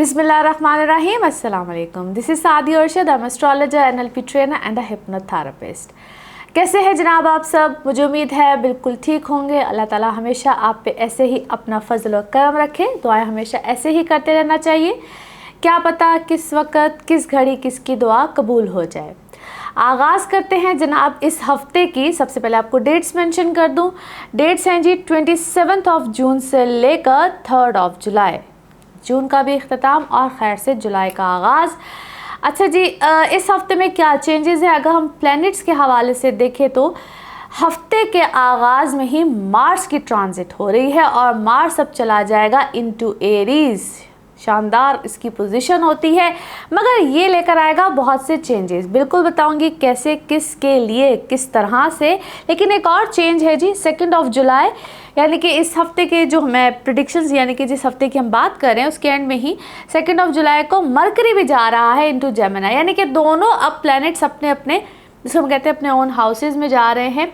Bismillahirrahmanirrahim. Assalamu alaikum. This is Saadi Arshad. I'm astrologer, NLP trainer and a hypnotherapist. कैसे हैं जनाब आप सब? मुझे उम्मीद है बिल्कुल ठीक होंगे। अल्लाह ताला हमेशा आप पे ऐसे ही अपना फजल और करम रखें। दुआएं हमेशा ऐसे ही करते रहना चाहिए। क्या पता किस वक्त किस घड़ी किसकी दुआ कबूल हो जाए। आगाज़ करते हैं जनाब इस हफ्ते की। सबसे पहले आपको डेट्स मेंशन कर दूं। डेट्स हैं जी 27 जून से लेकर 3 जुलाई। जून का भी इख्तिताम और खैर से जुलाई का आगाज़। अच्छा जी, इस हफ्ते में क्या चेंजेस हैं? अगर हम प्लैनेट्स के हवाले से देखें तो हफ्ते के आगाज़ में ही मार्स की ट्रांजिट हो रही है और मार्स अब चला जाएगा इनटू एरीज़। शानदार इसकी पोजीशन होती है, मगर ये लेकर आएगा बहुत से चेंजेस। बिल्कुल बताऊंगी कैसे, किसके लिए, किस तरह से। लेकिन एक और चेंज है जी 2 जुलाई, यानी कि इस हफ्ते के जो मैं प्रिडिक्शंस यानी कि जिस हफ्ते की हम बात कर रहे हैं उसके एंड में ही 2 जुलाई को मरकरी भी जा रहा है इनटू जेमिनी। यानी कि दोनों अब प्लैनेट्स अपने अपने, जिसको हम कहते हैं अपने ओन हाउसेज में जा रहे हैं।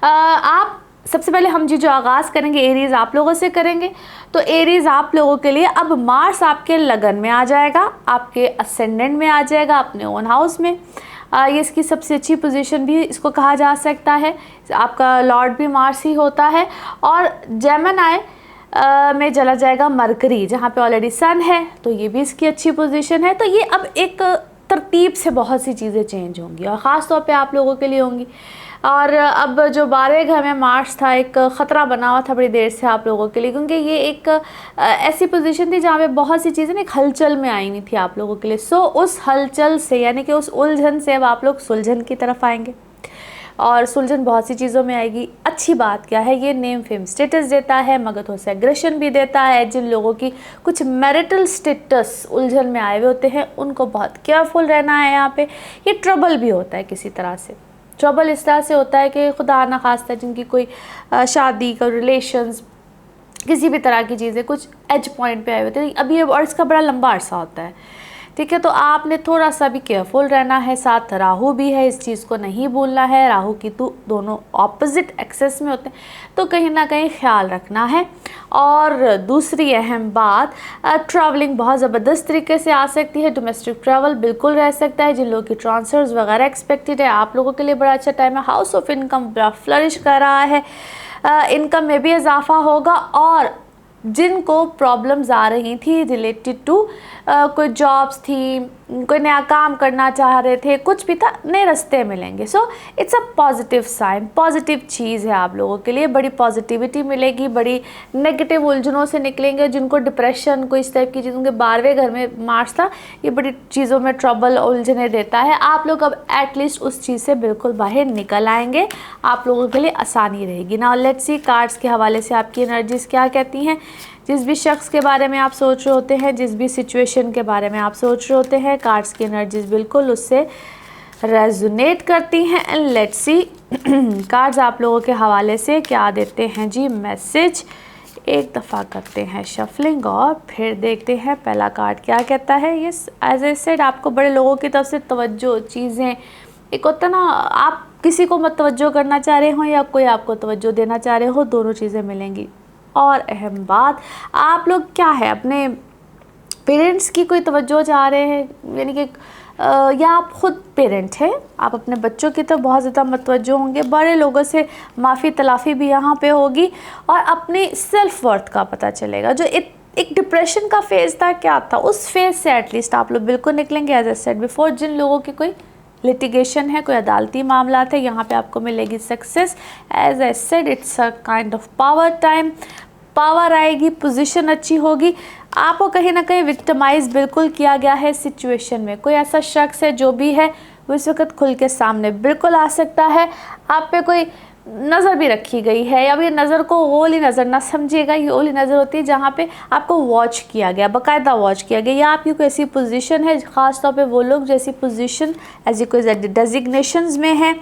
आप सबसे पहले हम जी जो आगाज़ करेंगे एरीज़ आप लोगों से करेंगे। तो एरीज़ आप लोगों के लिए अब मार्स आपके लगन में आ जाएगा, आपके असेंडेंट में आ जाएगा, अपने ओन हाउस में। ये इसकी सबसे अच्छी पोजीशन भी इसको कहा जा सकता है। आपका लॉर्ड भी मार्स ही होता है। और जेमिनी में चला जाएगा मरकरी, जहाँ पे ऑलरेडी सन है, तो ये भी इसकी अच्छी पोजीशन है। तो ये अब एक तरतीब से बहुत सी चीज़ें चेंज होंगी और ख़ास तौर पे आप लोगों के लिए होंगी। और अब जो 12 घर में मार्स था, एक ख़तरा बना हुआ था बड़ी देर से आप लोगों के लिए, क्योंकि ये एक ऐसी पोजीशन थी जहाँ पे बहुत सी चीज़ें एक हलचल में आई हुई थी आप लोगों के लिए। सो उस हलचल से यानी कि उस उलझन से अब आप लोग सुलझन की तरफ आएंगे और सुलझन बहुत सी चीज़ों में आएगी। अच्छी बात क्या है, ये नेम फेम स्टेटस देता है, मगर थोड़ा सा एग्रेशन भी देता है। जिन लोगों की कुछ मैरिटल स्टेटस उलझन में आए हुए होते हैं उनको बहुत केयरफुल रहना है। यहाँ पे ये ट्रबल भी होता है, किसी तरह से ट्रबल इस तरह से होता है कि खुदा ना खास्ता जिनकी कोई शादी का रिलेशंस किसी भी तरह की चीज़ें कुछ एज पॉइंट पे आए होते हैं अभी, और इसका बड़ा लंबा अरसा होता है, ठीक है। तो आपने थोड़ा सा भी केयरफुल रहना है। साथ राहु भी है, इस चीज़ को नहीं भूलना है। राहु की तो दोनों ऑपोजिट एक्सेस में होते हैं, तो कहीं ना कहीं ख्याल रखना है। और दूसरी अहम बात, ट्रैवलिंग बहुत ज़बरदस्त तरीके से आ सकती है। डोमेस्टिक ट्रैवल बिल्कुल रह सकता है। जिन लोगों की ट्रांसफर्स वगैरह एक्सपेक्टेड है, आप लोगों के लिए बड़ा अच्छा टाइम है। हाउस ऑफ इनकम बड़ा फ्लरिश कर रहा है, इनकम में भी इजाफा होगा। और जिनको प्रॉब्लम्स आ रही थी रिलेटेड टू कोई जॉब्स थी, कोई नया काम करना चाह रहे थे, कुछ भी था, नए रास्ते मिलेंगे। So it's a positive sign, positive चीज़ है आप लोगों के लिए। बड़ी पॉजिटिविटी मिलेगी, बड़ी नेगेटिव उलझनों से निकलेंगे। जिनको डिप्रेशन, कोई इस टाइप की चीज़ों के 12वें घर में मार्स था, ये बड़ी चीज़ों में ट्रबल उलझने देता है। आप लोग अब एटलीस्ट उस चीज़ से बिल्कुल बाहर निकल आएंगे, आप लोगों के लिए आसानी रहेगी। नाउ लेट्स सी कार्ड्स के हवाले से आपकी एनर्जीज क्या कहती हैं। जिस भी शख्स के बारे में आप सोच रहे होते हैं, जिस भी सिचुएशन के बारे में आप सोच रहे होते हैं, कार्ड्स की एनर्जीज बिल्कुल उससे रेजोनेट करती हैं। एंड लेट्स सी कार्ड्स आप लोगों के हवाले से क्या देते हैं जी मैसेज। एक दफ़ा करते हैं शफलिंग और फिर देखते हैं पहला कार्ड क्या कहता है। यस, एज ए सेड, आपको बड़े लोगों की तरफ से तवज्जो, चीज़ें, एक होता ना, आप किसी को मत तवज्जो करना चाह रहे हो या कोई आपको तवज्जो देना चाह रहे हो, दोनों चीज़ें मिलेंगी। और अहम बात, आप लोग क्या है अपने पेरेंट्स की कोई तवज्जो चाह रहे हैं, यानी कि या आप ख़ुद पेरेंट हैं, आप अपने बच्चों की तो बहुत ज़्यादा मतवज्जो होंगे। बड़े लोगों से माफ़ी तलाफ़ी भी यहाँ पे होगी और अपनी सेल्फ वर्थ का पता चलेगा। जो एक डिप्रेशन का फेज़ था, क्या था, उस फेज़ से एटलीस्ट आप लोग बिल्कुल निकलेंगे। एज ए सेड बिफोर, जिन लोगों की कोई लिटिगेशन है, कोई अदालती मामला है, यहाँ पे आपको मिलेगी success. As I said, it's a kind of power time. Power आएगी, पोजीशन अच्छी होगी। आपको कहीं ना कहीं विक्टिमाइज बिल्कुल किया गया है सिचुएशन में। कोई ऐसा शख्स है जो भी है वो इस वक्त खुल के सामने बिल्कुल आ सकता है। आप पे कोई नज़र भी रखी गई है, या ये नज़र को ओली नज़र ना समझिएगा, ये ओली नज़र होती है जहाँ पे आपको वॉच किया गया, बाकायदा वॉच किया गया, या आपकी कोई ऐसी पोजीशन है, ख़ास तौर पे वो लोग जैसी पोजीशन ऐसी कोई डेजिग्नेशंस में है।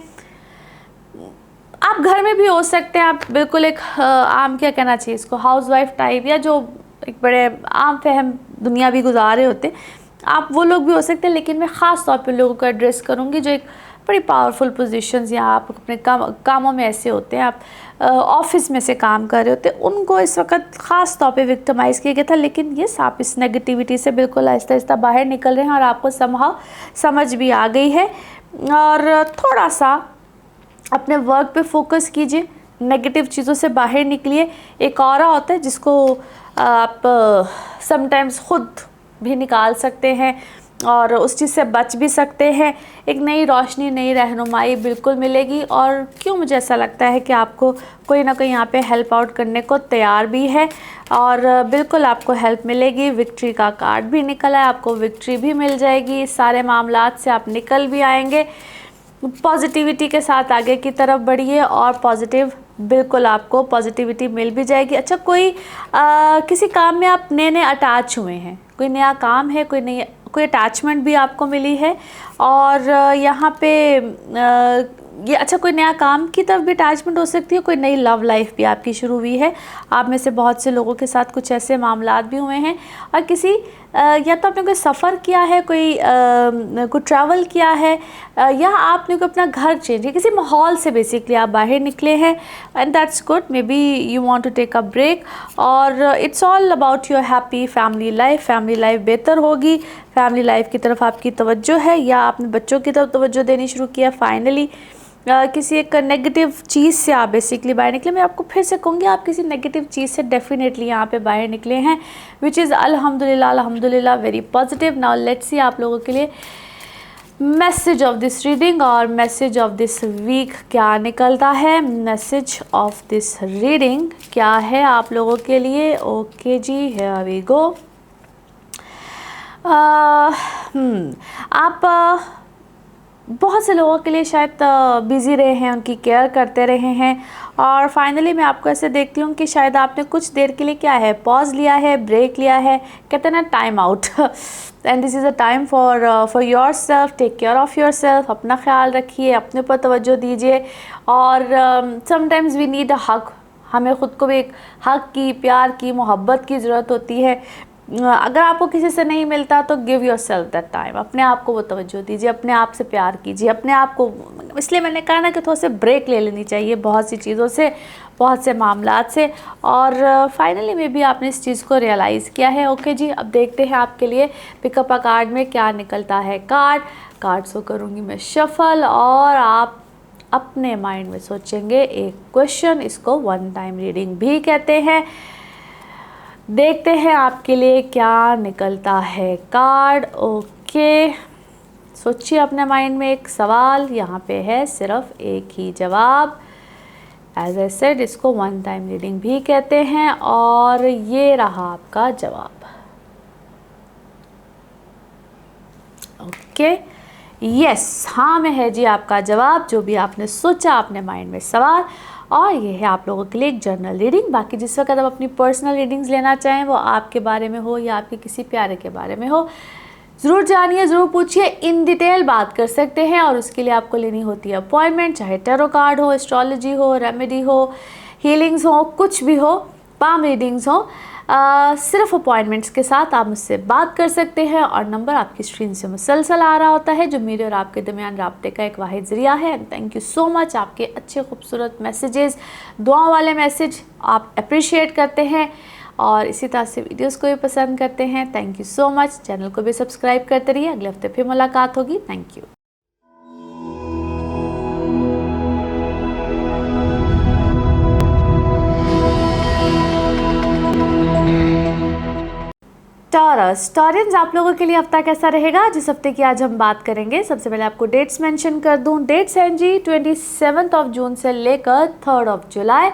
आप घर में भी हो सकते हैं, आप बिल्कुल एक आम, क्या कहना चाहिए इसको, हाउसवाइफ टाइप, या जो एक बड़े आम फहम दुनिया भी गुजार रहे होते, आप वो लोग भी हो सकते हैं। लेकिन मैं ख़ास तौर पे लोगों को एड्रेस करूँगी जो एक बड़ी पावरफुल पोजीशंस, या आप अपने कामों में ऐसे होते हैं, आप ऑफिस में से काम कर रहे होते, उनको इस वक्त ख़ास तौर पे विक्टिमाइज़ किया गया था। लेकिन ये आप इस नेगेटिविटी से बिल्कुल आहिस्ता आहिस्ता बाहर निकल रहे हैं और आपको समझ भी आ गई है। और थोड़ा सा अपने वर्क पे फोकस कीजिए, नेगेटिव चीज़ों से बाहर निकलिए। एक ऑरा होता है जिसको आप समटाइम्स खुद भी निकाल सकते हैं और उस चीज़ से बच भी सकते हैं। एक नई रोशनी, नई रहनुमाई बिल्कुल मिलेगी। और क्यों मुझे ऐसा लगता है कि आपको कोई ना कोई यहाँ पे हेल्प आउट करने को तैयार भी है और बिल्कुल आपको हेल्प मिलेगी। विक्ट्री का कार्ड भी निकला है, आपको विक्ट्री भी मिल जाएगी। सारे मामलात से आप निकल भी आएंगे। पॉजिटिविटी के साथ आगे की तरफ बढ़िए और पॉजिटिव, बिल्कुल आपको पॉजिटिविटी मिल भी जाएगी। अच्छा, किसी काम में आप नए अटैच हुए हैं, कोई नया काम है, कोई अटैचमेंट भी आपको मिली है। और यहाँ पे ये अच्छा, कोई नया काम की तरफ भी अटैचमेंट हो सकती है, कोई नई लव लाइफ भी आपकी शुरू हुई है। आप में से बहुत से लोगों के साथ कुछ ऐसे मामलात भी हुए हैं और किसी या तो आपने कोई सफ़र किया है, कोई ट्रैवल किया है, या आपने कोई अपना घर चेंज किया, किसी माहौल से बेसिकली आप बाहर निकले हैं। And that's good, maybe you want to take a break. और it's all about your happy family life. Family life बेहतर होगी, फैमिली लाइफ की तरफ आपकी तवज्जो है या आपने बच्चों की तरफ तवज्जो देनी शुरू किया। फाइनली किसी एक नेगेटिव चीज़ से आप बेसिकली बाहर निकले। मैं आपको फिर से कहूँगी, आप किसी नेगेटिव चीज़ से डेफिनेटली यहाँ पे बाहर निकले हैं, विच इज़ अल्हम्दुलिल्लाह very positive. Now let's see आप लोगों के लिए मैसेज ऑफ दिस रीडिंग और मैसेज ऑफ दिस वीक क्या निकलता है। मैसेज ऑफ दिस रीडिंग क्या है आप लोगों के लिए। ओके जी, हियर वी गो। आप बहुत से लोगों के लिए शायद बिज़ी रहे हैं, उनकी केयर करते रहे हैं और फाइनली मैं आपको ऐसे देखती हूँ कि शायद आपने कुछ देर के लिए क्या है, पॉज लिया है, ब्रेक लिया है, कहते हैं ना time out. And this is a time for yourself. Take care of your self. अपना ख्याल रखिए, अपने ऊपर तवज्जो दीजिए। और sometimes we need a hug. हमें ख़ुद को भी एक हग की, प्यार की, मोहब्बत की ज़रूरत होती है। अगर आपको किसी से नहीं मिलता तो give your self that time. अपने आप को वो तवज्जो दीजिए, अपने आप से प्यार कीजिए, अपने आप को। इसलिए मैंने कहा ना कि थोड़ा से ब्रेक ले लेनी चाहिए बहुत सी चीज़ों से, बहुत से मामलात से। और फाइनली में भी आपने इस चीज़ को रियलाइज़ किया है। ओके जी, अब देखते हैं आपके लिए पिकअप अ कार्ड में क्या निकलता है। कार्ड शो करूँगी मैं शफल और आप अपने माइंड में सोचेंगे एक क्वेश्चन। इसको वन टाइम रीडिंग भी कहते हैं। देखते हैं आपके लिए क्या निकलता है कार्ड। ओके, सोचिए अपने माइंड में एक सवाल। यहाँ पे है सिर्फ एक ही जवाब। एज आई सेड, इसको वन टाइम रीडिंग भी कहते हैं और ये रहा आपका जवाब। ओके, यस, हाँ में है जी आपका जवाब, जो भी आपने सोचा अपने माइंड में सवाल। और ये है आप लोगों के लिए एक जर्नल रीडिंग। बाकी जिस वक्त आप अपनी पर्सनल रीडिंग्स लेना चाहें, वो आपके बारे में हो या आपके किसी प्यारे के बारे में हो, ज़रूर जानिए, ज़रूर पूछिए, इन डिटेल बात कर सकते हैं। और उसके लिए आपको लेनी होती है अपॉइंटमेंट, चाहे टैरो कार्ड हो, एस्ट्रोलॉजी हो, रेमेडी हो, हीलिंग्स हो, कुछ भी हो, पाम रीडिंग्स हो। सिर्फ अपॉइंटमेंट्स के साथ आप मुझसे बात कर सकते हैं और नंबर आपकी स्क्रीन से मुसलसल आ रहा होता है, जो मेरे और आपके दरमियान राब्ते का एक वाहिद ज़रिया है। And thank you so much, आपके अच्छे खूबसूरत मैसेजेस, दुआओं वाले मैसेज आप अप्रिशिएट करते हैं और इसी तरह से वीडियोस को भी पसंद करते हैं। Thank you so much. Channel को भी सब्सक्राइब करते रहिए। अगले हफ्ते फिर मुलाकात होगी। Thank you. टॉरस आप लोगों के लिए हफ्ता कैसा रहेगा, जिस हफ्ते की आज हम बात करेंगे। सबसे पहले आपको डेट्स मेंशन कर दूं। डेट्स हैं जी 27 जून से लेकर 3 जुलाई।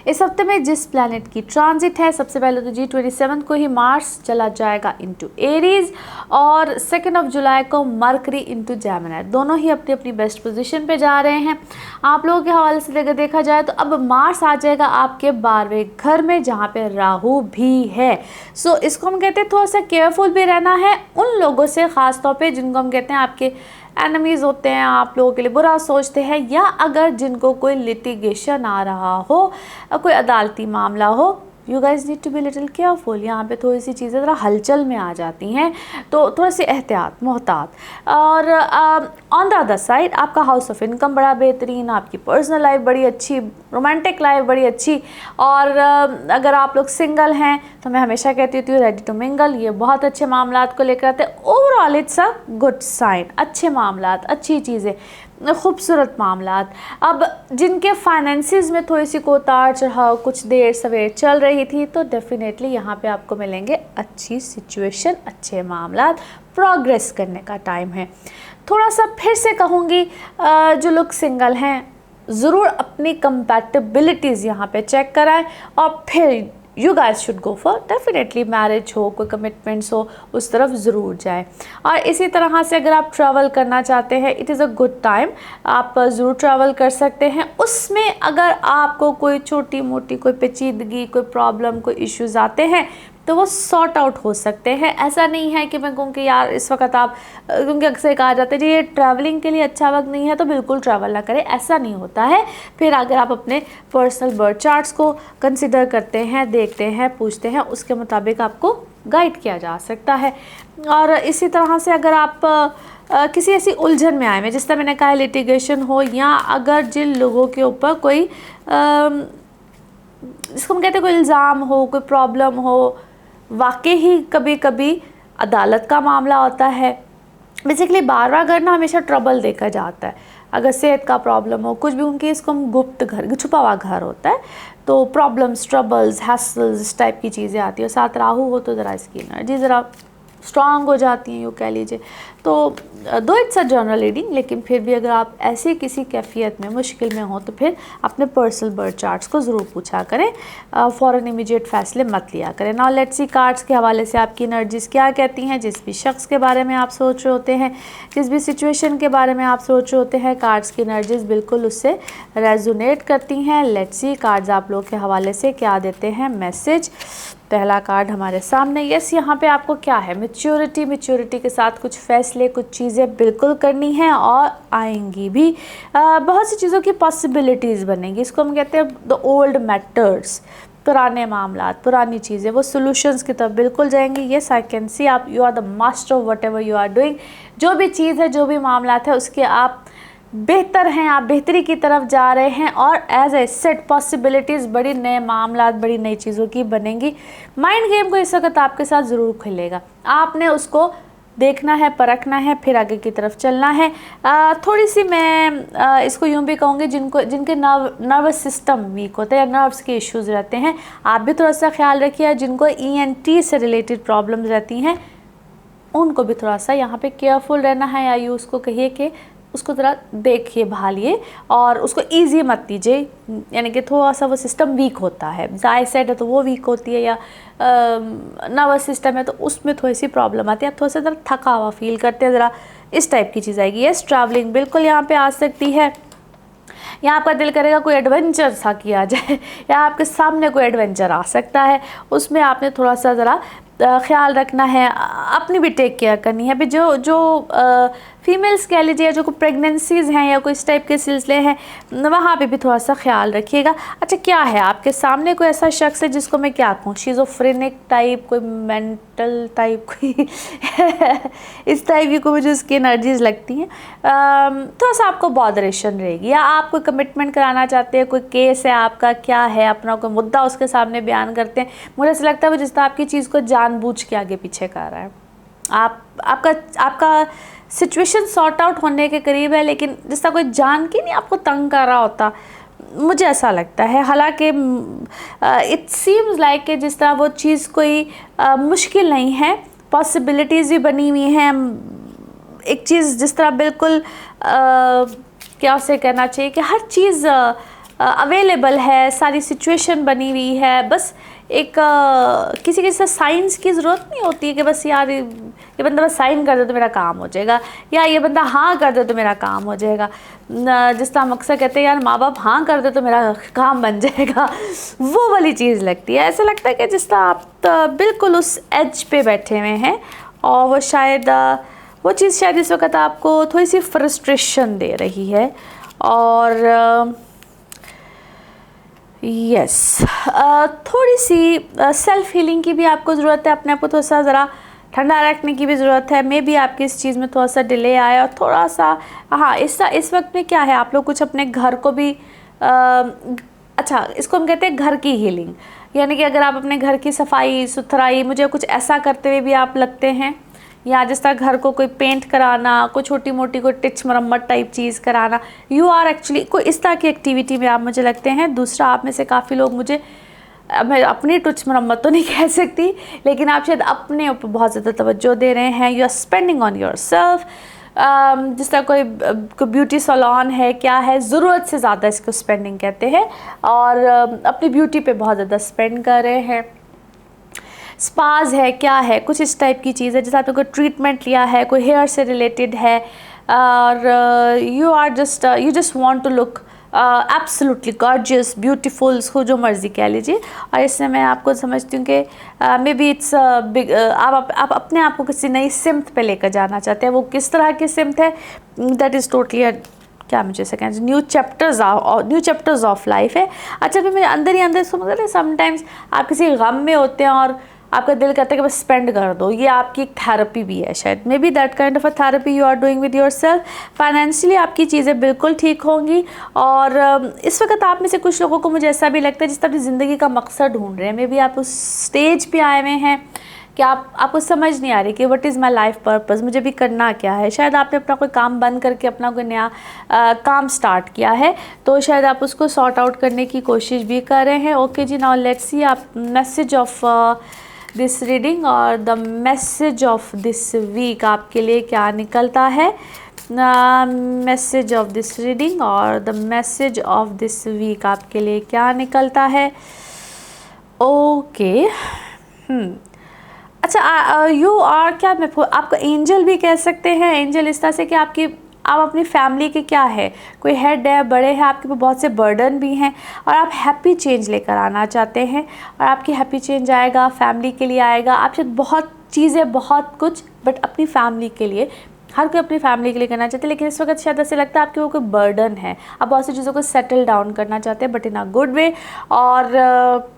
इस हफ्ते में जिस प्लैनेट की ट्रांजिट है, सबसे पहले तो जी 27 को ही मार्स चला जाएगा इनटू एरीज और 2 जुलाई को मरकरी इनटू जेमिनी। दोनों ही अपनी अपनी बेस्ट पोजीशन पे जा रहे हैं। आप लोगों के हवाले से अगर देखा जाए तो अब मार्स आ जाएगा आपके 12वें घर में, जहाँ पे राहु भी है। सो इसको हम कहते हैं थोड़ा सा केयरफुल भी रहना है उन लोगों से, ख़ास तौर पे जिनको हम कहते हैं आपके एनिमीज़ होते हैं, आप लोगों के लिए बुरा सोचते हैं, या अगर जिनको कोई लिटिगेशन आ रहा हो, कोई अदालती मामला हो, you guys need to be little careful. यहाँ पे थोड़ी सी चीज़ें ज़रा हलचल में आ जाती हैं, तो थोड़ी सी एहतियात, मोहतात। और ऑन द अदर साइड आपका हाउस ऑफ इनकम बड़ा बेहतरीन, आपकी पर्सनल लाइफ बड़ी अच्छी, रोमांटिक लाइफ बड़ी अच्छी। और अगर आप लोग सिंगल हैं तो मैं हमेशा कहती हूँ रेडी टू मिंगल, ये बहुत अच्छे मामलात को लेकर आते हैं। Overall it's a good sign, अच्छे मामलात, अच्छी चीज़ें, खूबसूरत मामलात। अब जिनके फाइनेंसिस में थोड़ी सी उतार चढ़ाव कुछ देर सवेर चल रही थी, तो डेफिनेटली यहाँ पे आपको मिलेंगे अच्छी सिचुएशन, अच्छे मामलात, प्रोग्रेस करने का टाइम है। थोड़ा सा फिर से कहूँगी, जो लोग सिंगल हैं ज़रूर अपनी कंपैटिबिलिटीज़ यहाँ पे चेक कराएं, और फिर you guys should go for definitely marriage हो, कोई कमिटमेंट्स हो, उस तरफ ज़रूर जाएं। और इसी तरह से अगर आप ट्रैवल करना चाहते हैं, it is a good time, आप ज़रूर ट्रैवल कर सकते हैं। उसमें अगर आपको कोई छोटी मोटी कोई पेचीदगी, कोई प्रॉब्लम, कोई इश्यूज़ आते हैं, तो वो सॉर्ट आउट हो सकते हैं। ऐसा नहीं है कि मैं कहूँ कि यार इस वक्त आप, क्योंकि अक्सर कहा जाता है जी ये ट्रैवलिंग के लिए अच्छा वक्त नहीं है तो बिल्कुल ट्रैवल ना करें, ऐसा नहीं होता है। फिर अगर आप अपने पर्सनल बर्थ चार्ट्स को कंसिडर करते हैं, देखते हैं, पूछते हैं, उसके मुताबिक आपको गाइड किया जा सकता है। और इसी तरह से अगर आप किसी ऐसी उलझन में आए हैं, जिस तरह मैंने कहा लिटिगेशन हो, या अगर जिन लोगों के ऊपर कोई जिसको हम कहते हैं कोई इल्ज़ाम हो, कोई प्रॉब्लम हो, वाकई ही कभी कभी अदालत का मामला होता है। बेसिकली बार बार घर ना हमेशा ट्रबल देखा जाता है। अगर सेहत का प्रॉब्लम हो, कुछ भी, उनके इसको हम गुप्त घर, छुपा हुआ घर होता है, तो प्रॉब्लम्स, ट्रबल्स, हैसल्स, इस टाइप की चीज़ें आती है। साथ राहु हो तो ज़रा इसकी एनर्जी ज़रा स्ट्रांग हो जाती हैं, यूँ कह लीजिए। तो दो इट्स अ जनरल रीडिंग, लेकिन फिर भी अगर आप ऐसी किसी कैफियत में, मुश्किल में हो, तो फिर अपने पर्सनल बर्थ चार्ट्स को ज़रूर पूछा करें, फ़ौरन इमीडिएट फ़ैसले मत लिया करें। नाउ लेट्स सी कार्ड्स के हवाले से आपकी एनर्जीज़ क्या कहती हैं। जिस भी शख्स के बारे में आप सोच रहे होते हैं, जिस भी सिचुएशन के बारे में आप सोच रहे होते हैं, कार्ड्स की एनर्जीज़ बिल्कुल उससे रेजोनेट करती हैं। लेट्स सी कार्ड्स आप लोग के हवाले से क्या देते हैं मैसेज। पहला कार्ड हमारे सामने, यस, यहाँ पे आपको क्या है, मैच्योरिटी। मैच्योरिटी के साथ कुछ फ़ैसले, कुछ चीज़ें बिल्कुल करनी हैं और आएंगी भी। बहुत सी चीज़ों की पॉसिबिलिटीज़ बनेंगी। इसको हम कहते हैं द ओल्ड मैटर्स, पुराने मामलात, पुरानी चीज़ें, वो सॉल्यूशंस की तरफ बिल्कुल जाएंगी। येस, आई कैन सी आप, you are the master of whatever you are doing. जो भी चीज़ है, जो भी मामलात है, उसके आप बेहतर हैं, आप बेहतरी की तरफ जा रहे हैं। और एज ए सेट पॉसिबिलिटीज़, बड़ी नए मामलात, बड़ी नई चीज़ों की बनेंगी। माइंड गेम को इस वक्त आपके साथ ज़रूर खेलेगा, आपने उसको देखना है, परखना है, फिर आगे की तरफ चलना है। थोड़ी सी मैं इसको यूँ भी कहूँगी, जिनके नर्वस सिस्टम वीक होता है या नर्व्स के इश्यूज़ रहते हैं, आप भी थोड़ा सा ख्याल रखिए। जिनको ENT से रिलेटेड प्रॉब्लम्स रहती हैं, उनको भी थोड़ा सा यहाँ पे केयरफुल रहना है, या यूँ उसको कहिए कि उसको ज़रा देखिए, भालिए, और उसको ईजी मत दीजिए। यानी कि थोड़ा सा वो सिस्टम वीक होता है, आई साइड है तो वो वीक होती है, या नर्वस सिस्टम है तो उसमें थोड़ी सी प्रॉब्लम आती है। आप थोड़ा सा ज़रा थका हुआ फील करते हैं, ज़रा इस टाइप की चीज़ आएगी। यस, ट्रैवलिंग बिल्कुल यहाँ पे आ सकती है। या आपका दिल करेगा कोई एडवेंचर सा किया जाए, या आपके सामने कोई एडवेंचर आ सकता है, उसमें आपने थोड़ा सा ज़रा ख्याल रखना है, अपनी भी टेक केयर करनी है। अभी जो फीमेल्स कह लीजिए, या जो कोई प्रेगनेंसीज़ हैं या कोई इस टाइप के सिलसिले हैं, वहाँ पे भी थोड़ा सा ख्याल रखिएगा। अच्छा, क्या है आपके सामने कोई ऐसा शख्स है जिसको मैं क्या कहूँ, शिज़ोफ्रेनिक टाइप, कोई मेंटल टाइप, कोई इस टाइप की कोई मुझे उसकी एनर्जीज़ लगती हैं। थोड़ा सा आपको बॉदरेशन रहेगी, या आप कोई कमिटमेंट कराना चाहते हैं, कोई केस है आपका, क्या है, अपना कोई मुद्दा उसके सामने बयान करते हैं। मुझे ऐसा लगता है वो जिस तरह आपकी चीज़ को जानबूझ के आगे पीछे कर रहा है। आपका सिचुएशन सॉर्ट आउट होने के करीब है, लेकिन जिस तरह कोई जान के नहीं आपको तंग कर रहा होता, मुझे ऐसा लगता है। हालांकि इट सीम्स लाइक कि जिस तरह वो चीज़ कोई मुश्किल नहीं है, पॉसिबिलिटीज़ भी बनी हुई हैं। एक चीज़ जिस तरह बिल्कुल क्या उसे कहना चाहिए कि हर चीज़ अवेलेबल है, सारी सिचुएशन बनी हुई है, बस एक किसी से साइंस की ज़रूरत नहीं होती है कि बस यार ये बंदा बस साइन कर दे तो मेरा काम हो जाएगा, या ये बंदा हाँ कर दे तो मेरा काम हो जाएगा। जिस तरह हम अक्सर कहते हैं यार माँ बाप हाँ कर दे तो मेरा काम बन जाएगा, वो वाली चीज़ लगती है। ऐसा लगता है कि जिस तरह आप बिल्कुल उस एज पे बैठे हुए हैं, और वो शायद वो चीज़ शायद इस वक्त आपको थोड़ी सी फ्रस्ट्रेशन दे रही है। और यस, थोड़ी सी सेल्फ हीलिंग की भी आपको ज़रूरत है, अपने आप को थोड़ा सा ज़रा ठंडा रखने की भी ज़रूरत है। मे बी आपकी इस चीज़ में थोड़ा सा डिले आया और थोड़ा सा, हाँ, इस वक्त में क्या है, आप लोग कुछ अपने घर को भी अच्छा, इसको हम कहते हैं घर की हीलिंग, यानी कि अगर आप अपने घर की सफाई सुथराई, मुझे कुछ ऐसा करते हुए भी आप लगते हैं, या जिस तरह घर को कोई पेंट कराना, कोई छोटी मोटी कोई टिच मरम्मत टाइप चीज़ कराना, यू आर एक्चुअली कोई इस तरह की एक्टिविटी में आप मुझे लगते हैं। दूसरा, आप में से काफ़ी लोग मुझे, मैं अपनी टच मरम्मत तो नहीं कह सकती, लेकिन आप शायद अपने ऊपर बहुत ज़्यादा तवज्जो दे रहे हैं। You are spending on yourself, जिस तरह कोई ब्यूटी सैलून है, क्या है, ज़रूरत से ज़्यादा इसको स्पेंडिंग कहते हैं, और अपनी ब्यूटी पे बहुत ज़्यादा स्पेंड कर रहे हैं। स्पाज है, क्या है, कुछ इस टाइप की चीज़ है, जैसे आपने कोई ट्रीटमेंट लिया है, कोई हेयर से रिलेटेड है, और you just want to look absolutely gorgeous, beautiful, उसको जो मर्ज़ी कह लीजिए। और इससे मैं आपको समझती हूँ कि मे बी इट्स बिग, आप अपने आप को किसी नई सिमत पे लेकर जाना चाहते हैं। वो किस तरह की सिमत है, दैट इज़ टोटली क्या मुझे से कहना, न्यू चैप्टर्स ऑफ लाइफ है। अच्छा, फिर मेरे अंदर ही अंदर इसको मतलब समटाइम्स आप किसी गम में होते हैं और आपका दिल करता है कि बस स्पेंड कर दो, ये आपकी एक थेरेपी भी है शायद, maybe that kind of a therapy you are doing with yourself. Financially आपकी चीज़ें बिल्कुल ठीक होंगी, और इस वक्त आप में से कुछ लोगों को मुझे ऐसा भी लगता है जिस तरह अपनी ज़िंदगी का मकसद ढूंढ रहे हैं। मे बी आप उस स्टेज पे आए हुए हैं कि आपको समझ नहीं आ रही कि what is my life purpose, मुझे भी करना क्या है। शायद आपने अपना कोई काम बंद करके अपना कोई नया काम स्टार्ट किया है, तो शायद आप उसको सॉर्ट आउट करने की कोशिश भी कर रहे हैं। ओके जी, नाउ लेट्स सी आप मैसेज ऑफ दिस रीडिंग और the message of this week आपके लिए क्या निकलता है। मैसेज ऑफ दिस रीडिंग और the message of this week आपके लिए क्या निकलता है। ओके, अच्छा, यू आर, क्या मैं आपको एंजल भी कह सकते हैं। एंजल इस तरह से कि आप अपनी फैमिली के क्या है, कोई हेड है, बड़े हैं, आपके ऊपर बहुत से बर्डन भी हैं, और आप हैप्पी चेंज लेकर आना चाहते हैं, और आपकी हैप्पी चेंज आएगा, फैमिली के लिए आएगा। आप शायद बहुत चीज़ें, बहुत कुछ, बट अपनी फैमिली के लिए, हर कोई अपनी फैमिली के लिए करना चाहते हैं, लेकिन इस वक्त शायद ऐसे लगता है आपके वो कोई बर्डन है, आप बहुत सी चीज़ों को सेटल डाउन करना चाहते हैं, but in a good way. और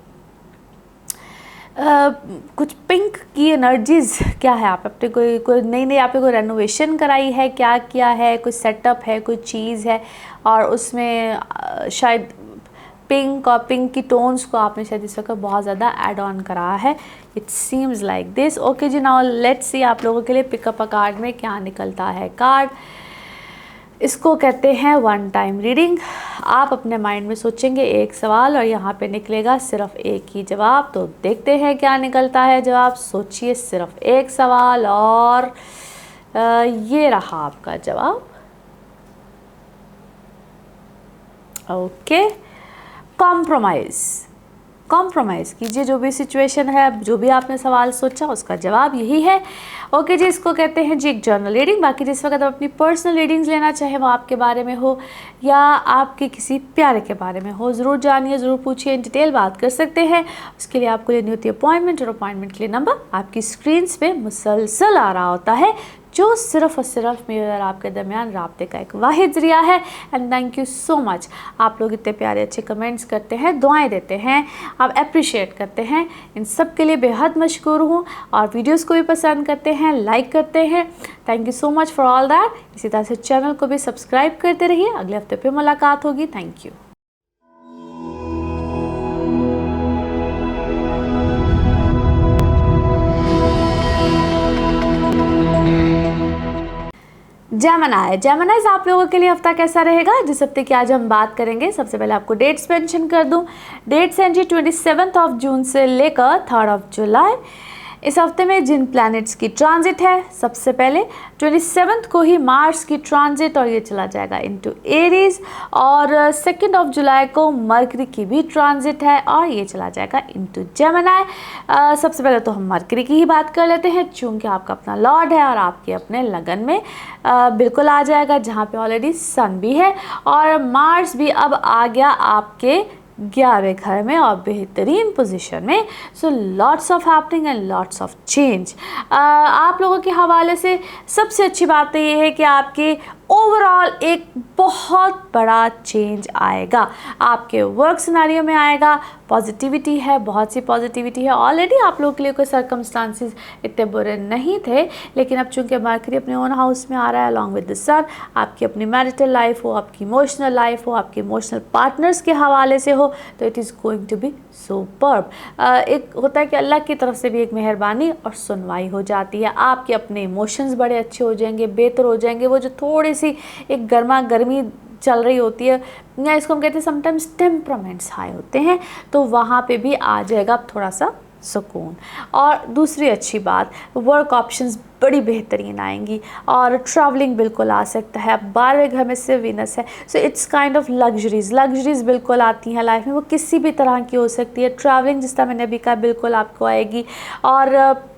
कुछ पिंक की एनर्जीज़ क्या है, आप अपने कोई नई आपने कोई रेनोवेशन कराई है, क्या किया है, कोई सेटअप है, कोई चीज़ है, और उसमें शायद पिंक और पिंक की टोन्स को आपने शायद इस वक्त बहुत ज़्यादा ऐड ऑन करा है। It seems like this. Okay जी, नाउ लेट्स सी आप लोगों के लिए पिकअप अ कार्ड में क्या निकलता है। कार्ड, इसको कहते हैं वन टाइम रीडिंग। आप अपने माइंड में सोचेंगे एक सवाल और यहाँ पे निकलेगा सिर्फ एक ही जवाब। तो देखते हैं क्या निकलता है जवाब। सोचिए सिर्फ एक सवाल और ये रहा आपका जवाब। ओके, कॉम्प्रोमाइज़ कीजिए, जो भी सिचुएशन है, जो भी आपने सवाल सोचा उसका जवाब यही है। ओके जी, इसको कहते हैं जी एक जर्नल रीडिंग। बाकी जिस वक्त आप अपनी पर्सनल रीडिंग्स लेना चाहें, वो आपके बारे में हो या आपके किसी प्यारे के बारे में हो, ज़रूर जानिए, ज़रूर पूछिए, इन डिटेल बात कर सकते हैं। उसके लिए आपको लेनी होती है अपॉइंटमेंट, और अपॉइंटमेंट के लिए नंबर आपकी स्क्रीन्स पे मुसलसल आ रहा होता है, जो सिर्फ और सिर्फ मेरे और आपके दरमियान राब्ते का एक वाहिद ज़रिया है। And thank you so much, आप लोग इतने प्यारे अच्छे कमेंट्स करते हैं, दुआएं देते हैं, आप अप्रिशिएट करते हैं, इन सब के लिए बेहद मशकूर हूँ। और वीडियोस को भी पसंद करते हैं, लाइक करते हैं, thank you so much for all that. इसी तरह से चैनल को भी सब्सक्राइब करते रहिए। अगले हफ्ते फिर मुलाकात होगी। Thank you. जेमिनाइज आप लोगों के लिए हफ्ता कैसा रहेगा, जिस हफ्ते की आज हम बात करेंगे। सबसे पहले आपको डेट्स मेंशन कर दूं। डेट्स हैं जी 27 जून से लेकर 3 जुलाई। इस हफ्ते में जिन प्लैनेट्स की ट्रांजिट है, सबसे पहले 27 को ही मार्स की ट्रांजिट, और ये चला जाएगा इनटू एरीज। और 2 जुलाई को मरकरी की भी ट्रांजिट है, और ये चला जाएगा इनटू जेमिनाई। सबसे पहले तो हम मरकरी की ही बात कर लेते हैं, चूँकि आपका अपना लॉर्ड है और आपके अपने लगन में बिल्कुल आ जाएगा, जहाँ पे ऑलरेडी सन भी है, और मार्स भी अब आ गया आपके 11वें घर में और बेहतरीन पोजीशन में। So lots of happening and lots of change. आप लोगों के हवाले से सबसे अच्छी बात तो ये है कि आपके ओवरऑल एक बहुत बड़ा चेंज आएगा आपके वर्क सिनेरियो में आएगा। पॉजिटिविटी है, बहुत सी पॉजिटिविटी है। ऑलरेडी आप लोगों के लिए कोई सर्कमस्टांसिस इतने बुरे नहीं थे, लेकिन अब चूंकि मरकरी अपने ओन हाउस में आ रहा है अलॉन्ग विद द सन, आपकी अपनी मैरिटल लाइफ हो, आपकी इमोशनल लाइफ हो, आपके इमोशनल पार्टनर्स के हवाले से हो, तो it is going to be superb. एक होता है कि अल्लाह की तरफ से भी एक मेहरबानी और सुनवाई हो जाती है। आपके अपने इमोशंस बड़े अच्छे हो जाएंगे, बेहतर हो जाएंगे। वो जो थोड़ी सी एक गर्मा गर्मी चल रही होती है, या इसको हम कहते हैं समटाइम्स टेम्परामेंट्स हाई होते हैं, तो वहाँ पे भी आ जाएगा थोड़ा सा सुकून। और दूसरी अच्छी बात, वर्क ऑप्शंस बड़ी बेहतरीन आएंगी और ट्रैवलिंग बिल्कुल आ सकता है। अब 12वें घर में से वीनस है, so it's kind of luxuries बिल्कुल आती हैं लाइफ में। वो किसी भी तरह की हो सकती है। ट्रैवलिंग जिस तरह मैंने अभी कहा बिल्कुल आपको आएगी। और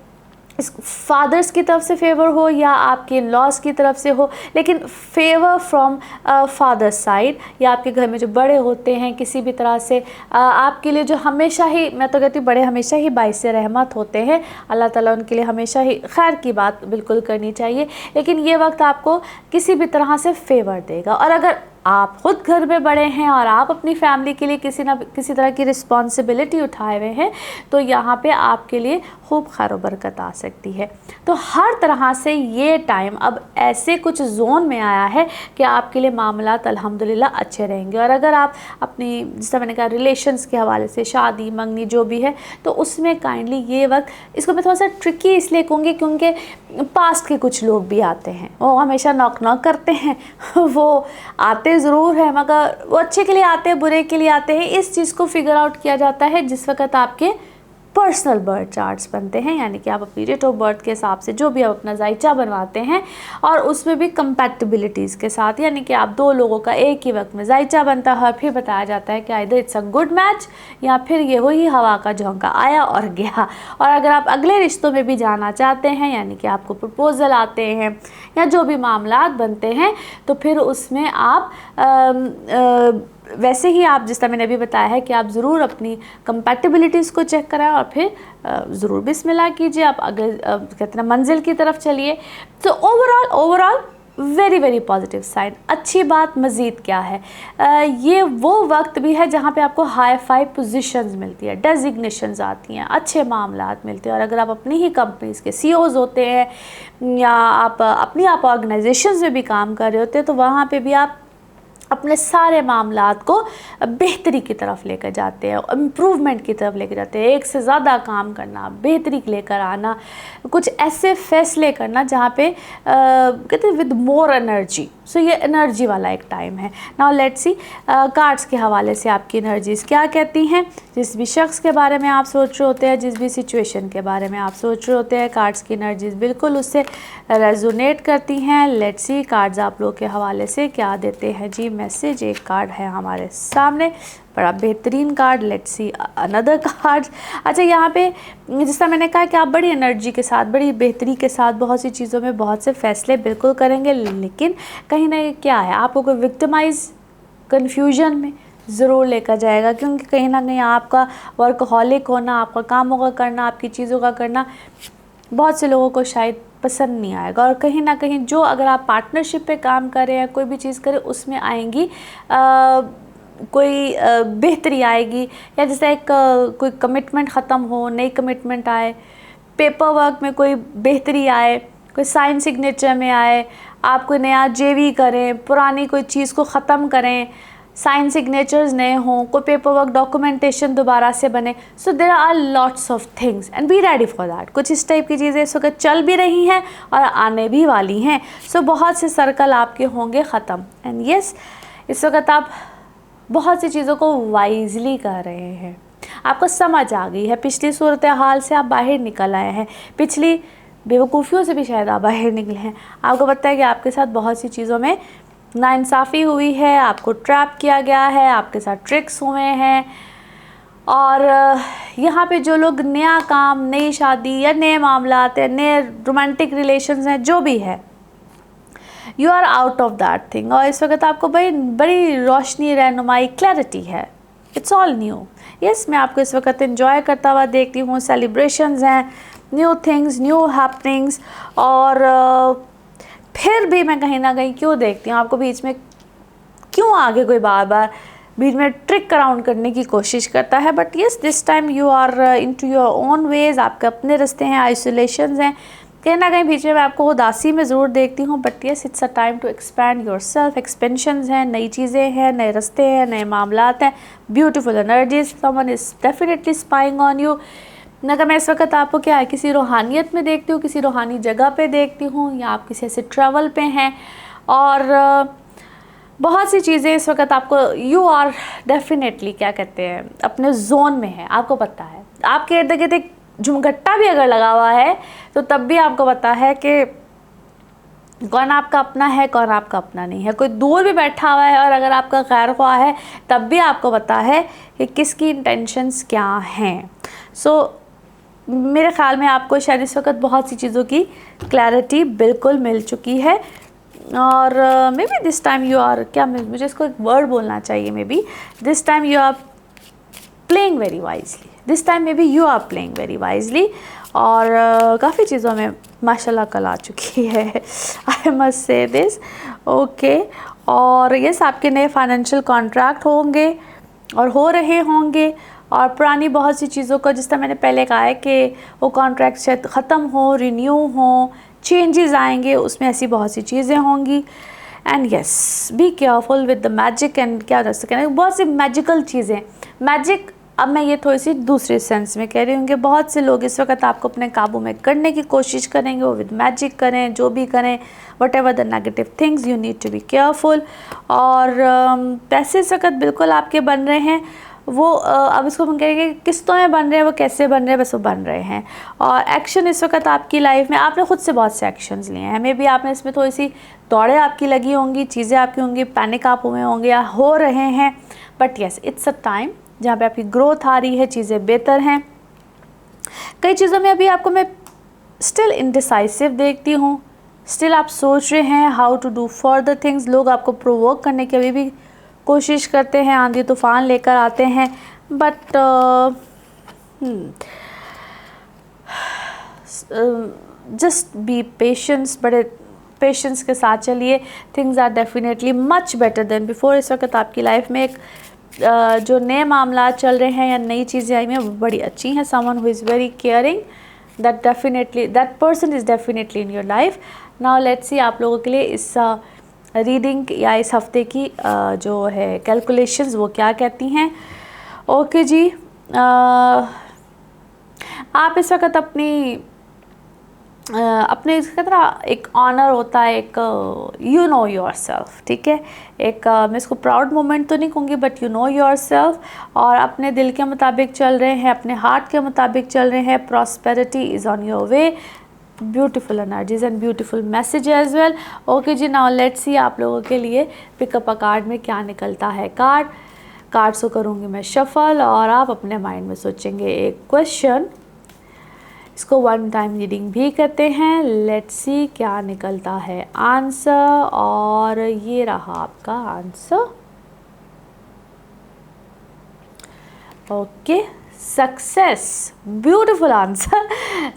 इस फादर्स की तरफ से फेवर हो या आपके लॉस की तरफ से हो, लेकिन फेवर फ्रॉम फादर्स साइड या आपके घर में जो बड़े होते हैं किसी भी तरह से आपके लिए, जो हमेशा ही, मैं तो कहती हूँ बड़े हमेशा ही बाइस रहमत होते हैं। अल्लाह ताला उनके लिए हमेशा ही खैर की बात बिल्कुल करनी चाहिए, लेकिन ये वक्त आपको किसी भी तरह से फेवर देगा। और अगर आप खुद घर में बड़े हैं और आप अपनी फैमिली के लिए किसी ना किसी तरह की रिस्पॉन्सिबिलिटी उठाए हुए हैं, तो यहाँ पे आपके लिए खूब खैर व बरकत आ सकती है। तो हर तरह से ये टाइम अब ऐसे कुछ जोन में आया है कि आपके लिए मामलात अल्हम्दुलिल्लाह अच्छे रहेंगे। और अगर आप अपनी, जैसा मैंने कहा, रिलेशंस के हवाले से, शादी मंगनी जो भी है, तो उसमें काइंडली ये वक्त, इसको मैं थोड़ा सा ट्रिकी इसलिए कहूँगी क्योंकि पास्ट के कुछ लोग भी आते हैं, वो हमेशा नॉक करते हैं वो आते ज़रूर है मगर वो अच्छे के लिए आते हैं, बुरे के लिए आते हैं। इस चीज़ को फिगर आउट किया जाता है जिस वक्त आपके पर्सनल बर्थ चार्ट्स बनते हैं, यानी कि आप अपनी डेट ऑफ बर्थ के हिसाब से जो भी आप अपना जायचा बनवाते हैं, और उसमें भी कंपैटिबिलिटीज़ के साथ, यानी कि आप दो लोगों का एक ही वक्त में जायचा बनता है और फिर बताया जाता है कि either it's a good match या फिर ये वही हवा का झोंका आया और गया। और अगर आप अगले रिश्तों में भी जाना चाहते हैं, यानी कि आपको प्रपोजल आते हैं या जो भी मामलात बनते हैं, तो फिर उसमें आप वैसे ही आप, जिस तरह मैंने अभी बताया है, कि आप ज़रूर अपनी कंपैटिबिलिटीज़ को चेक कराएं और फिर ज़रूर बिस्मिल्लाह कीजिए, आप अगले कहते हैं मंजिल की तरफ चलिए। तो overall very very positive side. अच्छी बात मज़ीद क्या है, ये वो वक्त भी है जहाँ पे आपको हाई फाई पोजीशंस मिलती है, डेजिग्नेशंस आती हैं, अच्छे मामलात मिलते हैं। और अगर आप अपनी ही कंपनीज़ के CEOs होते हैं या आप अपनी ऑर्गेनाइजेशंस में भी काम कर रहे होते हैं, तो वहाँ पे भी आप अपने सारे मामलात को बेहतरी की तरफ लेकर जाते हैं, इम्प्रूवमेंट की तरफ लेकर जाते हैं। एक से ज़्यादा काम करना, बेहतरी लेकर आना, कुछ ऐसे फैसले करना जहाँ पे कहते हैं विद मोर एनर्जी। सो ये एनर्जी वाला एक टाइम है। नाउ लेट्स सी कार्ड्स के हवाले से आपकी एनर्जीज़ क्या कहती हैं। जिस भी शख्स के बारे में आप सोच रहे होते हैं, जिस भी सिचुएशन के बारे में आप सोच रहे होते हैं, कार्ड्स की एनर्जीज़ बिल्कुल उससे रेजोनेट करती हैं। लेट्स सी कार्ड्स आप लोगों के हवाले से क्या देते हैं जी मैसेज। एक कार्ड है हमारे सामने, बड़ा बेहतरीन card. Let's see another card. अच्छा, यहाँ पे जिस तरह मैंने कहा कि आप बड़ी एनर्जी के साथ, बड़ी बेहतरी के साथ बहुत सी चीज़ों में बहुत से फैसले बिल्कुल करेंगे, लेकिन कहीं ना क्या है, आपको कोई विक्टिमाइज कन्फ्यूजन में ज़रूर लेकर जाएगा, क्योंकि कहीं ना कहीं आपका वर्कहॉलिक होना, आपका कामों का करना, आपकी चीज़ों का करना बहुत से लोगों को शायद पसंद नहीं आएगा। और कहीं ना कहीं जो, अगर आप पार्टनरशिप पे काम कर रहे हैं, कोई भी चीज़ करें, उसमें आएंगी कोई बेहतरी आएगी, या जैसे एक कोई कमिटमेंट ख़त्म हो, नई कमिटमेंट आए, पेपर वर्क में कोई बेहतरी आए, कोई साइन सिग्नेचर में आए, आप कोई नया JV करें, पुरानी कोई चीज़ को ख़त्म करें, साइन सिग्नेचर्स नए हों, कोई पेपर वर्क डॉक्यूमेंटेशन दोबारा से बने। So there are lots of things and be ready for that. कुछ इस टाइप की चीज़ें इस वक्त चल भी रही हैं और आने भी वाली हैं। सो बहुत से सर्कल आपके होंगे ख़त्म। एंड यस, इस वक्त आप बहुत सी चीज़ों को वाइजली कर रहे हैं, आपको समझ आ गई है, पिछली सूरत हाल से आप बाहर निकल आए हैं, पिछली बेवकूफ़ियों से भी शायद आप बाहर निकले हैं। आपको पता है कि आपके साथ बहुत सी चीज़ों में नाइंसाफ़ी हुई है, आपको ट्रैप किया गया है, आपके साथ ट्रिक्स हुए हैं। और यहाँ पे जो लोग नया काम, नई शादी या नए मामलात हैं, नए रोमांटिक रिलेशंस हैं, जो भी है, you are out of that thing. और इस वक्त आपको बड़ी रोशनी, रहनुमाई, क्लैरिटी है। It's all new. यस, मैं आपको इस वक्त इन्जॉय करता हुआ देखती हूँ। सेलिब्रेशंस हैं, न्यू थिंग्स, न्यू हैपनिंग्स, और फिर भी मैं कहीं ना कहीं क्यों देखती हूँ आपको बीच में, क्यों आगे कोई बार बार बीच में ट्रिक अराउंड करने की कोशिश करता है। But yes, this time you are into your own ways, आपके अपने रास्ते हैं, आइसोलेशन हैं, कहीं ना कहीं बीच में मैं आपको उदासी में ज़रूर देखती हूँ। But yes, it's a time to expand yourself, expansions हैं, नई चीज़ें हैं, नए रास्ते हैं, नए मामलात हैं, beautiful energies, someone is definitely spying on you. अगर मैं इस वक्त आपको क्या है किसी रूहानियत में देखती हूँ, किसी रूहानी जगह पे देखती हूँ, या आप किसी ऐसे ट्रैवल पे हैं, और बहुत सी चीज़ें इस वक्त आपको, यू आर डेफिनेटली क्या कहते हैं अपने जोन में है। आपको पता है आपके इर्द गिर्द एक झुमघट्टा भी अगर लगा हुआ है तो तब भी आपको पता है कि कौन आपका अपना है, कौन आपका अपना नहीं है। कोई दूर भी बैठा हुआ है और अगर आपका खैर ख्वाह है तब भी आपको पता है कि किसकी इंटेंशंस क्या हैं। सो मेरे ख्याल में आपको शायद इस वक्त बहुत सी चीज़ों की क्लैरिटी बिल्कुल मिल चुकी है। और maybe this time you are, क्या मुझे इसको एक वर्ड बोलना चाहिए, maybe this time you are playing very wisely, this time maybe you are playing very wisely. और काफ़ी चीज़ों में माशाल्लाह कल आ चुकी है, I must say this, okay. और यस, आपके नए फाइनेंशियल कॉन्ट्रैक्ट होंगे और हो रहे होंगे, और पुरानी बहुत सी चीज़ों को, जिस तरह मैंने पहले कहा है कि वो कॉन्ट्रैक्ट शायद ख़त्म हो, रिन्यू हो, चेंजेस आएंगे, उसमें ऐसी बहुत सी चीज़ें होंगी। And yes, be careful with the magic, and क्या कर सकते हैं, बहुत सी मैजिकल चीज़ें, मैजिक, अब मैं ये थोड़ी सी दूसरे सेंस में कह रही हूँ कि बहुत से लोग इस वक्त आपको अपने काबू में करने की कोशिश करेंगे, वो विद मैजिक करें, जो भी करें, whatever the negative things, you need to be careful. और पैसे इस वक्त बिल्कुल आपके बन रहे हैं, वो अब इसको हम कहेंगे किस्तों में बन रहे हैं, वो कैसे बन रहे हैं, बस वो बन रहे हैं। और एक्शन इस वक्त आपकी लाइफ में, आपने खुद से बहुत से एक्शंस लिए हैं, मे बी आपने इसमें थोड़ी सी दौड़ें आपकी लगी होंगी, चीज़ें आपकी होंगी, पैनिक आप हुए होंगे या हो रहे हैं। But yes, it's a time जहाँ पे आपकी ग्रोथ आ रही है, चीज़ें बेहतर हैं। कई चीज़ों में अभी आपको मैं स्टिल इनडिसाइसिव देखती हूँ, स्टिल आप सोच रहे हैं how to do further things. लोग आपको प्रोवोक करने की अभी भी कोशिश करते हैं, आंधी तूफान लेकर आते हैं, बट जस्ट बी पेशेंस, बड़े पेशेंस के साथ चलिए, things are definitely much better than before. इस वक्त आपकी लाइफ में एक जो नए मामला चल रहे हैं या नई चीज़ें आई हैं वो बड़ी अच्छी हैं। Someone who is very caring, that person is definitely in your life. Now let's see आप लोगों के लिए इस रीडिंग या इस हफ्ते की जो है कैलकुलेशंस वो क्या कहती हैं। ओके जी, आप इस वक्त अपने इसका तरह एक ऑनर होता है, एक यू नो योर सेल्फ, ठीक है, एक मैं इसको प्राउड मोमेंट तो नहीं कहूँगी, but you know your self, और अपने दिल के मुताबिक चल रहे हैं, अपने हार्ट के मुताबिक चल रहे हैं। Prosperity is on your way, beautiful energies and beautiful message as well. Okay जी, नाउ लेट्स सी आप लोगों के लिए पिकअप अ कार्ड में क्या निकलता है। कार्ड्स को करूँगी मैं शफल, और आप अपने माइंड में सोचेंगे एक क्वेश्चन, इसको वन टाइम रीडिंग भी कहते हैं। लेट्स सी क्या निकलता है आंसर, और ये रहा आपका answer. Okay, success, beautiful answer,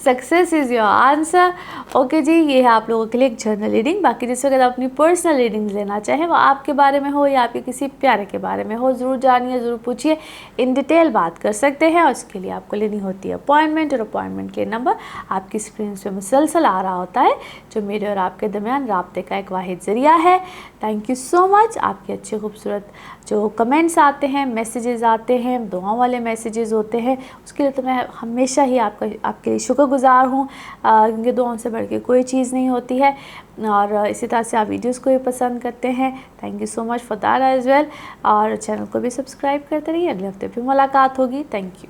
success is your answer. Okay जी, ये है आप लोगों के लिए एक जर्नल रीडिंग। बाकी जिस वक्त आप अपनी पर्सनल रीडिंग लेना चाहें, वो आपके बारे में हो या आपके किसी प्यारे के बारे में हो, ज़रूर जानिए, ज़रूर पूछिए, इन डिटेल बात कर सकते हैं। और उसके लिए आपको लेनी होती है अपॉइंटमेंट, और अपॉइंटमेंट के नंबर आपकी स्क्रीन पे मुसलसल आ रहा होता है, जो मेरे और आपके दरमियान राब्ते का एक वाहिद ज़रिया है। थैंक यू सो मच, आपके अच्छे खूबसूरत जो कमेंट्स आते हैं, मैसेजेस आते हैं, दुआओं वाले मैसेजेस होते हैं, उसके लिए तो मैं हमेशा ही आपके लिए शुक्रगुज़ार हूँ, क्योंकि दुआओं से बढ़ के कोई चीज़ नहीं होती है। और इसी तरह से आप वीडियोस को भी पसंद करते हैं, thank you so much for that as well. और चैनल को भी सब्सक्राइब करते रहिए, अगले हफ्ते फिर मुलाकात होगी। Thank you.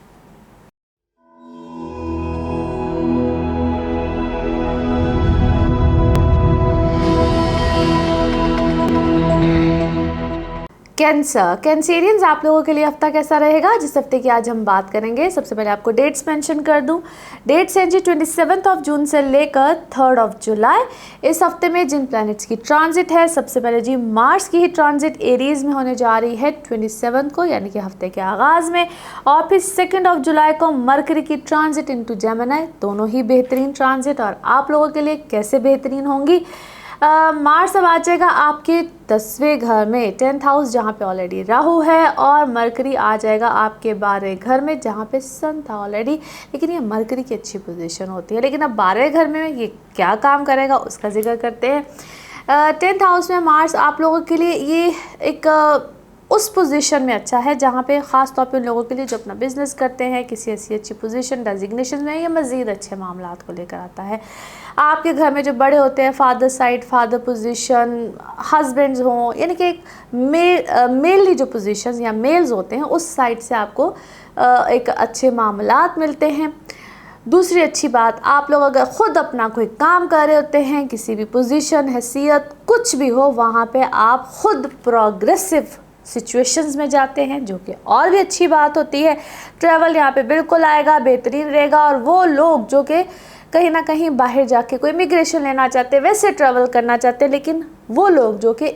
कैंसेरियंस, आप लोगों के लिए हफ्ता कैसा रहेगा, जिस हफ्ते की आज हम बात करेंगे। सबसे पहले आपको डेट्स मेंशन कर दूं। डेट्स हैं जी 27 जून से लेकर 3 जुलाई। इस हफ्ते में जिन प्लैनेट्स की ट्रांजिट है, सबसे पहले जी मार्स की ही ट्रांजिट एरीज में होने जा रही है 27 को, यानी कि हफ्ते के आगाज़ में। और फिर 2 जुलाई को मरकरी की ट्रांजिट इनटू जेमिनी, दोनों ही बेहतरीन ट्रांजिट। और आप लोगों के लिए कैसे बेहतरीन होंगी, मार्स अब आ जाएगा आपके 10वें घर में, 10th हाउस, जहाँ पे ऑलरेडी राहु है, और मरकरी आ जाएगा आपके 12वें घर में जहाँ पे सन था ऑलरेडी। लेकिन ये मरकरी की अच्छी पोजीशन होती है, लेकिन अब 12वें घर में ये क्या काम करेगा उसका जिक्र करते हैं। 10th हाउस में मार्स आप लोगों के लिए ये एक उस पोजीशन में अच्छा है जहाँ पे ख़ास तौर पे उन लोगों के लिए जो अपना बिजनेस करते हैं, किसी ऐसी अच्छी पोजीशन डेजिग्नेशन में, ये मज़ीद अच्छे मामलात को लेकर आता है। आपके घर में जो बड़े होते हैं, father side, father position, husbands हों, यानी कि एक मेलली जो पोजीशंस या मेल्स होते हैं उस साइड से आपको एक अच्छे मामलात मिलते हैं। दूसरी अच्छी बात, आप लोग अगर ख़ुद अपना कोई काम कर रहे होते हैं, किसी भी पोजीशन, हैसियत कुछ भी हो, वहाँ पे आप ख़ुद प्रोग्रेसिव सिचुएशंस में जाते हैं, जो कि और भी अच्छी बात होती है। ट्रैवल यहाँ पे बिल्कुल आएगा, बेहतरीन रहेगा। और वो लोग जो कि कहीं ना कहीं बाहर जाके कोई इमिग्रेशन लेना चाहते हैं, वैसे ट्रैवल करना चाहते हैं, लेकिन वो लोग जो कि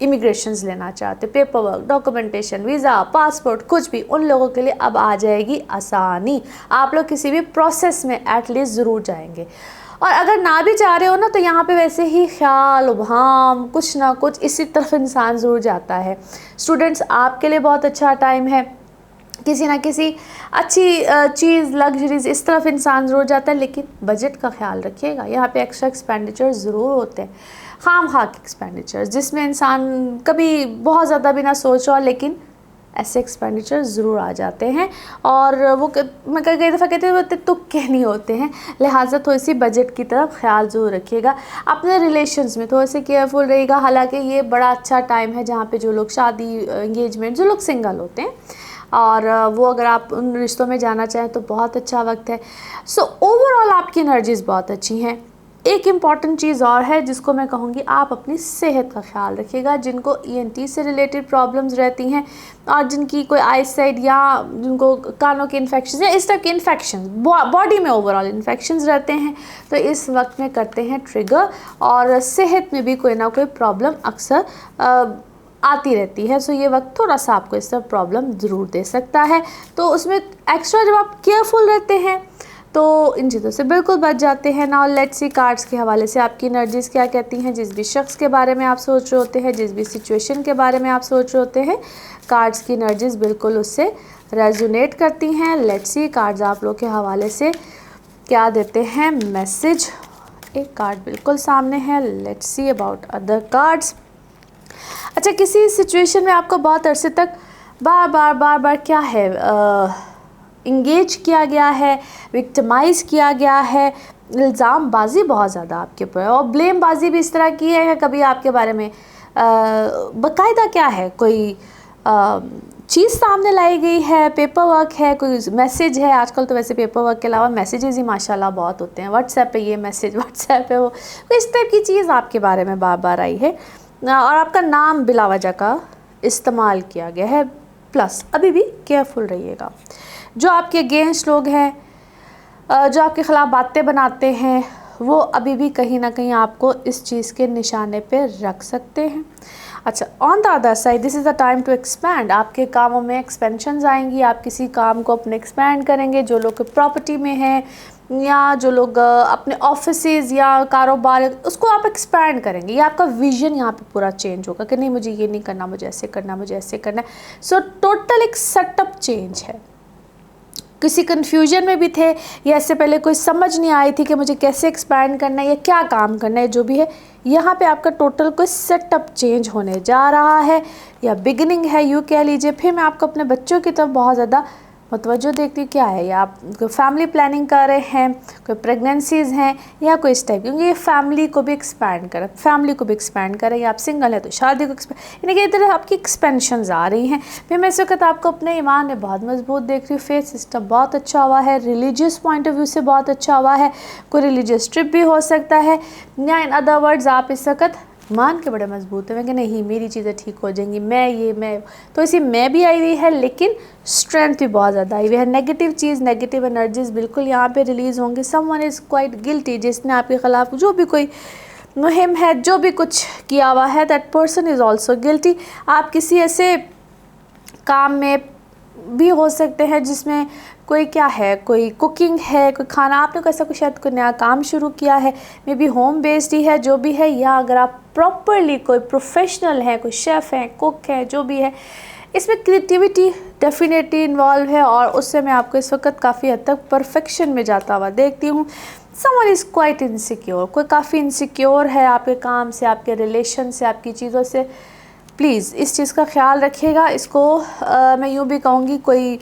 इमिग्रेशंस लेना चाहते, paper work, documentation, visa, passport, कुछ भी, उन लोगों के लिए अब आ जाएगी आसानी। आप लोग किसी भी प्रोसेस में एटलीस्ट ज़रूर जाएंगे। और अगर ना भी चाह रहे हो ना, तो यहाँ पे वैसे ही ख्याल उबहाम कुछ ना कुछ इसी तरफ इंसान ज़रूर जाता है। स्टूडेंट्स, आपके लिए बहुत अच्छा टाइम है, किसी ना किसी अच्छी चीज़, लग्जरीज, इस तरफ इंसान ज़रूर जाता है, लेकिन बजट का ख्याल रखिएगा। यहाँ पे एक्स्ट्रा एक्सपेंडिचर ज़रूर होते हैं, खाम खा के एक्सपेंडिचर, जिसमें इंसान कभी बहुत ज़्यादा भी ना सोच रहा, लेकिन ऐसे एक्सपेंडिचर ज़रूर आ जाते हैं। और वो मैं कई दफ़ा कहते हैं तुक्के नहीं होते हैं, लिहाजा थोड़ी सी बजट की तरफ ख्याल ज़रूर रखिएगा। अपने रिलेशंस में थोड़े से केयरफुल रहिएगा। हालांकि ये बड़ा अच्छा टाइम है जहाँ पे जो लोग शादी, एंगेजमेंट, जो लोग सिंगल होते हैं और वो अगर आप उन रिश्तों में जाना चाहें तो बहुत अच्छा वक्त है। सो ओवरऑल आपकी एनर्जीज़ बहुत अच्छी हैं। एक इम्पॉर्टेंट चीज़ और है जिसको मैं कहूँगी, आप अपनी सेहत का ख्याल रखिएगा। जिनको ENT से रिलेटेड प्रॉब्लम्स रहती हैं और जिनकी कोई आई साइड या जिनको कानों के इन्फेक्शन या इस तरह के इन्फेक्शन, बॉडी में ओवरऑल इन्फेक्शंस रहते हैं, तो इस वक्त में करते हैं ट्रिगर। और सेहत में भी कोई ना कोई प्रॉब्लम अक्सर आती रहती है। सो ये वक्त थोड़ा सा आपको इस तरह प्रॉब्लम ज़रूर दे सकता है। तो उसमें एक्स्ट्रा जब आप केयरफुल रहते हैं तो इन चीज़ों से बिल्कुल बच जाते हैं। नाउ लेट्स सी कार्ड्स के हवाले से आपकी एनर्जीज़ क्या कहती हैं। जिस भी शख्स के बारे में आप सोच रहे होते हैं, जिस भी सिचुएशन के बारे में आप सोच रहे होते हैं, कार्ड्स की एनर्जीज़ बिल्कुल उससे रेजोनेट करती हैं। लेट्स सी कार्ड्स आप लोग के हवाले से क्या देते हैं मैसेज। एक कार्ड बिल्कुल सामने है, let's see about other cards. अच्छा, किसी सिचुएशन में आपको बहुत अरसे तक बार बार क्या है इंगेज किया गया है, विक्टिमाइज़ किया गया है, इल्ज़ाम बाजी बहुत ज़्यादा आपके ऊपर, और ब्लेम बाजी भी इस तरह की है कि कभी आपके बारे में बाकायदा क्या है कोई चीज़ सामने लाई गई है, पेपर वर्क है, कोई मैसेज है। आजकल तो वैसे पेपर वर्क के अलावा मैसेजेस ही माशाल्लाह बहुत होते हैं। व्हाट्सएप पे ये मैसेज, व्हाट्सएप पे वो, तो इस टाइप की चीज़ आपके बारे में बार बार आई है और आपका नाम बिलावजह का इस्तेमाल किया गया है। प्लस अभी भी केयरफुल रहिएगा। जो आपके अगेंस्ट लोग हैं, जो आपके ख़िलाफ़ बातें बनाते हैं, वो अभी भी कहीं ना कहीं आपको इस चीज़ के निशाने पे रख सकते हैं। अच्छा, on the other side this is the time to expand. आपके कामों में एक्सपेंशंस आएंगी, आप किसी काम को अपने एक्सपैंड करेंगे। जो लोग प्रॉपर्टी में हैं या जो लोग अपने ऑफिसेज या कारोबार, उसको आप एक्सपैंड करेंगे। ये आपका विजन यहाँ पे पूरा चेंज होगा कि नहीं, मुझे ये नहीं करना, मुझे ऐसे करना, मुझे ऐसे करना है। सो टोटल एक सेटअप चेंज है। किसी कन्फ्यूजन में भी थे या इससे पहले कोई समझ नहीं आई थी कि मुझे कैसे एक्सपैंड करना है या क्या काम करना है, जो भी है यहाँ पे आपका टोटल कोई सेटअप चेंज होने जा रहा है या बिगिनिंग है, यूँ कह लीजिए। फिर मैं आपको अपने बच्चों की तरफ बहुत ज़्यादा मतवज्जो देखती हूँ। क्या है, या आप फैमिली प्लानिंग कर रहे हैं, कोई प्रेगनेंसीज़ हैं या कोई इस टाइप, क्योंकि ये फैमिली को भी एक्सपैंड करें, फैमिली को भी एक्सपैंड करें, या आप सिंगल है तो शादी को एक्सपैंड, यानी कि इधर आपकी एक्सपेंशंस आ रही हैं। फिर मैं इस वक्त आपको अपने ईमान में बहुत मजबूत देख रही हूँ। फेथ सिस्टम बहुत अच्छा हुआ है, रिलीजियस पॉइंट ऑफ व्यू से बहुत अच्छा हुआ है। कोई रिलीजियस ट्रिप भी हो सकता है, या इन अदर वर्ड्स आप इस वक्त मान के बड़े मजबूत हैं कि नहीं मेरी चीज़ें ठीक हो जाएंगी, मैं तो इसी मैं भी आई हुई है, लेकिन स्ट्रेंथ भी बहुत ज़्यादा आई हुई है। नेगेटिव चीज़, नेगेटिव एनर्जीज बिल्कुल यहाँ पे रिलीज़ होंगे। समवन इज़ क्वाइट गिल्टी, जिसने आपके ख़िलाफ़ जो भी कोई मुहिम है, जो भी कुछ किया हुआ है, that person is also guilty. आप किसी ऐसे काम में भी हो सकते हैं जिसमें कोई क्या है, कोई कुकिंग है, कोई खाना आपने कैसा कुछ शायद कोई नया काम शुरू किया है, मे बी होम बेस्ड ही है जो भी है, या अगर आप प्रॉपरली कोई प्रोफेशनल है, कोई शेफ़ है, कुक है, जो भी है, इसमें क्रिएटिविटी डेफिनेटली इन्वॉल्व है और उससे मैं आपको इस वक्त काफ़ी हद तक परफेक्शन में जाता हुआ देखती हूँ। समवन इज़ क्वाइट इनसिक्योर, कोई काफ़ी इनसिक्योर है आपके काम से, आपके रिलेशन से, आपकी चीज़ों से। प्लीज़ इस चीज़ का ख्याल रखिएगा। इसको मैं यूँ भी कहूँगी, कोई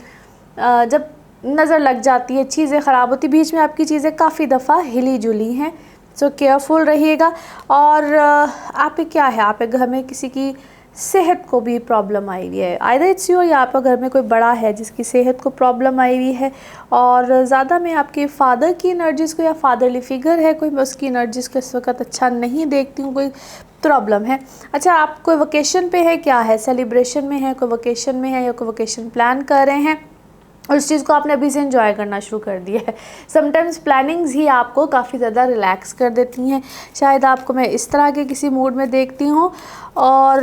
जब नज़र लग जाती है, चीज़ें ख़राब होती, बीच में आपकी चीज़ें काफ़ी दफ़ा हिली जुली हैं, सो केयरफुल रहिएगा। और आप पे क्या है, आप घर में किसी की सेहत को भी प्रॉब्लम आई हुई है, आइदर इट्स यू, या आपका घर में कोई बड़ा है जिसकी सेहत को प्रॉब्लम आई हुई है, और ज़्यादा मैं आपके फादर की एनर्जीज़ को, या फादरली फिगर है कोई, मैं उसकी एनर्जीज़ को इस वक्त अच्छा नहीं देखती हूँ, कोई प्रॉब्लम है। अच्छा, आप कोई वोकेशन पे है, क्या है, सेलिब्रेशन में है, कोई वोकेशन में है, या कोई वोकेशन प्लान कर रहे हैं और उस चीज़ को आपने अभी से एंजॉय करना शुरू कर दिया है। समटाइम्स प्लानिंग्स ही आपको काफ़ी ज़्यादा रिलैक्स कर देती हैं। शायद आपको मैं इस तरह के किसी मूड में देखती हूँ। और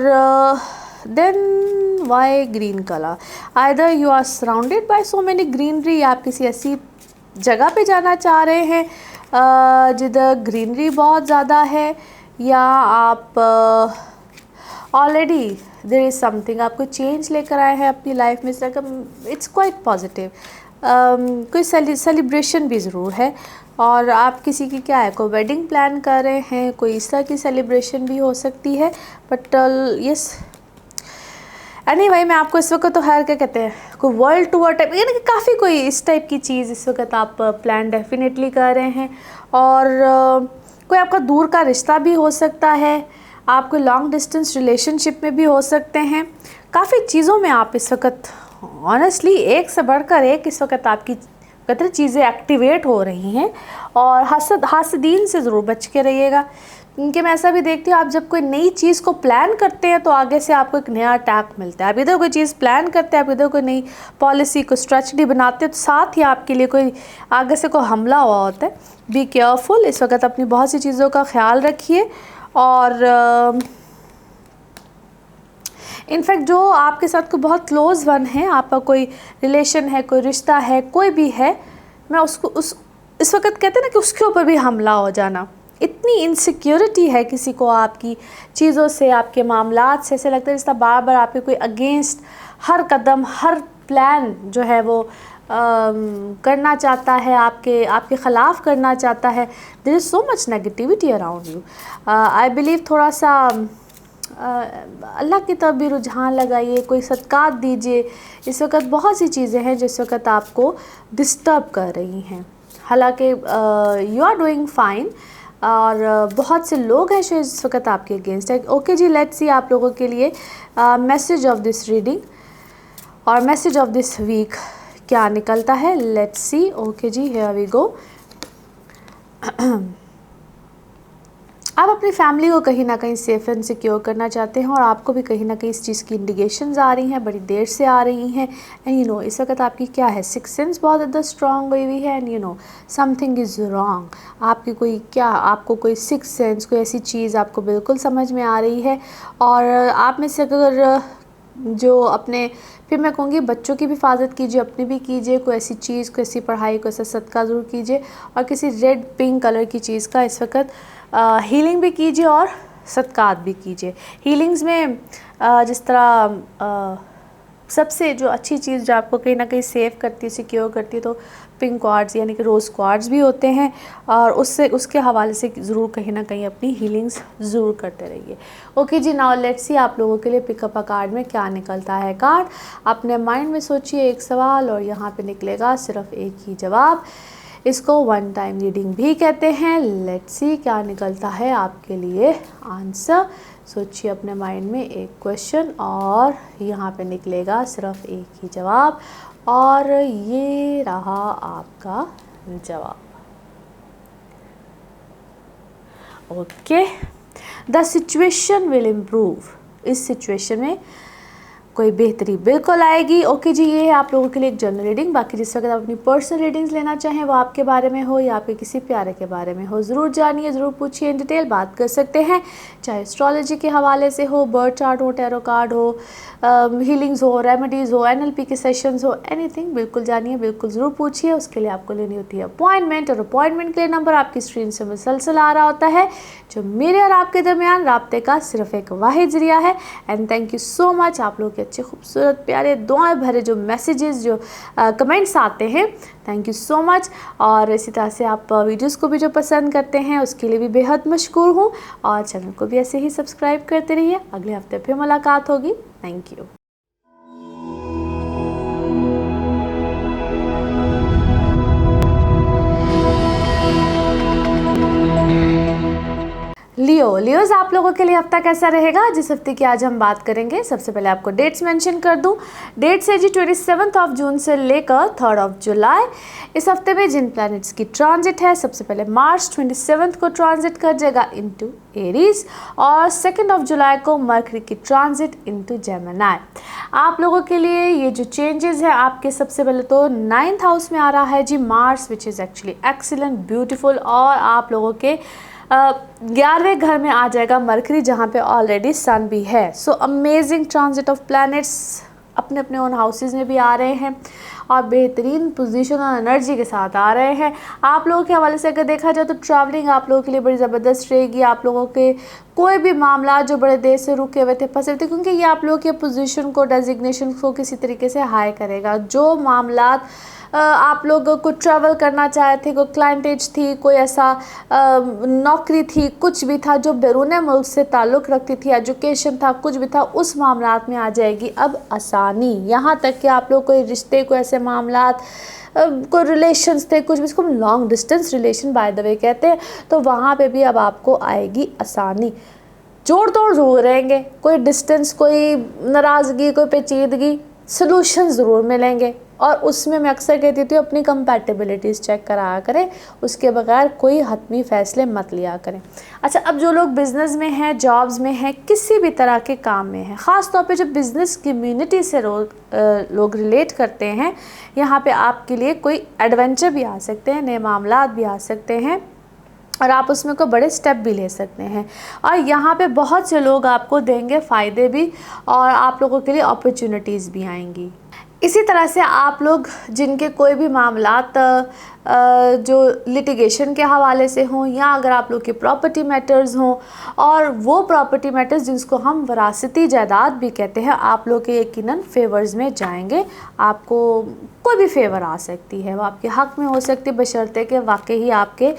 then why green colour, either you are surrounded by so many greenery, आप किसी ऐसी जगह पे जाना चाह रहे हैं जिधर ग्रीनरी बहुत ज़्यादा है, या आप ऑलरेडी देयर इज़ समथिंग, आप कोई चेंज लेकर आए हैं अपनी लाइफ में, इट्स क्वाइट पॉजिटिव। कोई सेलिब्रेशन भी ज़रूर है, और आप किसी की क्या है, कोई वेडिंग प्लान कर रहे हैं, कोई इस तरह की सेलिब्रेशन भी हो सकती है। बट यस, एनीवे, मैं आपको इस वक्त तो खैर क्या कहते हैं, कोई वर्ल्ड टूर टाइप, यानी कि काफ़ी कोई इस टाइप की चीज़ इस वक्त आप प्लान डेफिनेटली कर रहे हैं। और कोई आपका दूर का रिश्ता भी हो सकता है, आप कोई लॉन्ग डिस्टेंस रिलेशनशिप में भी हो सकते हैं। काफ़ी चीज़ों में आप इस वक्त ऑनेस्टली एक से बढ़कर एक इस वक्त आपकी कतरी चीज़ें एक्टिवेट हो रही हैं, और हासदीन से ज़रूर बच के रहिएगा। क्योंकि मैं ऐसा भी देखती हूँ, आप जब कोई नई चीज़ को प्लान करते हैं तो आगे से आपको एक नया अटैक मिलता है। आप इधर कोई चीज़ प्लान करते हैं, आप इधर कोई नई पॉलिसी को स्ट्रेटजी बनाते हैं, तो साथ ही आपके लिए कोई आगे से कोई हमला हुआ होता है। बी केयरफुल, इस वक्त अपनी बहुत सी चीज़ों का ख्याल रखिए। और इनफैक्ट जो आपके साथ कोई बहुत क्लोज़ वन है, आपका कोई रिलेशन है, कोई रिश्ता है, कोई भी है, मैं उसको इस वक्त कहते हैं ना कि उसके ऊपर भी हमला हो जाना, इतनी इनसिक्योरिटी है किसी को आपकी चीज़ों से, आपके मामलात से, ऐसे लगता है जिसका बार बार आपके कोई अगेंस्ट हर कदम, हर प्लान जो है वो करना चाहता है, आपके ख़िलाफ़ करना चाहता है। There is so much negativity around you. I believe थोड़ा सा अल्लाह की तरफ भी रुझान लगाइए, कोई सदक़ात दीजिए। इस वक्त बहुत सी चीज़ें हैं जिस वक्त आपको डिस्टर्ब कर रही हैं, हालांकि यू आर डूइंग फाइन, और बहुत से लोग हैं जो इस वक्त आपके अगेंस्ट है। ओके जी, लेट्स सी आप लोगों के लिए मैसेज ऑफ दिस रीडिंग और मैसेज ऑफ दिस वीक क्या निकलता है। Let's see. ओके जी, हियर वी गो। आप अपनी फैमिली को कहीं ना कहीं सेफ एंड सिक्योर करना चाहते हैं, और आपको भी कहीं ना कहीं इस चीज़ की इंडिकेशंस आ रही हैं, बड़ी देर से आ रही हैं। एंड यू नो, इस वक्त आपकी क्या है, सिक्स सेंस बहुत ज़्यादा स्ट्रॉन्ग हुई हुई है। And you know something is wrong, आपकी कोई क्या, आपको कोई सिक्स सेंस, कोई ऐसी चीज़ आपको बिल्कुल समझ में आ रही है। और आप में से अगर जो अपने, फिर मैं कहूँगी बच्चों की भी हिफाजत कीजिए, अपनी भी कीजिए, कोई ऐसी चीज़, कोई ऐसी पढ़ाई, कोई ऐसा सदका ज़रूर कीजिए, और किसी रेड पिंक कलर की चीज़ का इस वक्त हीलिंग भी कीजिए और सदकात भी कीजिए। हीलिंग्स में जिस तरह सबसे जो अच्छी चीज़ जो आपको कहीं ना कहीं सेव करती है, सिक्योर करती है, तो पिंक क्वार्ट्स यानी कि रोज़ क्वार्ट्स भी होते हैं, और उसके हवाले से ज़रूर कहीं ना कहीं अपनी हीलिंग्स ज़रूर करते रहिए। ओके जी, नाउ लेट्स सी आप लोगों के लिए पिकअप अ कार्ड में क्या निकलता है। कार्ड अपने माइंड में सोचिए एक सवाल, और यहाँ पे निकलेगा सिर्फ एक ही जवाब। इसको वन टाइम रीडिंग भी कहते हैं। लेट्स सी क्या निकलता है आपके लिए आंसर। सोचिए अपने माइंड में एक क्वेश्चन, और यहाँ पे निकलेगा सिर्फ एक ही जवाब, और ये रहा आपका जवाब। Okay, the situation will improve. इस सिचुएशन में कोई बेहतरी बिल्कुल आएगी। ओके जी, ये है आप लोगों के लिए एक जनरल रीडिंग। बाकी जिस वक्त आप अपनी पर्सनल रीडिंग्स लेना चाहें वो आपके बारे में हो या आपके किसी प्यारे के बारे में हो, ज़रूर जानिए, ज़रूर पूछिए, इन डिटेल बात कर सकते हैं। चाहे एस्ट्रोलॉजी के हवाले से हो, बर्थ चार्ट हो, टैरो कार्ड हो, हीलिंग्स हो, रेमेडीज़ हो, NLP के सेशंस हो, एनीथिंग, बिल्कुल जानिए, बिल्कुल ज़रूर पूछिए। उसके लिए आपको लेनी होती है अपॉइंटमेंट, और अपॉइंटमेंट के लिए नंबर आपकी स्क्रीन से मुसलसल आ रहा होता है, जो मेरे और आपके दरमियान राब्ते का सिर्फ एक वाहिद ज़रिया है। And thank you so much, आप लोग के अच्छे खूबसूरत प्यारे दुआएं भरे जो मैसेजेस, जो कमेंट्स आते हैं, थैंक यू सो मच। और इसी तरह से आप वीडियोस को भी जो पसंद करते हैं उसके लिए भी बेहद मशकूर हूँ, और चैनल को भी ऐसे ही सब्सक्राइब करते रहिए। अगले हफ्ते फिर मुलाकात होगी। Thank you. लियोज आप लोगों के लिए हफ्ता कैसा रहेगा, जिस हफ्ते की आज हम बात करेंगे। सबसे पहले आपको डेट्स मेंशन कर दूं। डेट्स है जी 27 जून से लेकर 3 जुलाई। इस हफ्ते में जिन प्लैनेट्स की ट्रांजिट है, सबसे पहले मार्स 27 को ट्रांजिट कर जाएगा इनटू एरीज, और 2 जुलाई को मरकरी की ट्रांजिट इनटू जेमिनी। आप लोगों के लिए ये जो चेंजेस है, आपके सबसे पहले तो 9th हाउस में आ रहा है जी Mars, which is actually excellent, beautiful, और आप लोगों के 11वें घर में आ जाएगा मरकरी, जहाँ पे ऑलरेडी सन भी है। So amazing transit of planets अपने अपने ओन हाउसेज में भी आ रहे हैं, और बेहतरीन पोजीशन और एनर्जी के साथ आ रहे हैं। आप लोगों के हवाले से अगर देखा जाए तो ट्रैवलिंग आप लोगों के लिए बड़ी ज़बरदस्त रहेगी। आप लोगों के कोई भी मामला जो बड़े देर से रुके हुए थे, फंसे थे, क्योंकि ये आप लोगों के पोजीशन को, डेजिग्नेशन को किसी तरीके से हाई करेगा। जो मामला आप लोग को ट्रैवल करना चाहे थे, कोई क्लाइंटेज थी, कोई ऐसा नौकरी थी, कुछ भी था जो बैरून मुल्क से ताल्लुक़ रखती थी, एजुकेशन था, कुछ भी था, उस मामलात में आ जाएगी अब आसानी। यहाँ तक कि आप लोग कोई रिश्ते, कोई ऐसे मामलात, कोई रिलेशंस थे, कुछ भी, इसको हम long distance relation bye the वे कहते हैं, तो वहाँ पे भी अब आपको आएगी आसानी। जोड़ तोड़ ज़रूर रहेंगे, कोई डिस्टेंस, कोई नाराज़गी, कोई पेचीदगी, सलूशन ज़रूर मिलेंगे। और उसमें मैं अक्सर कहती थी अपनी कंपैटिबिलिटीज़ चेक कराया करें, उसके बगैर कोई हतमी फ़ैसले मत लिया करें। अच्छा, अब जो लोग बिज़नेस में हैं, जॉब्स में हैं, किसी भी तरह के काम में हैं, ख़ास तौर पे जो बिज़नेस कम्युनिटी से लोग रिलेट करते हैं, यहाँ पे आपके लिए कोई एडवेंचर भी आ सकते हैं, नए मामलात भी आ सकते हैं, और आप उसमें कोई बड़े स्टेप भी ले सकते हैं। और यहाँ पे बहुत से लोग आपको देंगे फ़ायदे भी, और आप लोगों के लिए अपॉर्चुनिटीज़ भी आएंगी। इसी तरह से आप लोग जिनके कोई भी मामलात जो लिटिगेशन के हवाले से हों, या अगर आप लोग के प्रॉपर्टी मैटर्स हों, और वो प्रॉपर्टी मैटर्स जिसको हम वरासती जायदाद भी कहते हैं, आप लोग के यकीनन फेवर्स में जाएंगे। आपको कोई भी फेवर आ सकती है, वो आपके हक़ में हो सकती है, बशर्ते कि वाकई ही आपके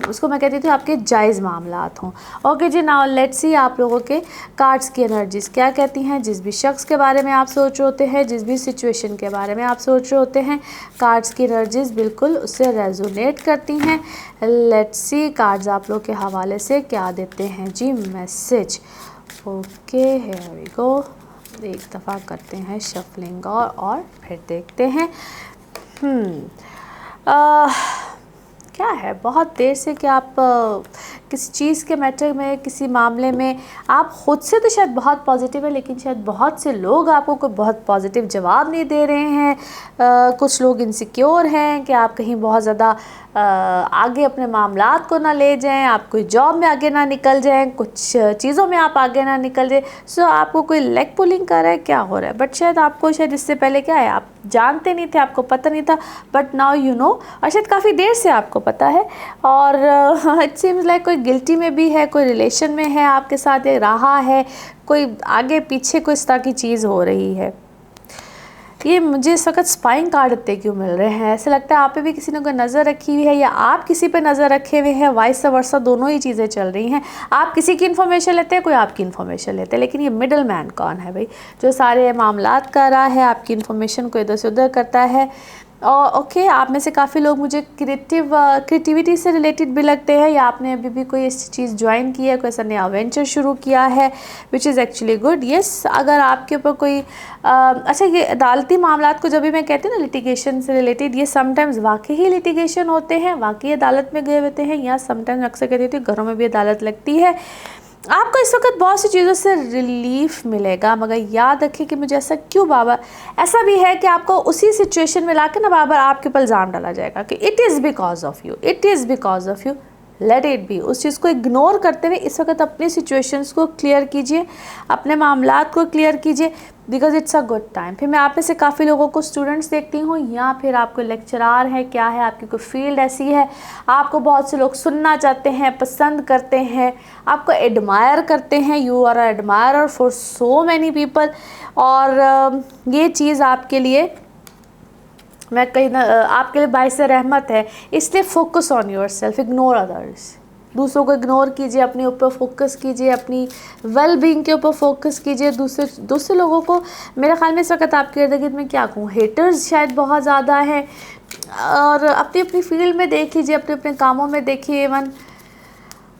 उसको मैं कहती थी आपके जायज़ मामलात हों। ओके जी, नाउ लेट्स सी आप लोगों के कार्ड्स की एनर्जीज़ क्या कहती हैं। जिस भी शख्स के बारे में आप सोच रहे होते हैं, जिस भी सिचुएशन के बारे में आप सोच रहे होते हैं, कार्ड्स की एनर्जीज़ बिल्कुल उससे रेजोनेट करती हैं। लेट्स सी कार्ड्स आप लोग के हवाले से क्या देते हैं जी message. Okay, here we go. एक दफ़ा करते हैं शफलिंग और फिर देखते हैं क्या है। बहुत देर से कि आप किसी चीज़ के मैटर में, किसी मामले में आप ख़ुद से तो शायद बहुत पॉजिटिव है, लेकिन शायद बहुत से लोग आपको कोई बहुत पॉजिटिव जवाब नहीं दे रहे हैं। कुछ लोग इनसिक्योर हैं कि आप कहीं बहुत ज़्यादा आगे अपने मामलात को ना ले जाएं, आप कोई जॉब में आगे ना निकल जाएं, कुछ चीज़ों में आप आगे ना निकल जाएं। सो आपको कोई लेग पुलिंग कर रहा है, क्या हो रहा है, बट शायद आपको, शायद इससे पहले क्या है, आप जानते नहीं थे, आपको पता नहीं था, बट नाउ यू नो, और शायद काफ़ी देर से आपको पता है। और इट सीम्स लाइक कोई गिल्टी में भी है, कोई रिलेशन में है आपके साथ, ये रहा है, कोई आगे पीछे कोई इस तरह की चीज़ हो रही है। ये मुझे इस वक्त स्पाइंग कार्ड इतने क्यों मिल रहे हैं, ऐसा लगता है आप पे भी किसी ने कोई नज़र रखी हुई है, या आप किसी पे नज़र रखे हुए हैं, वाइस वर्सा दोनों ही चीज़ें चल रही हैं। आप किसी की इन्फॉर्मेशन लेते हैं, कोई आपकी इन्फॉर्मेशन लेते हैं, लेकिन ये मिडल मैन कौन है भाई, जो सारे मामलात कर रहा है, आपकी इन्फॉर्मेशन को इधर से उधर करता है। और ओके, आप में से काफ़ी लोग मुझे क्रिएटिविटी से रिलेटेड भी लगते हैं, या आपने अभी भी कोई ऐसी चीज़ ज्वाइन की है, कोई ऐसा नया वेंचर शुरू किया है, विच इज़ एक्चुअली गुड। येस, अगर आपके ऊपर कोई अच्छा, ये अदालती मामलात को जब भी मैं कहती हूँ ना लिटिगेशन से रिलेटेड, ये समटाइम्स वाकई ही लिटिगेशन होते हैं, वाकई अदालत में गए होते हैं, या समटाइम्स अक्सर कहती थी घरों में भी अदालत लगती है। आपको इस वक्त बहुत सी चीज़ों से रिलीफ मिलेगा, मगर याद रखिए कि मुझे ऐसा क्यों बार ऐसा भी है कि आपको उसी सिचुएशन में लाके ना बार आपके ऊपर इल्ज़ाम डाला जाएगा कि it is because of you, it is because of you. Let it be. उस चीज़ को इग्नोर करते हुए इस वक्त अपनी सिचुएशंस को क्लियर कीजिए, अपने मामलात को क्लियर कीजिए, because it's a good time. फिर मैं आप में से काफ़ी लोगों को स्टूडेंट्स देखती हूँ, या फिर आपको लेक्चरार है, क्या है आपकी कोई फील्ड ऐसी है, आपको बहुत से लोग सुनना चाहते हैं, पसंद करते हैं, आपको एडमायर करते हैं, you are a admirer for so many people. और ये चीज़ आपके लिए मैं कहीं ना आपके लिए बाइस रहमत है। इसलिए focus on your self, ignore others. दूसरों को इग्नोर कीजिए, अपने ऊपर फोकस कीजिए, अपनी वेल बीइंग के ऊपर फोकस कीजिए। दूसरे लोगों को, मेरे ख्याल में इस वक्त आपके इर्द गिर्द में क्या कहूँ, हेटर्स शायद बहुत ज़्यादा हैं। और अपनी अपनी फील्ड में देख लीजिए, अपने अपने कामों में देखिए। इवन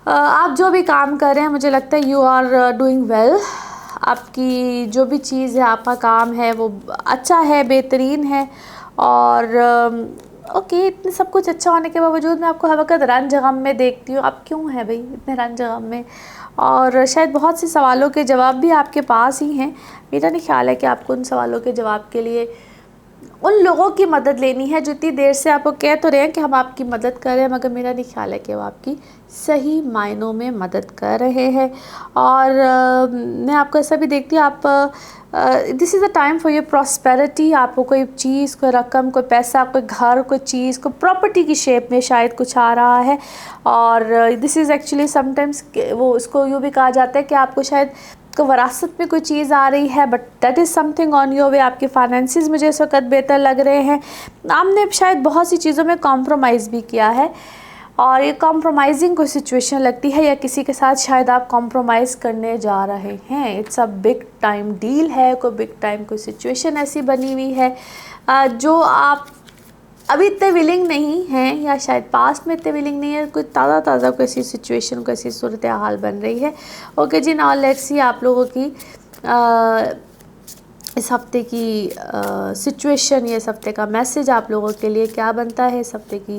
आप जो भी काम कर रहे हैं, मुझे लगता है यू आर डूइंग वेल। आपकी जो भी चीज़ है, आपका काम है, वो अच्छा है, बेहतरीन है। और ओके, इतने सब कुछ अच्छा होने के बावजूद मैं आपको हर वक्त रंज गम में देखती हूँ। आप क्यों हैं भाई इतने रंज गम में? और शायद बहुत से सवालों के जवाब भी आपके पास ही हैं। मेरा नहीं ख्याल है कि आपको उन सवालों के जवाब के लिए उन लोगों की मदद लेनी है जो इतनी देर से आपको कह तो रहे हैं कि हम आपकी मदद कर रहे हैं, मगर मेरा नहीं ख्याल है कि वो आपकी सही मायनों में मदद कर रहे हैं। और मैं आपको ऐसा भी देखती हूँ, आप this is the time for your prosperity. आपको कोई चीज़, कोई रकम, कोई पैसा, कोई घर, कोई चीज़, कोई प्रॉपर्टी की शेप में शायद कुछ आ रहा है। और दिस इज़ एक्चुअली समटाइम्स वो इसको यूँ भी कहा जाता है कि आपको शायद को विरासत में कोई चीज़ आ रही है, but that is something on your वे। आपके फाइनेंसिस मुझे इस वक्त बेहतर लग रहे हैं। आपने शायद बहुत सी चीज़ों में कॉम्प्रोमाइज़ भी किया है, और ये कॉम्प्रोमाइजिंग कोई सिचुएशन लगती है, या किसी के साथ शायद आप कॉम्प्रोमाइज़ करने जा रहे हैं। It's a big time deal है, कोई बिग टाइम कोई सिचुएशन ऐसी बनी हुई है जो आप अभी इतने विलिंग नहीं हैं, या शायद पास्ट में इतने विलिंग नहीं है। कोई ताज़ा कोई ऐसी सिचुएशन, कोई ऐसी सूरत हाल बन रही है। ओके जी, नाउ लेट्स सी आप लोगों की इस हफ्ते की सिचुएशन, या इस हफ्ते का मैसेज आप लोगों के लिए क्या बनता है, इस हफ्ते की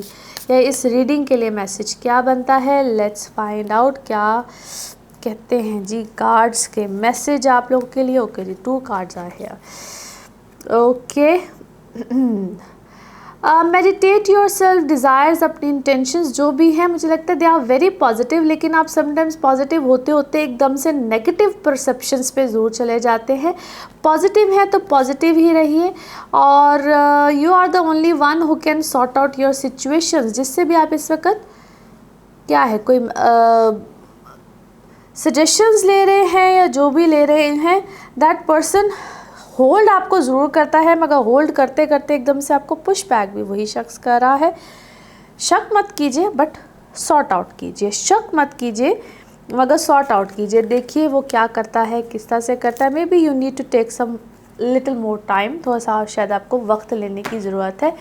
या इस रीडिंग के लिए मैसेज क्या बनता है। लेट्स फाइंड आउट क्या कहते हैं जी कार्ड्स के मैसेज आप लोगों के लिए। ओके जी, 2 कार्ड्स आए हैं। Okay, meditate your self desires, अपनी इंटेंशंस जो भी हैं, मुझे लगता है दे आर वेरी पॉजिटिव, लेकिन आप समटाइम्स पॉजिटिव होते होते एकदम से नेगेटिव परसेप्शंस पे ज़रूर चले जाते हैं। पॉजिटिव है तो पॉजिटिव ही रहिए, और you are the only one who can sort out your situations. जिससे भी आप इस वक्त क्या है, कोई सजेशंस ले रहे हैं या जो भी ले रहे हैं, दैट पर्सन होल्ड आपको ज़रूर करता है, मगर होल्ड करते करते एकदम से आपको पुश बैक भी वही शख्स कर रहा है। शक मत कीजिए, बट सॉर्ट आउट कीजिए। शक मत कीजिए, मगर सॉर्ट आउट कीजिए। देखिए वो क्या करता है, किस तरह से करता है। Maybe you need to take some little more time, थोड़ा सा शायद आपको वक्त लेने की ज़रूरत है,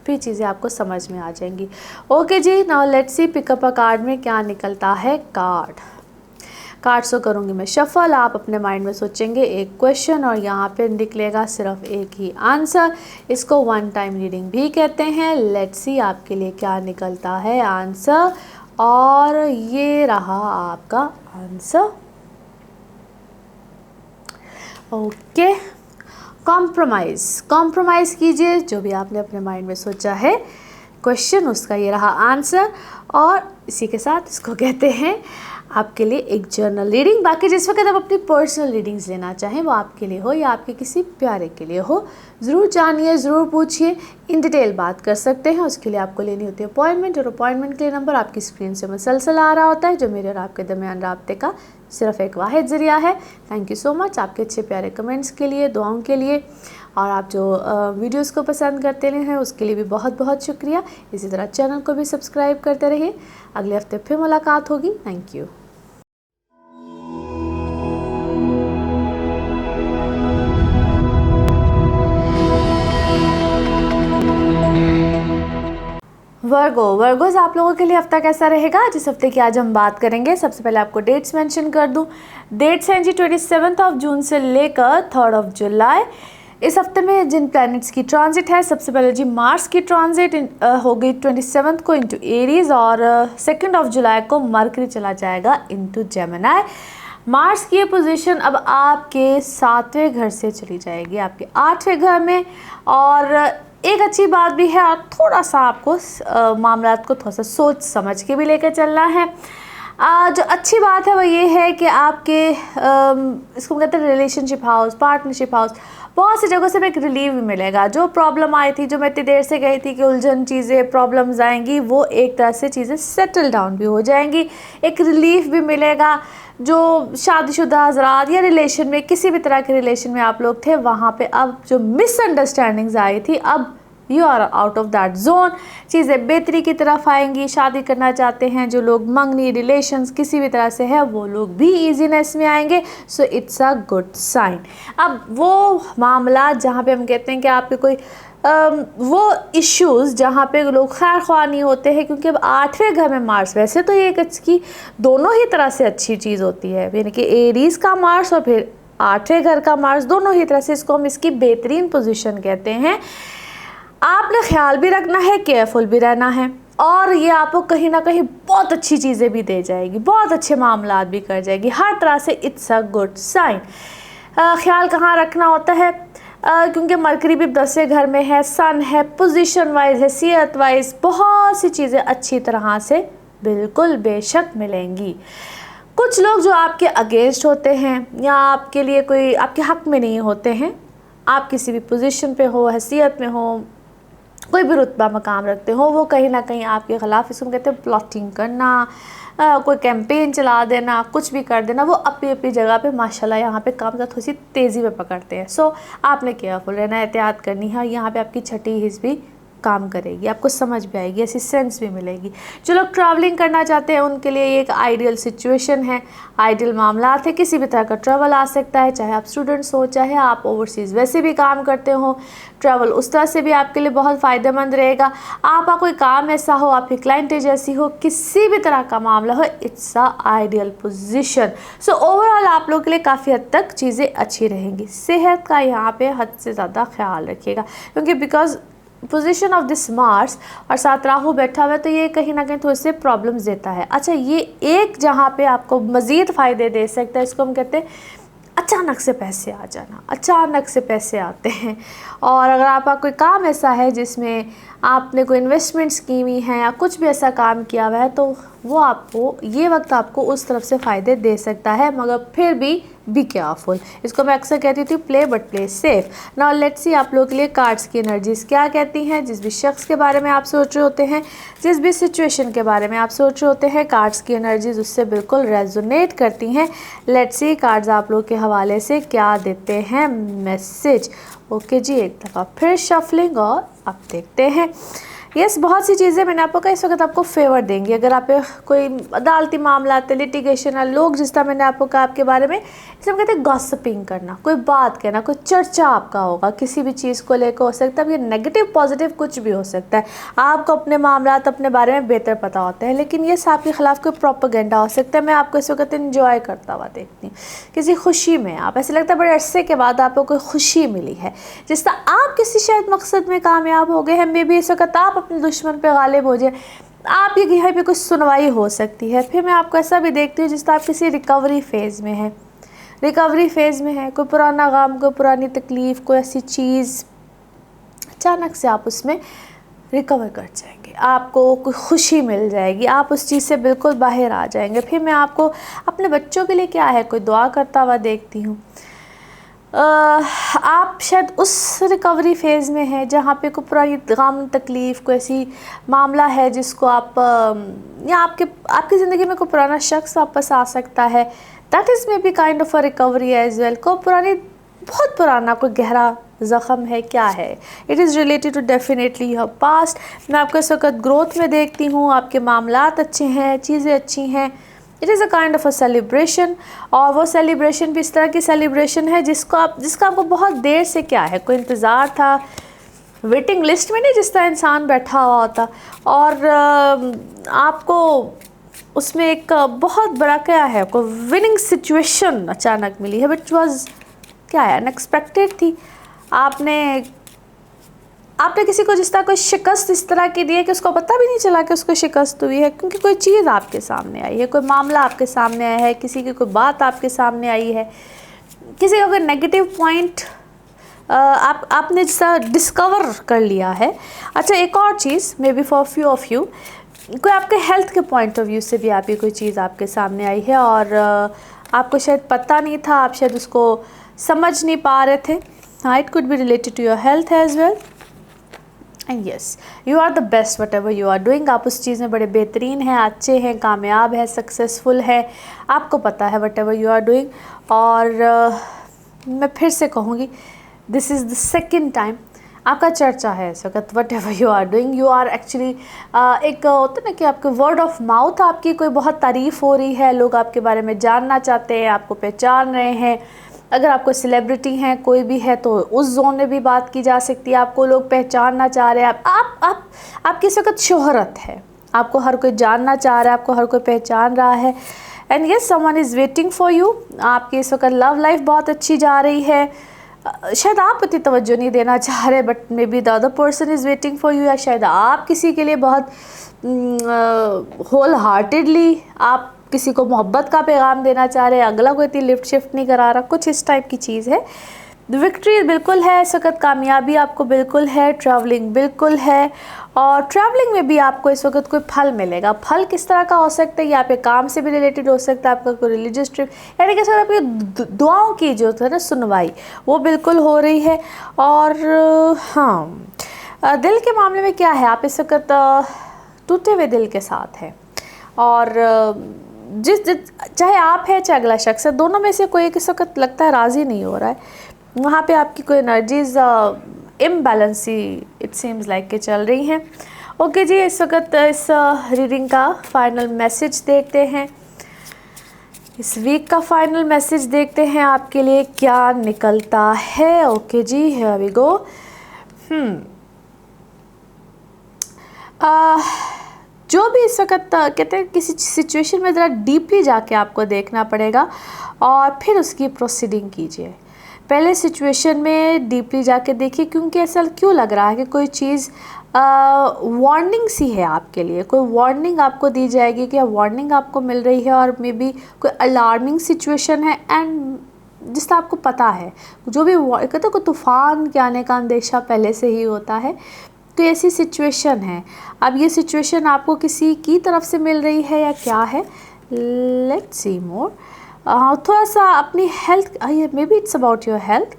फिर चीज़ें आपको समझ में आ जाएंगी। ओके जी, now let's see pick up a card में क्या निकलता है। कार्ड्स को करूँगी मैं शफल। आप अपने माइंड में सोचेंगे एक क्वेश्चन, और यहाँ पे निकलेगा सिर्फ एक ही आंसर। इसको 1 टाइम रीडिंग भी कहते हैं। लेट्स सी आपके लिए क्या निकलता है आंसर, और ये रहा आपका आंसर। ओके, कॉम्प्रोमाइज़ कीजिए जो भी आपने अपने माइंड में सोचा है क्वेश्चन, उसका ये रहा आंसर। और इसी के साथ इसको कहते हैं आपके लिए एक जर्नल रीडिंग। बाकी जिस वक्त आप अपनी पर्सनल रीडिंग्स लेना चाहें, वो आपके लिए हो या आपके किसी प्यारे के लिए हो, ज़रूर जानिए, ज़रूर पूछिए, इन डिटेल बात कर सकते हैं। उसके लिए आपको लेनी होती है अपॉइंटमेंट, और अपॉइंटमेंट के लिए नंबर आपकी स्क्रीन से मुसलसल आ रहा होता है, जो मेरे और आपके दरमियान राब्ते का सिर्फ एक वाहिद ज़रिया है। थैंक यू सो मच आपके अच्छे प्यारे कमेंट्स के लिए, दुआओं के लिए, और आप जो वीडियोस को पसंद करते हैं उसके लिए भी बहुत बहुत शुक्रिया। इसी तरह चैनल को भी सब्सक्राइब करते रहिए। अगले हफ्ते फिर मुलाकात होगी। Thank you. वर्गोज आप लोगों के लिए हफ्ता कैसा रहेगा, जिस हफ्ते की आज हम बात करेंगे। सबसे पहले आपको डेट्स मेंशन कर दूं। डेट्स हैं जी 27 जून से लेकर 3 जुलाई। इस हफ्ते में जिन प्लैनेट्स की ट्रांजिट है, सबसे पहले जी मार्स की ट्रांजिट हो गई 27 को इनटू एरीज और 2 जुलाई को मरकरी चला जाएगा इनटू जेमिनी। मार्स की ये पोजीशन अब आपके 7वें घर से चली जाएगी आपके 8वें घर में। और एक अच्छी बात भी है, और थोड़ा सा आपको मामलात को थोड़ा सा सोच समझ के भी लेकर चलना है। जो अच्छी बात है वो ये है कि आपके इसको कहते हैं रिलेशनशिप हाउस, पार्टनरशिप हाउस, बहुत सी जगहों से भी एक रिलीफ भी मिलेगा। जो प्रॉब्लम आई थी, जो मैं इतनी देर से गई थी कि उलझन चीज़ें प्रॉब्लम्स आएंगी, वो एक तरह से चीज़ें सेटल डाउन भी हो जाएंगी, एक रिलीफ भी मिलेगा। जो शादीशुदा हजरात या रिलेशन में, किसी भी तरह के रिलेशन में आप लोग थे, वहाँ पे अब जो मिसअंडरस्टैंडिंग्स आई थी, अब you are out of that zone, चीज़ें बेहतरी की तरफ आएंगी। शादी करना चाहते हैं जो लोग, मंगनी रिलेशंस किसी भी तरह से है, वो लोग भी इजीनेस में आएंगे। So it's a good sign. अब वो मामला जहाँ पे हम कहते हैं कि आपके कोई वो इश्यूज़ जहाँ पे लोग खैर ख्वाह नहीं होते हैं, क्योंकि अब 8वें घर में मार्स, वैसे तो ये एक इसकी दोनों ही तरह से अच्छी चीज़ होती है, यानी कि एरीज़ का मार्स और फिर 8वें घर का मार्स, दोनों ही तरह से इसको हम इसकी बेहतरीन पोजीशन कहते हैं। आपने ख्याल भी रखना है, केयरफुल भी रहना है, और ये आपको कहीं ना कहीं बहुत अच्छी चीज़ें भी दे जाएगी, बहुत अच्छे मामलात भी कर जाएगी, हर तरह से इट्स अ गुड साइन। ख्याल कहाँ रखना होता है, क्योंकि मरकरी भी 10वें घर में है, सन है, पोजीशन वाइज, हैसियत वाइज बहुत सी चीज़ें अच्छी तरह से बिल्कुल बेशक मिलेंगी। कुछ लोग जो आपके अगेंस्ट होते हैं या आपके लिए कोई आपके हक़ में नहीं होते हैं, आप किसी भी पोजीशन पे हो, हैसियत में हो, कोई भी रुतबा मकाम रखते हो, वो कहीं ना कहीं आपके ख़िलाफ़, इसको कहते हैं प्लॉटिंग करना, कोई कैंपेन चला देना, कुछ भी कर देना, वो अपनी अपनी जगह पे माशाल्लाह यहाँ पे काम थोड़ी सी तेज़ी में पकड़ते हैं। सो आपने केयरफुल रहना, एहतियात करनी है। यहाँ पे आपकी छठी हिस्स भी काम करेगी, आपको समझ भी आएगी, ऐसी सेंस भी मिलेगी। जो लोग ट्रैवलिंग करना चाहते हैं उनके लिए ये एक आइडियल सिचुएशन है, आइडियल मामला है। किसी भी तरह का ट्रैवल आ सकता है, चाहे आप स्टूडेंट्स हो, चाहे आप ओवरसीज़ वैसे भी काम करते हो, ट्रैवल उस तरह से भी आपके लिए बहुत फ़ायदेमंद रहेगा। आपका कोई काम ऐसा हो, आपकी क्लाइंटेज ऐसी हो, किसी भी तरह का मामला हो, it's a ideal position. So overall आप लोगों के लिए काफ़ी हद तक चीज़ें अच्छी रहेंगी। सेहत का यहाँ पे हद से ज़्यादा ख्याल रखिएगा, क्योंकि because position of this Mars और साथ राहु बैठा हुआ है, तो ये कहीं ना कहीं थोड़े से प्रॉब्लम्स देता है। अच्छा, ये एक जहाँ पे आपको मज़ीद फ़ायदे दे सकता है, इसको हम कहते हैं अचानक से पैसे आ जाना। अचानक से पैसे आते हैं, और अगर आपका कोई काम ऐसा है जिसमें आपने कोई इन्वेस्टमेंट्स की हुई हैं या कुछ भी ऐसा काम किया हुआ है, तो वो आपको ये वक्त आपको उस तरफ से फ़ायदे दे सकता है, मगर फिर भी केयरफुल। इसको मैं अक्सर कहती थी play but play safe. Now let's see आप लोगों के लिए कार्ड्स की एनर्जीज़ क्या कहती हैं। जिस भी शख्स के बारे में आप सोच रहे होते हैं, जिस भी सिचुएशन के बारे में आप सोच रहे होते हैं, कार्ड्स की एनर्जीज़ उससे बिल्कुल रेजोनेट करती हैं। लेट्स सी कार्ड्स आप लोग के हवाले से क्या देते हैं मैसेज। ओके जी, एक दफ़ा फिर शफलिंग, और अब देखते हैं। यस, बहुत सी चीज़ें मैंने आपको कहा इस वक्त आपको फेवर देंगी। अगर आप कोई अदालती मामला, लिटिगेशन, लोग जिस तरह मैंने आपको कहा आपके बारे में, इसे हम कहते हैं गॉसिपिंग करना, कोई बात कहना, कोई चर्चा आपका होगा किसी भी चीज़ को लेकर। हो सकता है ये नेगेटिव पॉजिटिव कुछ भी हो सकता है। आपको अपने मामला, अपने बारे में बेहतर पता होता है, लेकिन ये आपके ख़िलाफ़ कोई प्रोपेगेंडा हो सकता है। मैं आपको इस वक्त इंजॉय करता हुआ देखती हूँ, किसी खुशी में आप, ऐसे लगता है बड़े अरसे के बाद आपको कोई खुशी मिली है, जिस तरह आप किसी शायद मकसद में कामयाब हो गए हैं। मे बी इस वक्त आप अपने दुश्मन पे गालिब हो जाए, आप ये यहाँ पे कुछ सुनवाई हो सकती है। फिर मैं आपको ऐसा भी देखती हूँ जिस तरह आप किसी रिकवरी फेज़ में है, रिकवरी फेज़ में है, कोई पुराना गम, कोई पुरानी तकलीफ़, कोई ऐसी चीज़ अचानक से आप उसमें रिकवर कर जाएंगे, आपको कोई खुशी मिल जाएगी, आप उस चीज़ से बिल्कुल बाहर आ जाएंगे। फिर मैं आपको अपने बच्चों के लिए क्या है कोई दुआ करता हुआ देखती हूँ। आप शायद उस रिकवरी फेज़ में है जहाँ पे कोई पुरानी गम, तकलीफ़, कोई ऐसी मामला है जिसको आप या आपकी ज़िंदगी में कोई पुराना शख्स वापस आ सकता है। That is maybe kind of a recovery as well. को पुरानी, बहुत पुराना कोई गहरा ज़ख़म है, क्या है, it is related to definitely your past. मैं आपको इस वक्त ग्रोथ में देखती हूँ, आपके मामलात अच्छे हैं, चीज़ें अच्छी हैं। It is a kind of a celebration, और वो सेलिब्रेशन भी इस तरह की सेलिब्रेशन है जिसका आपको बहुत देर से क्या है कोई इंतज़ार था, वेटिंग लिस्ट में नहीं, जिस तरह इंसान बैठा हुआ होता, और आपको उसमें एक बहुत बड़ा क्या है कोई विनिंग सिचुएशन अचानक मिली है, विच वॉज क्या है अनएक्सपेक्टेड थी। आपने किसी को जिस तरह कोई शिकस्त इस तरह की दी है कि उसको पता भी नहीं चला कि उसको शिकस्त हुई है, क्योंकि कोई चीज़ आपके सामने आई है, कोई मामला आपके सामने आया है, किसी की कोई बात आपके सामने आई है, किसी का कोई नेगेटिव पॉइंट आपने जैसा डिस्कवर कर लिया है। अच्छा, एक और चीज़, maybe for few of you, कोई आपके हेल्थ के पॉइंट ऑफ व्यू से भी आपकी कोई चीज़ आपके सामने आई है और आपको शायद पता नहीं था, आप शायद उसको समझ नहीं पा रहे थे। हाँ, it could be related to your health as well. And yes, you are the best whatever you are doing. आप उस चीज़ में बड़े बेहतरीन हैं, अच्छे हैं, कामयाब हैं, सक्सेसफुल है, आपको पता है whatever you are doing. और मैं फिर से कहूँगी, this is the second time आपका चर्चा है इस वक्त। Whatever you are doing, you are actually एक होता है ना कि आपके वर्ड ऑफ माउथ, आपकी कोई बहुत तारीफ़ हो रही है, लोग आपके बारे में जानना चाहते हैं, आपको पहचान रहे हैं। अगर आपको सेलिब्रिटी हैं कोई भी है तो उस जोन में भी बात की जा सकती है, आपको लोग पहचानना चाह रहे हैं। आपकी इस वक्त शोहरत है, आपको हर कोई जानना चाह रहा है, आपको हर कोई पहचान रहा है। And yes, someone is waiting for you. आपकी इस वक्त लव लाइफ बहुत अच्छी जा रही है। शायद आप इतनी तवज्जो नहीं देना चाह रहे, but may be the other person is waiting for you. या शायद आप किसी के लिए बहुत होल हार्टेडली आप किसी को मोहब्बत का पैगाम देना चाह रहे हैं, अगला कोई इतनी लिफ्ट शिफ्ट नहीं करा रहा, कुछ इस टाइप की चीज़ है। विक्ट्री बिल्कुल है इस वक्त, कामयाबी आपको बिल्कुल है, ट्रैवलिंग बिल्कुल है, और ट्रैवलिंग में भी आपको इस वक्त कोई फल मिलेगा। फल किस तरह का हो सकता है, या आपके काम से भी रिलेटेड हो सकता है, आपका कोई रिलीजियस ट्रिप, यानी कि सर आपकी दुआओं की जो है ना सुनवाई, वो बिल्कुल हो रही है। और हाँ, दिल के मामले में क्या है, आप इस वक्त टूटे हुए दिल के साथ हैं, और जिस चाहे आप है चाहे अगला शख्स है, दोनों में से कोई एक इस वक्त लगता है राज़ी नहीं हो रहा है। वहाँ पे आपकी कोई energies imbalance see it seems like के चल रही हैं। ओके जी, इस वक्त इस रीडिंग का फाइनल मैसेज देखते हैं, इस वीक का फाइनल मैसेज देखते हैं आपके लिए क्या निकलता है। ओके जी, हियर वी गो। जो भी इस वक्त कहते हैं किसी सिचुएशन में ज़रा डीपली जाके आपको देखना पड़ेगा और फिर उसकी प्रोसीडिंग कीजिए। पहले सिचुएशन में डीपली जाके देखिए, क्योंकि ऐसा क्यों लग रहा है कि कोई चीज़ वार्निंग सी है आपके लिए, कोई वार्निंग आपको दी जाएगी, कि वार्निंग आपको मिल रही है, और मे बी कोई अलार्मिंग सिचुएशन है। एंड जिसका आपको पता है, जो भी कहते हैं कोई तूफ़ान के आने का अंदेशा पहले से ही होता है, तो ऐसी सिचुएशन है। अब ये सिचुएशन आपको किसी की तरफ से मिल रही है या क्या है, लेट्स सी मोर। थोड़ा सा अपनी health, may be it's about your health,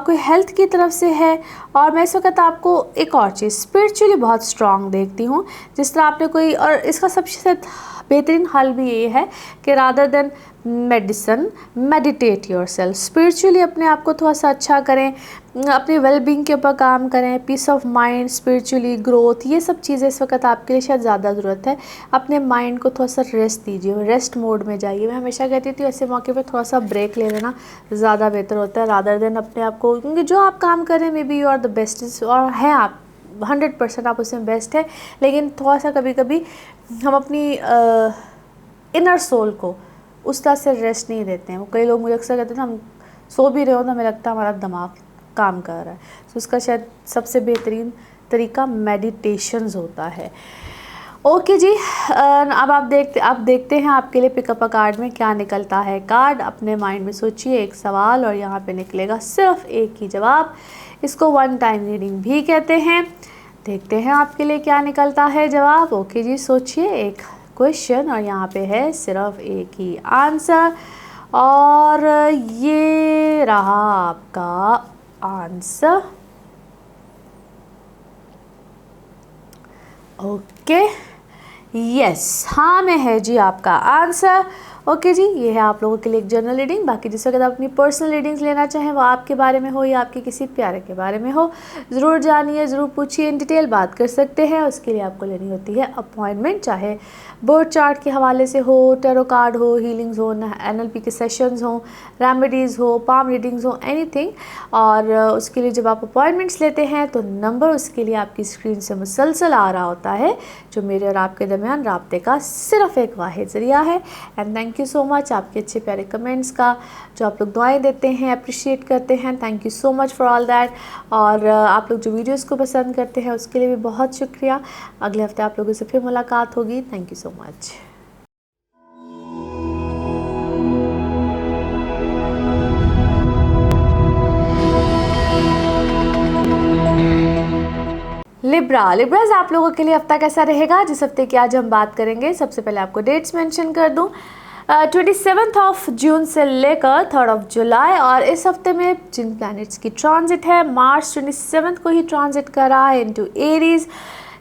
कोई हेल्थ की तरफ से है। और मैं इस वक्त आपको एक और चीज़ स्पिरिचुअली बहुत स्ट्रांग देखती हूँ, जिस तरह आपने कोई, और इसका सबसे बेहतरीन हल भी ये है कि rather than medicine, meditate yourself, spiritually अपने आप को थोड़ा सा अच्छा करें, अपनी वेलबींग के ऊपर काम करें, peace of mind, spiritually growth, ये सब चीज़ें इस वक्त आपके लिए शायद ज़्यादा ज़रूरत है। अपने माइंड को थोड़ा सा रेस्ट दीजिए, रेस्ट मोड में जाइए। मैं हमेशा कहती थी ऐसे मौके पे थोड़ा सा ब्रेक ले लेना ज़्यादा बेहतर होता है, रादर देन अपने आप को, क्योंकि जो आप काम कर रहे हैं maybe you are the best, और हैं आप 100% आप उसमें बेस्ट है, लेकिन थोड़ा सा कभी कभी हम अपनी इनर सोल को उस तरह से रेस्ट नहीं देते हैं। कई लोग मुझे अक्सर कहते हैं हम सो भी रहे हो तो हमें लगता है हमारा दिमाग काम कर रहा है, तो उसका शायद सबसे बेहतरीन तरीका मेडिटेशंस होता है। ओके जी, अब आप देखते हैं आपके लिए पिकअप अ कार्ड में क्या निकलता है। कार्ड अपने माइंड में सोचिए एक सवाल, और यहाँ पे निकलेगा सिर्फ एक ही जवाब। इसको वन टाइम रीडिंग भी कहते हैं। देखते हैं आपके लिए क्या निकलता है जवाब। ओके जी, सोचिए एक क्वेश्चन, और यहाँ पे है सिर्फ एक ही आंसर, और ये रहा आपका आंसर। ओके, यस, हाँ में है जी आपका आंसर। ओके जी, ये है आप लोगों के लिए एक जनरल रीडिंग। बाकी जिस वक्त आप अपनी पर्सनल रीडिंग्स लेना चाहें, वो आपके बारे में हो या आपके किसी प्यारे के बारे में हो, ज़रूर जानिए, ज़रूर पूछिए, इन डिटेल बात कर सकते हैं। उसके लिए आपको लेनी होती है अपॉइंटमेंट, चाहे बर्थ चार्ट के हवाले से हो, टैरो कार्ड हो, हीलिंग्स हो, NLP के सेशंस हो, रेमेडीज़ हो, पाम रीडिंग्स हो, एनीथिंग। और उसके लिए जब आप अपॉइंटमेंट्स लेते हैं तो नंबर उसके लिए आपकी स्क्रीन से मुसलसल आ रहा होता है, जो मेरे और आपके दरमियान राब्ते का सिर्फ एक वाहिद ज़रिया है। And thank thank you so much आपके अच्छे प्यारे कमेंट्स का, जो आप लोग दुआएं देते हैं, अप्रिशिएट करते हैं, thank you so much for all that. और आप लोग जो वीडियोस को पसंद करते हैं उसके लिए भी बहुत शुक्रिया। अगले हफ्ते आप लोगों से फिर मुलाकात होगी। Thank you so much. लिब्राज आप लोगों के लिए हफ्ता कैसा रहेगा, जिस हफ्ते की आज हम बात करेंगे। सबसे पहले आपको डेट्स मेंशन कर दूं, 27 ऑफ जून से लेकर 3 ऑफ जुलाई। और इस हफ्ते में जिन प्लैनेट्स की ट्रांजिट है, मार्स 27 को ही ट्रांजिट कर रहा है इनटू एरीज।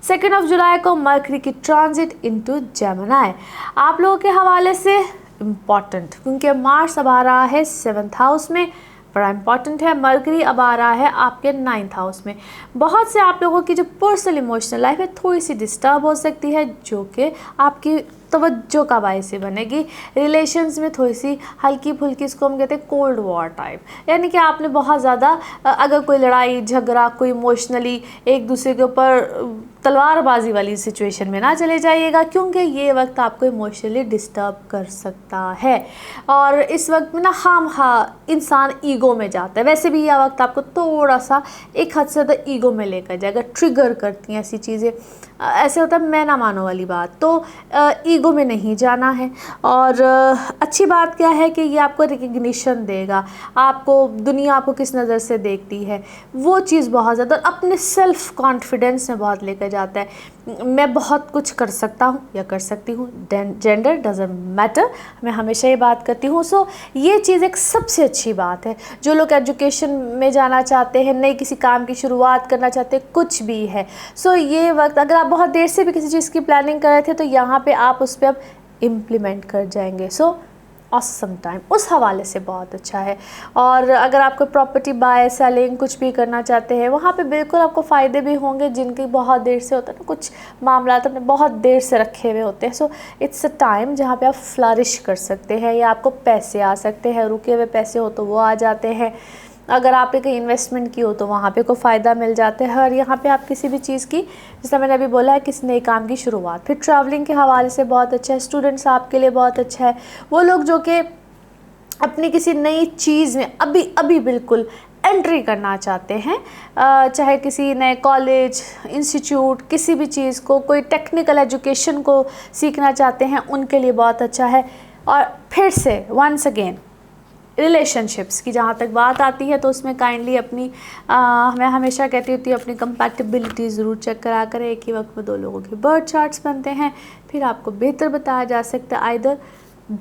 2 ऑफ जुलाई को मरकरी की ट्रांजिट इनटू जेमिनी। आप लोगों के हवाले से इम्पॉर्टेंट, क्योंकि मार्स अब आ रहा है 7th हाउस में, बड़ा इंपॉर्टेंट है। मरकरी अब आ रहा है आपके 9th हाउस में। बहुत से आप लोगों की जो पर्सनल इमोशनल लाइफ है थोड़ी सी डिस्टर्ब हो सकती है, जो कि आपकी तवज्जो का बायस बनेगी। रिलेशंस में थोड़ी सी हल्की फुल्की, इसको हम कहते हैं कोल्ड वॉर टाइप, यानी कि आपने बहुत ज़्यादा अगर कोई लड़ाई झगड़ा, कोई इमोशनली एक दूसरे के ऊपर तलवारबाजी वाली सिचुएशन में ना चले जाइएगा, क्योंकि ये वक्त आपको इमोशनली डिस्टर्ब कर सकता है। और इस वक्त में ना इंसान ईगो में जाता है। वैसे भी यह वक्त आपको थोड़ा सा एक हद से ज़्यादा ईगो में लेकर जाएगा, ट्रिगर करती हैं ऐसी चीज़ें। ऐसे होता है मैं ना मानो वाली बात, तो ईगो में नहीं जाना है। और अच्छी बात क्या है कि ये आपको रिकग्निशन देगा, आपको दुनिया आपको किस नज़र से देखती है वो चीज़ बहुत ज़्यादा अपने सेल्फ कॉन्फिडेंस में बहुत लेकर जाता है। मैं बहुत कुछ कर सकता हूँ या कर सकती हूँ, जेंडर डजंट मैटर, मैं हमेशा ये बात करती हूँ। सो ये चीज़ एक सबसे अच्छी बात है। जो लोग एजुकेशन में जाना चाहते हैं, नई किसी काम की शुरुआत करना चाहते हैं, कुछ भी है, सो ये वक्त अगर आप बहुत देर से भी किसी चीज़ की प्लानिंग कर रहे थे तो यहाँ पे आप उस पर अब इम्प्लीमेंट कर जाएंगे। सो ऑसम टाइम उस हवाले से बहुत अच्छा है। और अगर आपको प्रॉपर्टी बाय सेलिंग कुछ भी करना चाहते हैं, वहाँ पे बिल्कुल आपको फ़ायदे भी होंगे। जिनकी बहुत देर से होता है ना, कुछ मामला अपने बहुत देर से रखे हुए होते हैं, सो इट्स अ टाइम जहाँ पे आप फ्लरिश कर सकते हैं, या आपको पैसे आ सकते हैं, रुके हुए पैसे हो तो वो आ जाते हैं। अगर आपने कहीं इन्वेस्टमेंट की हो तो वहाँ पे को फ़ायदा मिल जाता है। और यहाँ पे आप किसी भी चीज़ की, जैसा मैंने अभी बोला है, किसी नए काम की शुरुआत। फिर ट्रैवलिंग के हवाले से बहुत अच्छा है। स्टूडेंट्स आपके लिए बहुत अच्छा है। वो लोग जो कि अपनी किसी नई चीज़ में अभी बिल्कुल एंट्री करना चाहते हैं, चाहे किसी नए कॉलेज, इंस्टीट्यूट, किसी भी चीज़ को, कोई टेक्निकल एजुकेशन को सीखना चाहते हैं, उनके लिए बहुत अच्छा है। और फिर से वंस अगेन रिलेशनशिप्स की जहाँ तक बात आती है, तो उसमें काइंडली अपनी मैं हमेशा कहती होती हूँ अपनी कंपैटिबिलिटी ज़रूर चेक करा करें। एक ही वक्त में 2 लोगों के बर्थ चार्ट्स बनते हैं, फिर आपको बेहतर बताया जा सकता है आइदर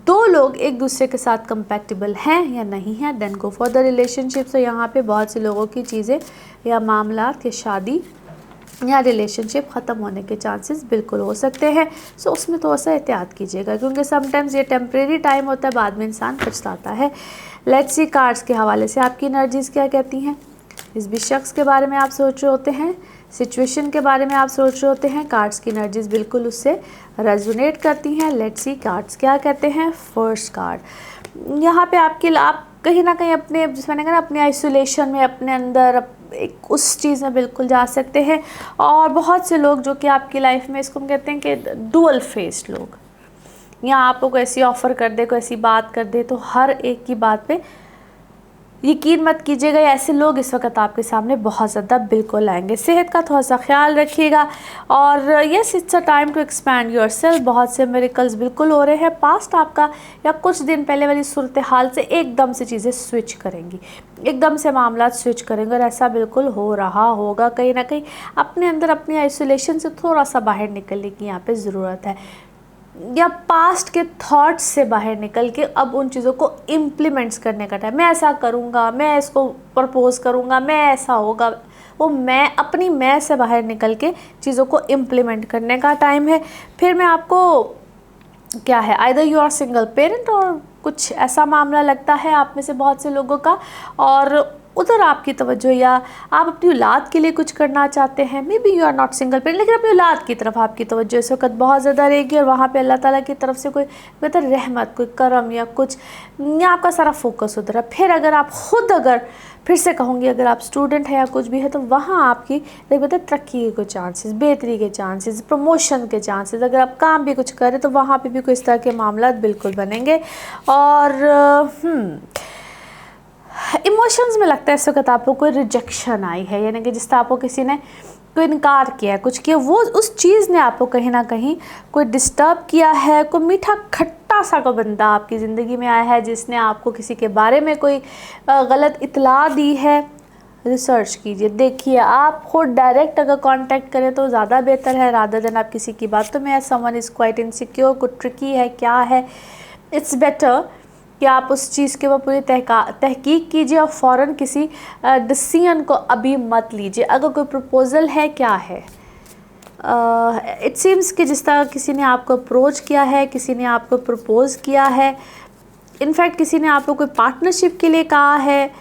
2 लोग एक दूसरे के साथ कंपैटिबल हैं या नहीं हैं, then go for the relationship. तो यहाँ पे बहुत से लोगों की चीज़ें या मामलात या शादी या रिलेशनशिप ख़त्म होने के चांसेस बिल्कुल हो सकते हैं। सो उसमें थोड़ा सा एहतियात कीजिएगा, क्योंकि समटाइम्स ये टेम्प्रेरी टाइम होता है, बाद में इंसान पछताता है। लेट्स सी कार्ड्स के हवाले से आपकी एनर्जीज़ क्या कहती हैं। इस भी शख्स के बारे में आप सोच रहे होते हैं, सिचुएशन के बारे में आप सोच रहे होते हैं, कार्ड्स की एनर्जीज़ बिल्कुल उससे रेजोनेट करती हैं। लेट्स सी कार्ड्स क्या कहते हैं। फर्स्ट कार्ड यहाँ पे आप कहीं ना कहीं अपने, जिस मैंने कहा ना, अपने आइसोलेशन में, अपने अंदर एक उस चीज़ में बिल्कुल जा सकते हैं। और बहुत से लोग जो कि आपकी लाइफ में, इसको हम कहते हैं कि डुअल फेस्ड लोग, या आपको कोई ऐसी ऑफ़र कर दे, कोई ऐसी बात कर दे, तो हर एक की बात पे यकीन मत कीजिएगा। ऐसे लोग इस वक्त आपके सामने बहुत ज़्यादा बिल्कुल आएंगे। सेहत का थोड़ा सा ख्याल रखिएगा। और yes, it's a time to expand yourself. बहुत से मिरेकल्स बिल्कुल हो रहे हैं। पास्ट आपका या कुछ दिन पहले वाली सूरत हाल से एकदम से चीज़ें स्विच करेंगी, एकदम से मामला स्विच करेंगे, और ऐसा बिल्कुल हो रहा होगा। कहीं ना कहीं अपने अंदर अपनी आइसोलेशन से थोड़ा सा बाहर निकलने की यहाँ पर ज़रूरत है, या पास्ट के थॉट्स से बाहर निकल के अब उन चीज़ों को इम्प्लीमेंट्स करने का टाइम। मैं ऐसा करूँगा, मैं इसको प्रपोज़ करूँगा, मैं ऐसा होगा, वो मैं अपनी मैं से बाहर निकल के चीज़ों को इम्प्लीमेंट करने का टाइम है। फिर मैं आपको क्या है, either you are single parent, और कुछ ऐसा मामला लगता है आप में से बहुत से लोगों का, और उधर आपकी तवज्जो, या आप अपनी औलाद के लिए कुछ करना चाहते हैं, maybe you are not single parent, लेकिन अपनी औलाद की तरफ आपकी तवज्जो इस वक्त बहुत ज़्यादा रहेगी और वहाँ पे अल्लाह ताला की तरफ से कोई बेहतर रहमत, कोई करम या कुछ, या आपका सारा फोकस उधर है। फिर अगर आप खुद, अगर फिर से कहूँगी, अगर आप स्टूडेंट हैं या कुछ भी है तो वहाँ आपकी बेहतर तरक्की के चांसेस, बेहतरी के चांसेस, प्रमोशन के चांसेस, अगर आप काम भी कुछ करें तो वहाँ पे भी कोई इस तरह के मामला बिल्कुल बनेंगे। और इमोशंस में लगता है इस वक्त आपको कोई रिजेक्शन आई है, यानी कि जिस तरह आपको किसी ने कोई इनकार किया है, कुछ किया, वो उस चीज़ ने आपको कहीं ना कहीं कोई डिस्टर्ब किया है। कोई मीठा खट्टा सा कोई बंदा आपकी ज़िंदगी में आया है जिसने आपको किसी के बारे में कोई गलत इत्तला दी है। रिसर्च कीजिए, देखिए, आप खुद डायरेक्ट अगर कांटेक्ट करें तो ज़्यादा बेहतर है, रादर देन आप किसी की बातों में, समवन इज़ क्वाइट इनसिक्योर, कुछ ट्रिकी है, क्या है, इट्स बेटर कि आप उस चीज़ के ऊपर पूरी तहकीक कीजिए और फ़ौरन किसी डिसीजन को अभी मत लीजिए। अगर कोई प्रपोज़ल है, क्या है, इट सीम्स कि जिस तरह किसी ने आपको अप्रोच किया है, किसी ने आपको प्रपोज़ किया है, इनफैक्ट किसी ने आपको कोई पार्टनरशिप के लिए कहा है,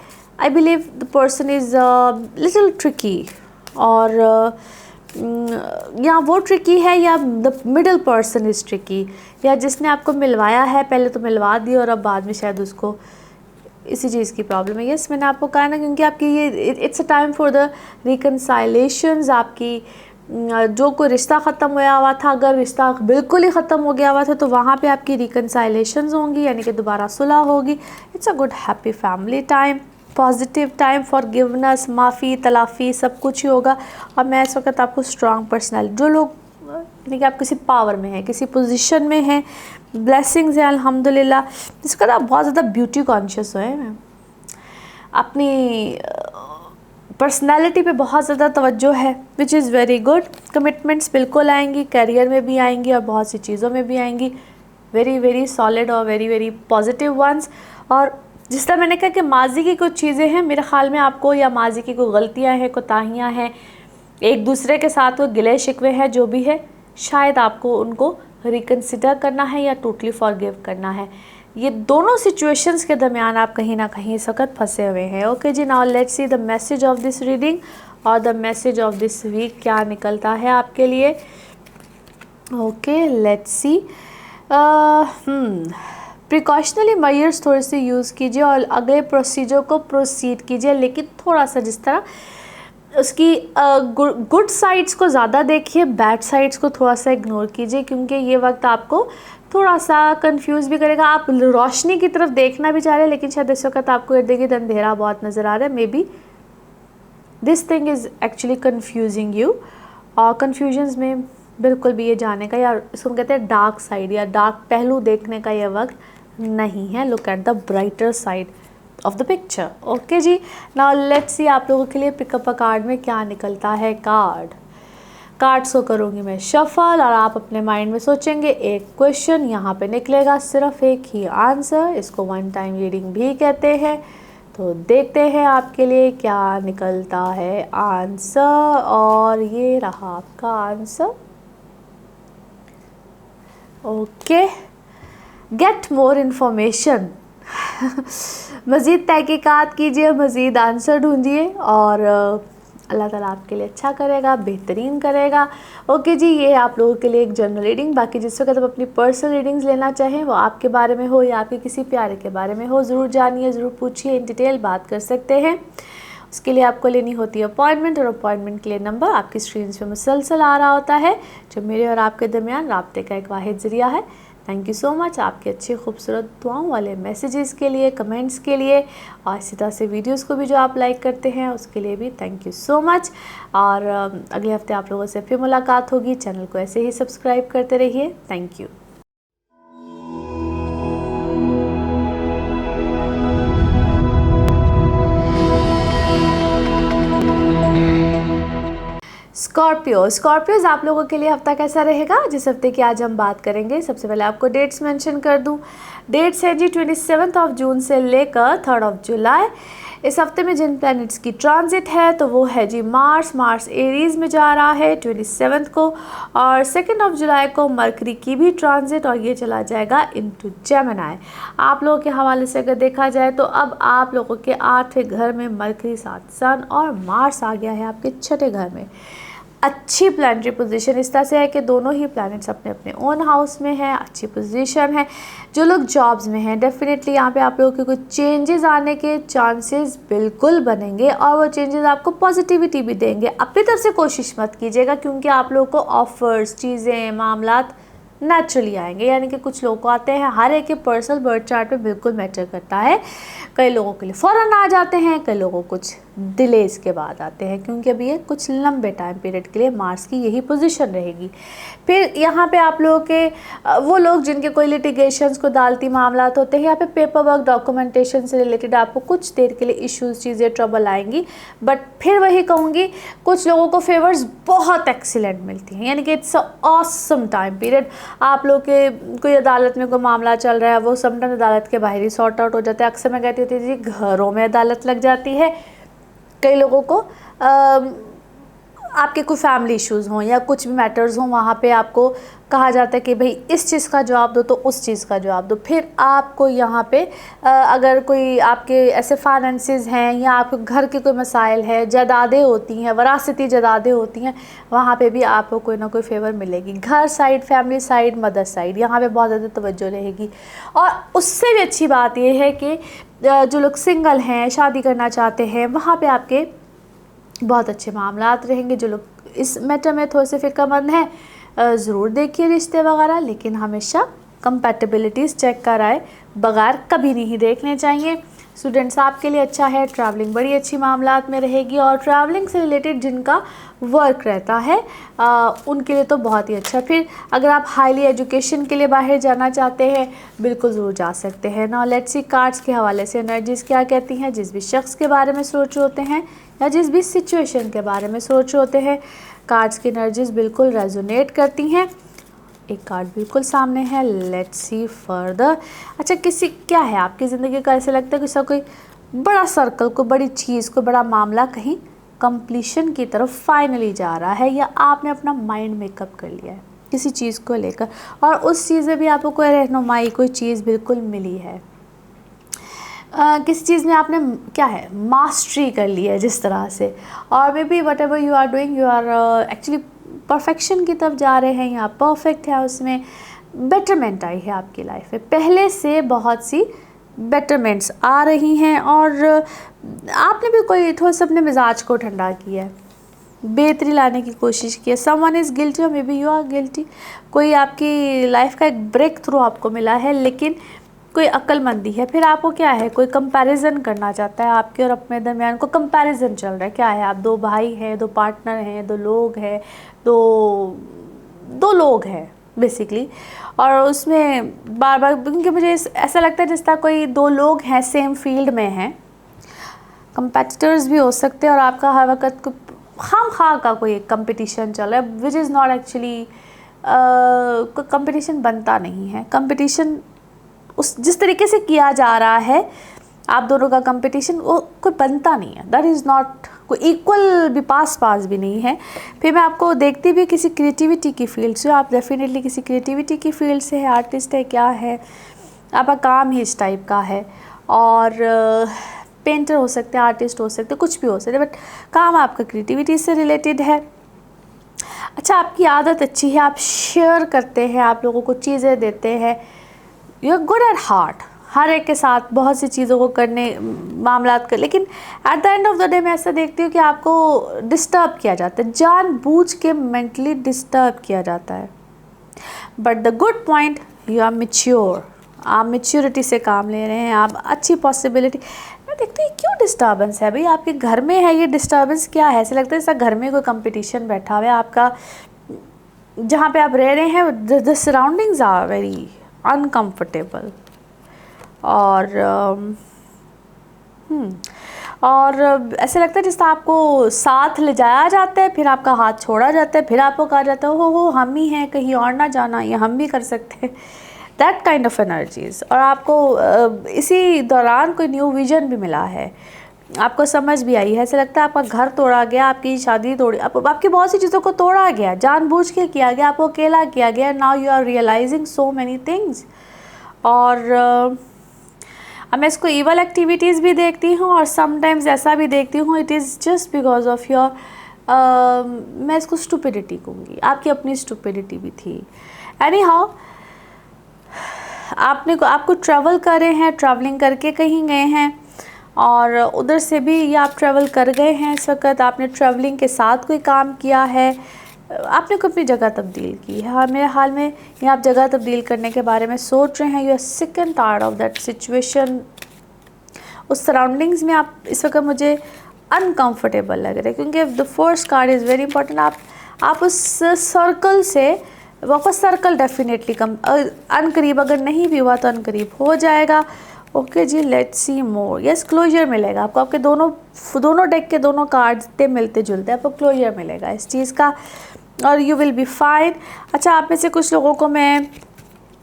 I believe the person is little tricky, और या वो ट्रिकी है या the middle person is tricky, या जिसने आपको मिलवाया है पहले तो मिलवा दिया और अब बाद में शायद उसको इसी चीज़ की प्रॉब्लम है। यस, मैंने आपको कहा ना, क्योंकि आपकी ये it's a time for the reconciliations. आपकी जो कोई रिश्ता ख़त्म हुआ हुआ था, अगर रिश्ता बिल्कुल ही ख़त्म हो गया हुआ था तो वहाँ पे आपकी रिकनसाइलेशंस होंगी, यानी कि दोबारा सुलह होगी। It's a good happy family time, positive time, forgiveness, माफ़ी, तलाफ़ी, सब कुछ ही होगा। और मैं इस वक्त आपको स्ट्रॉन्ग पर्सनैलिटी, जो लोग यानी कि आप किसी पावर में हैं, किसी पोजीशन में हैं, ब्लेसिंग्स हैं अल्हम्दुलिल्लाह, जिसका आप बहुत ज़्यादा ब्यूटी कॉन्शियस हो, अपनी पर्सनैलिटी पे बहुत ज़्यादा तवज्जो है, विच इज़ वेरी गुड। कमिटमेंट्स बिल्कुल आएंगी, करियर में भी आएंगी और बहुत सी चीज़ों में भी आएंगी, वेरी वेरी सॉलिड और वेरी वेरी पॉजिटिव वंस। और जिस तरह मैंने कहा कि माजी की कुछ चीज़ें हैं, मेरे ख़्याल में आपको, या माजी की कोई गलतियाँ हैं, कोताहियाँ हैं, एक दूसरे के साथ वो गिले शिकवे हैं, जो भी है, शायद आपको उनको रिकन्सिडर करना है या टोटली फॉरगिव करना है। ये दोनों सिचुएशंस के दरमियान आप कहीं ना कहीं इस वक्त फंसे हुए हैं। ओके जी, now let's see the message of this reading और the message of this week क्या निकलता है आपके लिए। Okay, let's see. Precautionary measures थोड़े से यूज़ कीजिए और अगले प्रोसीजर को प्रोसीड कीजिए, लेकिन थोड़ा सा जिस तरह उसकी गुड साइड्स को ज़्यादा देखिए, बैड साइड्स को थोड़ा सा इग्नोर कीजिए, क्योंकि ये वक्त आपको थोड़ा सा कंफ्यूज भी करेगा। आप रोशनी की तरफ देखना भी चाह रहे हैं, लेकिन शायद इस वक्त आपको इर्द गिर्द अंधेरा बहुत नज़र आ रहा है। Maybe this thing is actually confusing you, और कन्फ्यूजन्स में बिल्कुल भी ये जाने का, या इसको कहते हैं डार्क साइड या डार्क पहलू देखने का ये वक्त नहीं है। Look at the brighter side of the picture. Okay जी, नाउ लेट्स सी आप लोगों के लिए पिकअप अ कार्ड में क्या निकलता है। कार्ड्स को करूँगी मैं शफल और आप अपने माइंड में सोचेंगे एक क्वेश्चन, यहाँ पे निकलेगा सिर्फ एक ही आंसर, इसको वन टाइम रीडिंग भी कहते हैं। तो देखते हैं आपके लिए क्या निकलता है आंसर, और ये रहा आपका answer. Okay, get more information. मज़ीद तहकीकात कीजिए, मज़ीद आंसर ढूंढिए और अल्लाह ताला आपके लिए अच्छा करेगा, बेहतरीन करेगा। ओके जी, ये आप लोगों के लिए एक जनरल रीडिंग। बाकी जिस वक्त आप अपनी पर्सनल रीडिंग्स लेना चाहें, वो आपके बारे में हो या आपके किसी प्यारे के बारे में हो, ज़रूर जानिए, ज़रूर पूछिए, इन डिटेल बात कर सकते हैं। उसके लिए आपको लेनी होती है अपॉइंटमेंट, और अपॉइंटमेंट के लिए नंबर आपकी स्क्रीन पे मुसलसल आ रहा होता है, जो मेरे और आपके दरमियान राब्ते का एक वाहिद ज़रिया है। थैंक यू सो मच आपके अच्छे खूबसूरत दुआओं वाले मैसेजेस के लिए, कमेंट्स के लिए, और इसी तरह से वीडियोस को भी जो आप लाइक करते हैं उसके लिए भी थैंक यू सो मच। और अगले हफ्ते आप लोगों से फिर मुलाकात होगी। चैनल को ऐसे ही सब्सक्राइब करते रहिए। Thank you. स्कॉर्पियोज आप लोगों के लिए हफ्ता कैसा रहेगा, जिस हफ्ते की आज हम बात करेंगे। सबसे पहले आपको डेट्स मेंशन कर दूं। डेट्स है जी 27 जून से लेकर 3 जुलाई। इस हफ्ते में जिन प्लैनेट्स की ट्रांजिट है तो वो है जी मार्स एरीज में जा रहा है 27 को, और 2 जुलाई को मरकरी की भी ट्रांजिट, और ये चला जाएगा इनटू जेमिनी। आप लोगों के हवाले से अगर देखा जाए तो अब आप लोगों के 8वें घर में मरकरी, साथ सन और मार्स आ गया है आपके 6ठे घर में। अच्छी प्लानिटरी पोजीशन इस तरह से है कि दोनों ही प्लैनेट्स अपने अपने ओन हाउस में है, अच्छी पोजीशन है। जो लोग जॉब्स में हैं डेफिनेटली यहाँ पे आप लोगों के कुछ चेंजेस आने के चांसेस बिल्कुल बनेंगे, और वो चेंजेस आपको पॉजिटिविटी भी देंगे। अपनी तरफ से कोशिश मत कीजिएगा, क्योंकि आप लोगों को ऑफर्स, चीज़ें, मामलात नेचुरली आएंगे, यानी कि कुछ लोग को आते हैं। हर एक के पर्सनल बर्थ चार्ट पे बिल्कुल मैटर करता है। कई लोगों के लिए फ़ौरन आ जाते हैं, कई लोगों को कुछ डिलेज के बाद आते हैं, क्योंकि अभी ये कुछ लंबे टाइम पीरियड के लिए मार्स की यही पोजीशन रहेगी। फिर यहाँ पे आप लोगों के वो लोग जिनके कोई लिटिगेशंस को दालती मामलात होते हैं, यहाँ पे पेपर वर्क, डॉक्यूमेंटेशन से रिलेटेड आपको कुछ देर के लिए इश्यूज़, चीज़ें, ट्रबल आएंगी। बट फिर वही कहूँगी, कुछ लोगों को फेवर्स बहुत एक्सीलेंट मिलती हैं, यानी कि it's a awesome time period. आप लोग के कोई अदालत में कोई मामला चल रहा है, वो समटाइम अदालत के बाहर ही सॉर्ट आउट हो जाता है। अक्सर मैं कहती होती जी घरों में अदालत लग जाती है। कई लोगों को आपके कोई फैमिली इश्यूज़ हों या कुछ भी मैटर्स हों, वहाँ पे आपको कहा जाता है कि भाई इस चीज़ का जवाब दो तो उस चीज़ का जवाब दो। फिर आपको यहाँ पे अगर कोई आपके ऐसे फाइनेंसेस हैं या आपके घर के कोई मसाइल है, जायदादें होती हैं, वरासती जायदादें होती हैं, वहाँ पे भी आपको कोई ना कोई फेवर मिलेगी। घर side, family side, mother side, यहाँ पे बहुत ज़्यादा तवज्जो रहेगी। और उससे भी अच्छी बात यह है कि जो लोग सिंगल हैं, शादी करना चाहते हैं, वहाँ पर आपके बहुत अच्छे मामलात रहेंगे। जो लोग इस मैटर में थोड़े से फ़िक्रमंद हैं, ज़रूर देखिए रिश्ते वगैरह, लेकिन हमेशा कंपैटिबिलिटीज़ चेक कराए बगैर कभी नहीं देखने चाहिए। स्टूडेंट्स आपके लिए अच्छा है, ट्रैवलिंग बड़ी अच्छी मामलात में रहेगी, और ट्रैवलिंग से रिलेटेड जिनका वर्क रहता है उनके लिए तो बहुत ही अच्छा। फिर अगर आप हाईली एजुकेशन के लिए बाहर जाना चाहते हैं, बिल्कुल ज़रूर जा सकते हैं। नाउ लेट्स सी कार्ड्स के हवाले से एनर्जीज़ क्या कहती हैं। जिस भी शख्स के बारे में सोच होते हैं या जिस भी सिचुएशन के बारे में सोच होते हैं, कार्ड्स की एनर्जीज़ बिल्कुल रेजोनेट करती हैं। एक कार्ड बिल्कुल सामने है, लेट्स सी फर्दर। अच्छा, किसी क्या है आपकी ज़िंदगी का, ऐसे लगता है कि कोई बड़ा सर्कल, कोई बड़ी चीज़, कोई बड़ा मामला कहीं कंप्लीशन की तरफ फाइनली जा रहा है, या आपने अपना माइंड मेकअप कर लिया है किसी चीज़ को लेकर, और उस चीज़ में भी आपको कोई रहनुमाई, कोई चीज़ बिल्कुल मिली है। किसी चीज़ में आपने क्या है मास्टरी कर ली है जिस तरह से, और maybe whatever you are doing, you are actually perfection की तरफ जा रहे हैं, या परफेक्ट है, उसमें बेटरमेंट आई है आपकी लाइफ में। पहले से बहुत सी बेटरमेंट्स आ रही हैं, और आपने भी कोई थोड़ा सा अपने मिजाज को ठंडा किया है, बेहतरी लाने की कोशिश की है। समवन इज़ गिल्टी और maybe you are guilty. कोई आपकी लाइफ का एक ब्रेक थ्रू आपको मिला है, लेकिन कोई अक्लमंदी है। फिर आपको क्या है, कोई कंपैरिजन करना चाहता है, आपके और अपने दरमियान को कंपैरिजन चल रहा है। क्या है, आप 2 भाई हैं, 2 पार्टनर हैं, 2 लोग हैं, दो लोग हैं बेसिकली, और उसमें बार बार, क्योंकि मुझे ऐसा लगता है जिस तरह कोई 2 लोग हैं सेम फील्ड में हैं, कंपेटिटर्स भी हो सकते हैं, और आपका हर वक्त खाम का कोई एक कंपटीशन चल रहा है, विच इज़ नॉट एक्चुअली कोई कंपटीशन बनता नहीं है। कंपटीशन उस जिस तरीके से किया जा रहा है, आप दोनों का कंपटीशन, वो कोई बनता नहीं है। दैट इज़ नॉट कोई इक्वल भी, पास भी नहीं है। फिर मैं आपको देखती भी किसी क्रिएटिविटी की फील्ड से, आप डेफिनेटली किसी क्रिएटिविटी की फील्ड से है, आर्टिस्ट है, क्या है, आपका काम ही इस टाइप का है, और पेंटर हो सकते हैं, आर्टिस्ट हो सकते हैं, कुछ भी हो सकते हैं, बट काम आपका क्रिएटिविटी से रिलेटेड है। अच्छा, आपकी आदत अच्छी है, आप शेयर करते हैं, आप लोगों को चीज़ें देते हैं, you are good at heart, हर एक के साथ बहुत सी चीज़ों को करने मामलात कर, लेकिन at the end of the day मैं ऐसा देखती हूँ कि आपको डिस्टर्ब किया जाता है, जानबूझ के मेंटली डिस्टर्ब किया जाता है। But the good point, you are mature, आप मैच्योरिटी से काम ले रहे हैं, आप अच्छी पॉसिबिलिटी। मैं देखती हूँ क्यों डिस्टर्बेंस है भाई आपके घर में है, ये डिस्टर्बेंस क्या है? ऐसा लगता है जैसा घर में कोई कंपटीशन बैठा हुआ है आपका, जहाँ पे आप रह रहे हैं, the surroundings are very uncomfortable, और ऐसे लगता है जिस तरह आपको साथ ले जाया जाता है, फिर आपका हाथ छोड़ा जाता है, फिर आपको कहा जाता है हो हम ही हैं, कहीं और ना जाना, ये हम भी कर सकते हैं, दैट काइंड ऑफ एनर्जीज। और आपको इसी दौरान कोई न्यू विजन भी मिला है, आपको समझ भी आई है, ऐसा लगता है आपका घर तोड़ा गया, आपकी शादी तोड़ी, आपकी बहुत सी चीज़ों को तोड़ा गया, जानबूझ के किया गया, आपको अकेला किया गया। Now you are realising so many things. और अब मैं इसको ईवल एक्टिविटीज़ भी देखती हूँ और समटाइम्स ऐसा भी देखती हूँ it is just because of your मैं इसको स्टुपिडिटी कहूँगी, आपकी अपनी स्टुपिडिटी भी थी। एनी हाउ आपको ट्रैवल करे हैं, ट्रैवलिंग करके कहीं गए हैं और उधर से भी ये आप ट्रैवल कर गए हैं। इस वक्त आपने ट्रैवलिंग के साथ कोई काम किया है, आपने को अपनी जगह तब्दील की है। हाँ, मेरे हाल में ये आप जगह तब्दील करने के बारे में सोच रहे हैं। You are sick and tired of that situation. उस सराउंडिंग्स में आप इस वक्त मुझे अनकंफर्टेबल लग रहे हैं, क्योंकि the first card is very important. आप उस सर्कल से वापस, सर्कल डेफिनेटली कम अनकरीब अगर नहीं भी हुआ तो अनकरीब हो जाएगा। ओके जी, let's see more. Yes, closure मिलेगा आपको। आपके दोनों डेक के दोनों कार्ड्स थे मिलते जुलते, आपको क्लोजर मिलेगा इस चीज़ का और यू विल बी फाइन। अच्छा, आप में से कुछ लोगों को मैं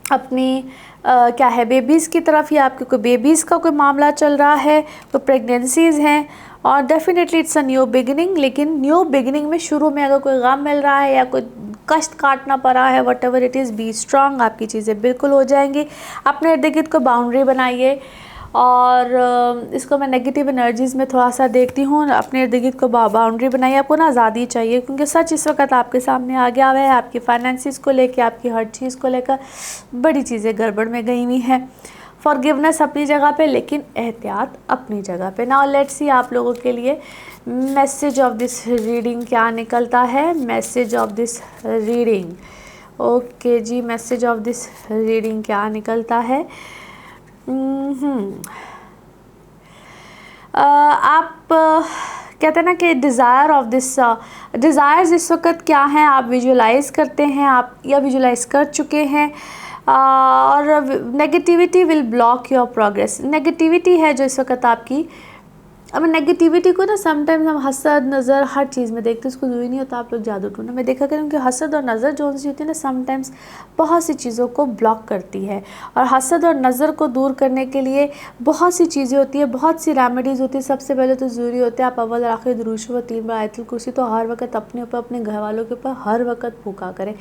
अपनी क्या है बेबीज़ की तरफ, या आपके कोई बेबीज़ का कोई मामला चल रहा है, कोई प्रेगनेंसीज़ हैं और definitely it's a new beginning. लेकिन न्यू बिगिनिंग में शुरू में अगर कोई गम मिल रहा है या कोई कष्ट काटना पड़ा है, what ever it is, B strong, आपकी चीज़ें बिल्कुल हो जाएंगी। अपने इर्द गिर्द को बाउंड्री बनाइए। और इसको मैं नेगेटिव एनर्जीज़ में थोड़ा सा देखती हूँ। अपने इर्द गिर्द को बाउंड्री बनाइए। आपको ना आज़ादी चाहिए, क्योंकि सच इस वक्त आपके सामने आ गया हुआ है। आपकी फाइनेंसिस को लेकर, आपकी हर चीज़ को लेकर बड़ी चीज़ें गड़बड़ में गई हुई हैं। फॉरगिवनेस अपनी जगह पे, लेकिन एहतियात अपनी जगह पे। नाउ लेट्स सी आप लोगों के लिए मैसेज ऑफ दिस रीडिंग क्या निकलता है। Message of this reading, okay जी, मैसेज ऑफ दिस रीडिंग क्या निकलता है। आप कहते हैं ना कि डिज़ायर ऑफ दिस डिज़ायर्स इस वक्त क्या हैं, आप विजुलाइज़ करते हैं, आप या विजुलाइज़ कर चुके हैं। और negativity will block your progress. Negativity है जो इस वक्त आपकी, अब नेगेटिविटी को ना समटाइम्स हम हसद नज़र हर चीज़ में देखते हैं, उसको ज़रूरी नहीं होता आप लोग जादू टूना में देखा करें, क्योंकि हसद और नज़र जो सी होती है ना समटाइम्स बहुत सी चीज़ों को ब्लॉक करती है। और हसद और नज़र को दूर करने के लिए बहुत सी चीज़ें होती है, बहुत सी रेमेडीज़ होती है। सबसे पहले तो ज़रूरी होता है आप अव्वल आखिर दुरूद व 3 बार आयतुल कुर्सी तो हर वक्त अपने ऊपर, अपने घर वालों के ऊपर हर वक्त फूका करें।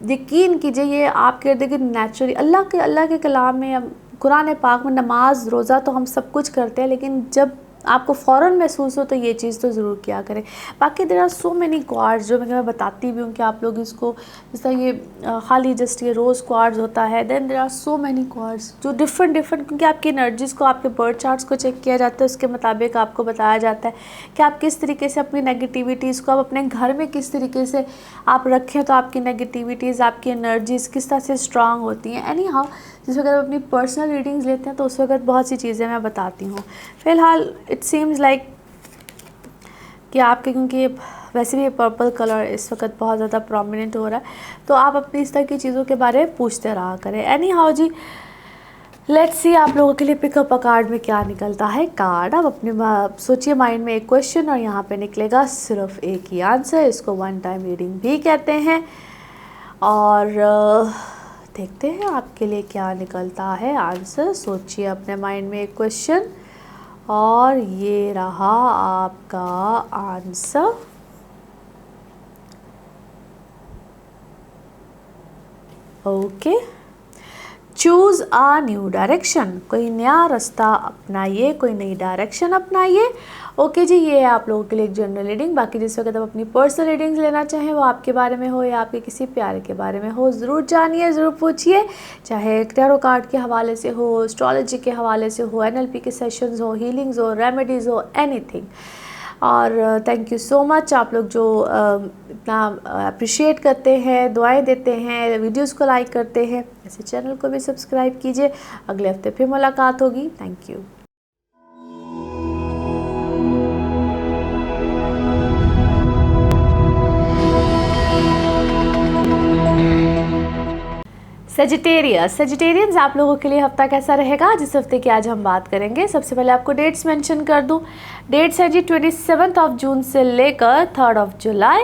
यकीन कीजिए ये आपके इर्द गिर्द नेचुरली अल्लाह के कलाम में, कुरान पाक में, नमाज रोज़ा तो हम सब कुछ करते हैं, लेकिन जब आपको फ़ौरन महसूस हो तो ये चीज़ तो ज़रूर किया करें। बाकी there are so many quartz जो मैं बताती भी हूँ कि आप लोग इसको, जैसा ये खाली जस्ट ये रोज़ क्वार्ट्स होता है। Then there are so many quartz जो डिफरेंट, क्योंकि आपकी एनर्जीज़ को, आपके बर्थ चार्ट्स को चेक किया जाता है, उसके मुताबिक आपको बताया जाता है कि आप किस तरीके से अपनी नेगेटिविटीज़ को, आप अपने घर में किस तरीके से आप रखें तो आपकी नेगेटिविटीज़, आपकी एनर्जीज़ किस तरह से स्ट्रांग होती हैं। एनी हाउ, जिस वक्त आप अपनी पर्सनल रीडिंग्स लेते हैं तो उस वक्त बहुत सी चीज़ें मैं बताती हूँ। फ़िलहाल इट सीम्स लाइक कि आपके, क्योंकि वैसे भी पर्पल कलर इस वक्त बहुत ज़्यादा प्रोमिनेंट हो रहा है, तो आप अपनी इस तरह की चीज़ों के बारे में पूछते रहा करें। एनी हाउ जी, लेट्स सी आप लोगों के लिए पिकअप अ कार्ड में क्या निकलता है। कार्ड आप अपने सोचिए माइंड में एक क्वेश्चन और यहाँ पे निकलेगा सिर्फ एक ही आंसर। इसको वन टाइम रीडिंग भी कहते हैं। और देखते हैं आपके लिए क्या निकलता है आंसर। सोचिए अपने माइंड में एक क्वेश्चन और ये रहा आपका answer. Okay, choose a new direction, कोई नया रास्ता अपनाइए, कोई नई डायरेक्शन अपनाइए। ओके जी, ये है आप लोगों के लिए एक जनरल रीडिंग। बाकी जिस वक्त आप अपनी पर्सनल रीडिंग्स लेना चाहें, वो आपके बारे में हो या आपके किसी प्यारे के बारे में हो, ज़रूर जानिए, ज़रूर पूछिए। चाहे टैरो कार्ड के हवाले से हो, एस्ट्रोलॉजी के हवाले से हो, NLP के सेशंस हो, हीलिंग्स हो, रेमेडीज़ हो, एनीथिंग। और थैंक यू सो मच आप लोग जो इतना अप्रिशिएट करते हैं, दुआएं देते हैं, वीडियोस को लाइक करते हैं। ऐसे चैनल को भी सब्सक्राइब कीजिए। अगले हफ्ते फिर मुलाकात होगी। Thank you. सेजिटेरियंस आप लोगों के लिए हफ्ता कैसा रहेगा, जिस हफ्ते की आज हम बात करेंगे। सबसे पहले आपको डेट्स मेंशन कर दूं। डेट्स है जी 27 जून से लेकर 3 जुलाई।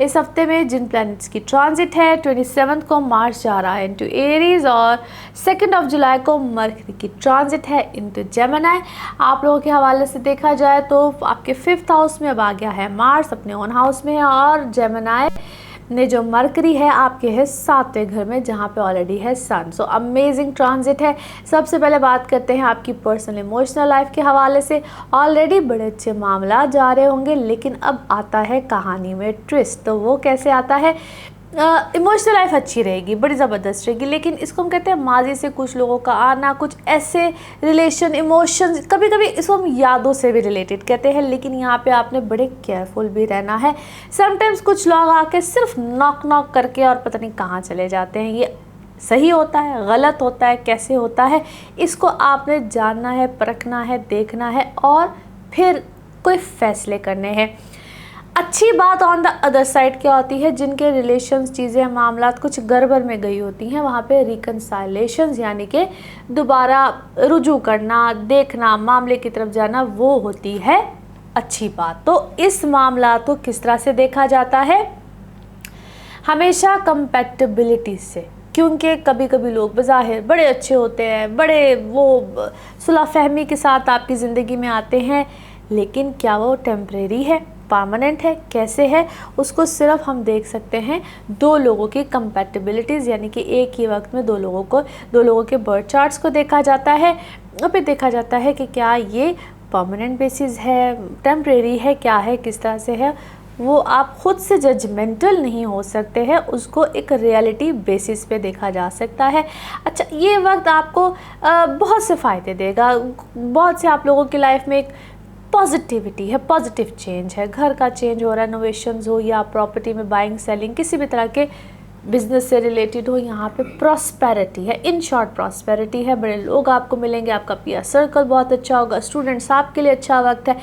इस हफ्ते में जिन प्लैनेट्स की ट्रांजिट है, 27 को मार्स जा रहा है इनटू एरीज और 2 जुलाई को मरकरी की ट्रांजिट है इनटू जेमिनी। आप लोगों के हवाले से देखा जाए तो आपके 5th हाउस में अब आ गया है मार्स, अपने ओन हाउस में है, और जेमिनी ने जो मरकरी है आपके है 7वें घर में, जहाँ पे ऑलरेडी है सन। सो अमेजिंग ट्रांजिट है। सबसे पहले बात करते हैं आपकी पर्सनल इमोशनल लाइफ के हवाले से। ऑलरेडी बड़े अच्छे मामला जा रहे होंगे, लेकिन अब आता है कहानी में ट्विस्ट। तो वो कैसे आता है? इमोशनल लाइफ अच्छी रहेगी, बड़ी ज़बरदस्त रहेगी, लेकिन इसको हम कहते हैं माजी से कुछ लोगों का आना, कुछ ऐसे रिलेशन, इमोशंस, कभी कभी इसको हम यादों से भी रिलेटेड कहते हैं, लेकिन यहाँ पे आपने बड़े केयरफुल भी रहना है। समटाइम्स कुछ लोग आके सिर्फ नॉक नॉक करके और पता नहीं कहाँ चले जाते हैं। ये सही होता है, गलत होता है, कैसे होता है, इसको आपने जानना है, परखना है, देखना है और फिर कोई फैसले करने हैं। अच्छी बात ऑन द अदर साइड क्या होती है, जिनके रिलेशंस, चीज़ें, मामलात कुछ गड़बड़ में गई होती हैं, वहाँ पे रिकन्साइलेशंस यानी कि दोबारा रुजू करना, देखना, मामले की तरफ जाना, वो होती है अच्छी बात। तो इस मामला को किस तरह से देखा जाता है? हमेशा कंपैटिबिलिटी से, क्योंकि कभी कभी लोग बज़ाहिर बड़े अच्छे होते हैं, बड़े वो सुलह फहमी के साथ आपकी ज़िंदगी में आते हैं, लेकिन क्या वो टेम्परेरी है, परमानेंट है, कैसे है? उसको सिर्फ हम देख सकते हैं 2 लोगों की कंपैटिबिलिटीज़, यानी कि एक ही वक्त में 2 लोगों के बर्थ चार्ट्स को देखा जाता है और फिर देखा जाता है कि क्या ये परमानेंट बेसिस है, टेम्परेरी है, क्या है, किस तरह से है। वो आप खुद से जजमेंटल नहीं हो सकते हैं, उसको एक रियलिटी बेसिस पे देखा जा सकता है। अच्छा, ये वक्त आपको बहुत से फ़ायदे देगा। बहुत से आप लोगों की लाइफ में एक पॉजिटिविटी है, पॉजिटिव चेंज है, घर का चेंज हो, रेनोवेशंस हो या प्रॉपर्टी में बाइंग सेलिंग, किसी भी तरह के बिजनेस से रिलेटेड हो, यहाँ पे प्रॉस्पेरिटी है। इन शॉर्ट प्रॉस्पेरिटी है, बड़े लोग आपको मिलेंगे, आपका पीयर सर्कल बहुत अच्छा होगा, स्टूडेंट्स आपके लिए अच्छा वक्त है।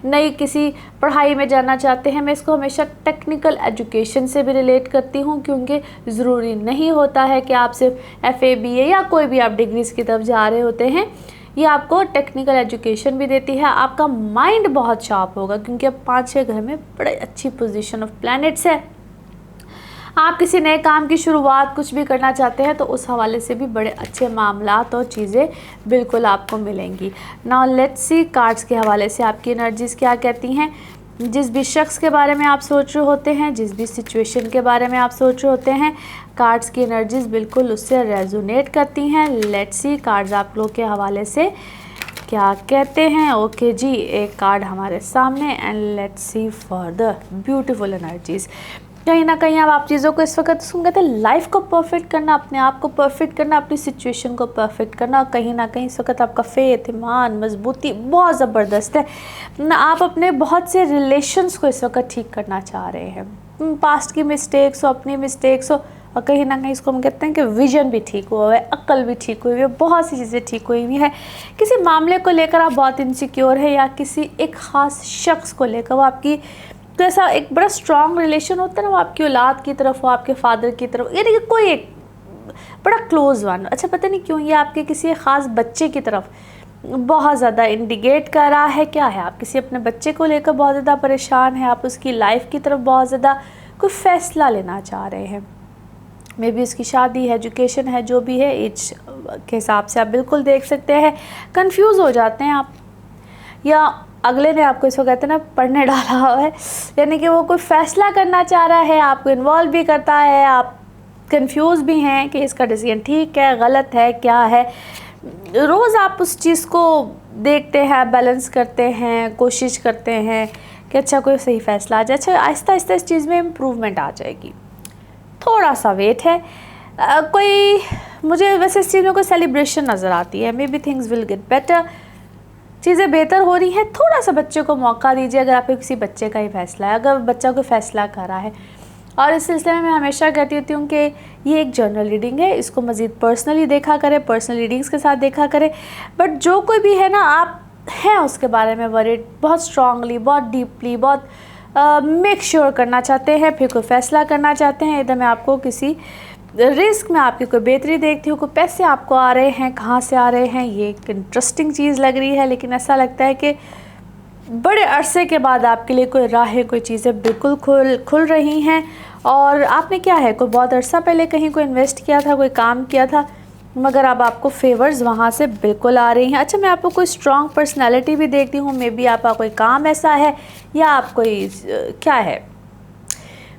नई किसी पढ़ाई में जाना चाहते हैं, मैं इसको हमेशा टेक्निकल एजुकेशन से भी रिलेट करती हूँ, क्योंकि ज़रूरी नहीं होता है कि आप सिर्फ FA BA या कोई भी आप डिग्रीज़ की तरफ जा रहे होते हैं। ये आपको टेक्निकल एजुकेशन भी देती है। आपका माइंड बहुत शार्प होगा, क्योंकि अब 5-6 घर में बड़े अच्छी पोजीशन ऑफ प्लैनेट्स है। आप किसी नए काम की शुरुआत कुछ भी करना चाहते हैं, तो उस हवाले से भी बड़े अच्छे मामलात और चीज़ें बिल्कुल आपको मिलेंगी। नाउ लेट्स सी कार्ड्स के हवाले से आपकी एनर्जीज़ क्या कहती हैं। जिस भी शख्स के बारे में आप सोच रहे होते हैं, जिस भी सिचुएशन के बारे में आप सोच रहे होते हैं, कार्ड्स की एनर्जीज़ बिल्कुल उससे रेजोनेट करती हैं। लेट्स सी कार्ड्स आप लोग के हवाले से क्या कहते हैं। ओके जी, एक कार्ड हमारे सामने and let's see further beautiful energies. कहीं ना कहीं अब आप चीज़ों को इस वक्त उसको कहते हैं लाइफ को परफेक्ट करना, अपने आप को परफेक्ट करना, अपनी सिचुएशन को परफेक्ट करना। और कहीं ना कहीं इस वक्त आपका फेथ, ईमान, मजबूती बहुत ज़बरदस्त है। आप अपने बहुत से रिलेशंस को इस वक्त ठीक करना चाह रहे हैं। पास्ट की मिस्टेक्स हो, अपनी मिस्टेक्स हो, और कहीं ना कहीं इसको हम कहते हैं कि विजन भी ठीक हुआ है, अक्ल भी ठीक हुई है, बहुत सी चीज़ें ठीक हुई हुई है। किसी मामले को लेकर आप बहुत इनसिक्योर है, या किसी एक ख़ास शख्स को लेकर वो आपकी, तो ऐसा एक बड़ा स्ट्रॉन्ग रिलेशन होता है ना, वो आपकी औलाद की तरफ हो, आपके फादर की तरफ, यानी कि कोई एक बड़ा क्लोज वन। अच्छा, पता नहीं क्यों ये आपके किसी ख़ास बच्चे की तरफ बहुत ज़्यादा इंडिकेट कर रहा है। क्या है, आप किसी अपने बच्चे को लेकर बहुत ज़्यादा परेशान हैं, आप उसकी लाइफ की तरफ बहुत ज़्यादा कोई फ़ैसला लेना चाह रहे हैं। मे बी उसकी शादी है, एजुकेशन है, जो भी है, एज के हिसाब से आप बिल्कुल देख सकते हैं। कंफ्यूज हो जाते हैं आप, या अगले ने आपको इसको कहते हैं ना पढ़ने डाला हुआ है, यानी कि वो कोई फ़ैसला करना चाह रहा है, आपको इन्वॉल्व भी करता है, आप कंफ्यूज भी हैं कि इसका डिसीजन ठीक है, गलत है, क्या है। रोज़ आप उस चीज़ को देखते हैं, बैलेंस करते हैं, कोशिश करते हैं कि अच्छा कोई सही फ़ैसला आ जाए। अच्छा, आहिस्ता आहिस्ता इस चीज़ में इम्प्रूवमेंट आ जाएगी। थोड़ा सा वेट है। कोई मुझे वैसे इस चीज़ में कोई सेलिब्रेशन नज़र आती है। May be things will get better, चीज़ें बेहतर हो रही हैं। थोड़ा सा बच्चे को मौका दीजिए, अगर आपके किसी बच्चे का ही फैसला है, अगर बच्चा कोई फ़ैसला कर रहा है। और इस सिलसिले में मैं हमेशा कहती होती हूँ कि ये एक जनरल रीडिंग है, इसको मज़ीद पर्सनली देखा करें, पर्सनल रीडिंग्स के साथ देखा करें। बट जो कोई भी है ना, आप हैं उसके बारे में वरीड, बहुत स्ट्रांगली, बहुत डीपली, बहुत मेक श्योर करना चाहते हैं, फिर कोई फ़ैसला करना चाहते हैं, इधर मैं आपको किसी रिस्क में आपकी कोई बेहतरी देखती हूँ, कोई पैसे आपको आ रहे हैं, कहाँ से आ रहे हैं ये एक इंटरेस्टिंग चीज़ लग रही है। लेकिन ऐसा लगता है कि बड़े अरसे के बाद आपके लिए कोई राहें, कोई चीज़ें बिल्कुल खुल रही हैं। और आपने क्या है, कोई बहुत अरसा पहले कहीं कोई इन्वेस्ट किया था, कोई काम किया था, मगर अब आपको फेवर्स वहाँ से बिल्कुल आ रही हैं। अच्छा, मैं आपको कोई स्ट्रॉन्ग पर्सनैलिटी भी देखती हूँ, मे बी आपका कोई काम ऐसा है या आप कोई क्या है,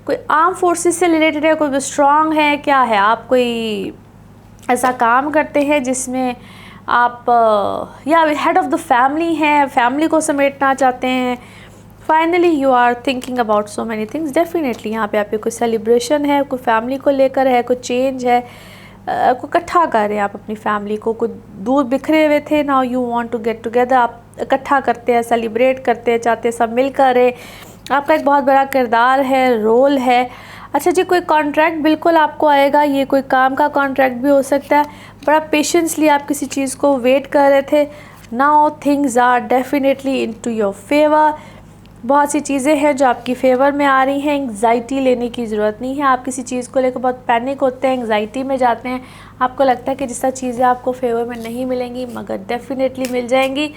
कोई आर्म फोर्सेस से रिलेटेड है, कोई स्ट्रॉन्ग है, क्या है, आप कोई ऐसा काम करते हैं जिसमें आप या हेड ऑफ द फैमिली हैं, फैमिली को समेटना चाहते हैं। Finally you are thinking about so many things. Definitely यहाँ पे आपके कोई सेलिब्रेशन है, कोई फैमिली को लेकर है, कोई चेंज है, को इकट्ठा कर रहे हैं आप अपनी फैमिली को। कुछ दूर बिखरे हुए थे, now you want to get together, आप इकट्ठा करते हैं, सेलिब्रेट करते हैं, चाहते हैं सब मिलकर रहे। आपका एक बहुत बड़ा किरदार है, रोल है। अच्छा जी, कोई कॉन्ट्रैक्ट बिल्कुल आपको आएगा, ये कोई काम का कॉन्ट्रैक्ट भी हो सकता है। बड़ा पेशेंसली आप किसी चीज़ को वेट कर रहे थे, now things are definitely into your favour. बहुत सी चीज़ें हैं जो आपकी फेवर में आ रही हैं। एंग्जाइटी लेने की ज़रूरत नहीं है। आप किसी चीज़ को लेकर बहुत पैनिक होते हैं, एंग्जाइटी में जाते हैं, आपको लगता है कि जिस तरह चीज़ें आपको फेवर में नहीं मिलेंगी मगर डेफिनेटली मिल जाएंगी।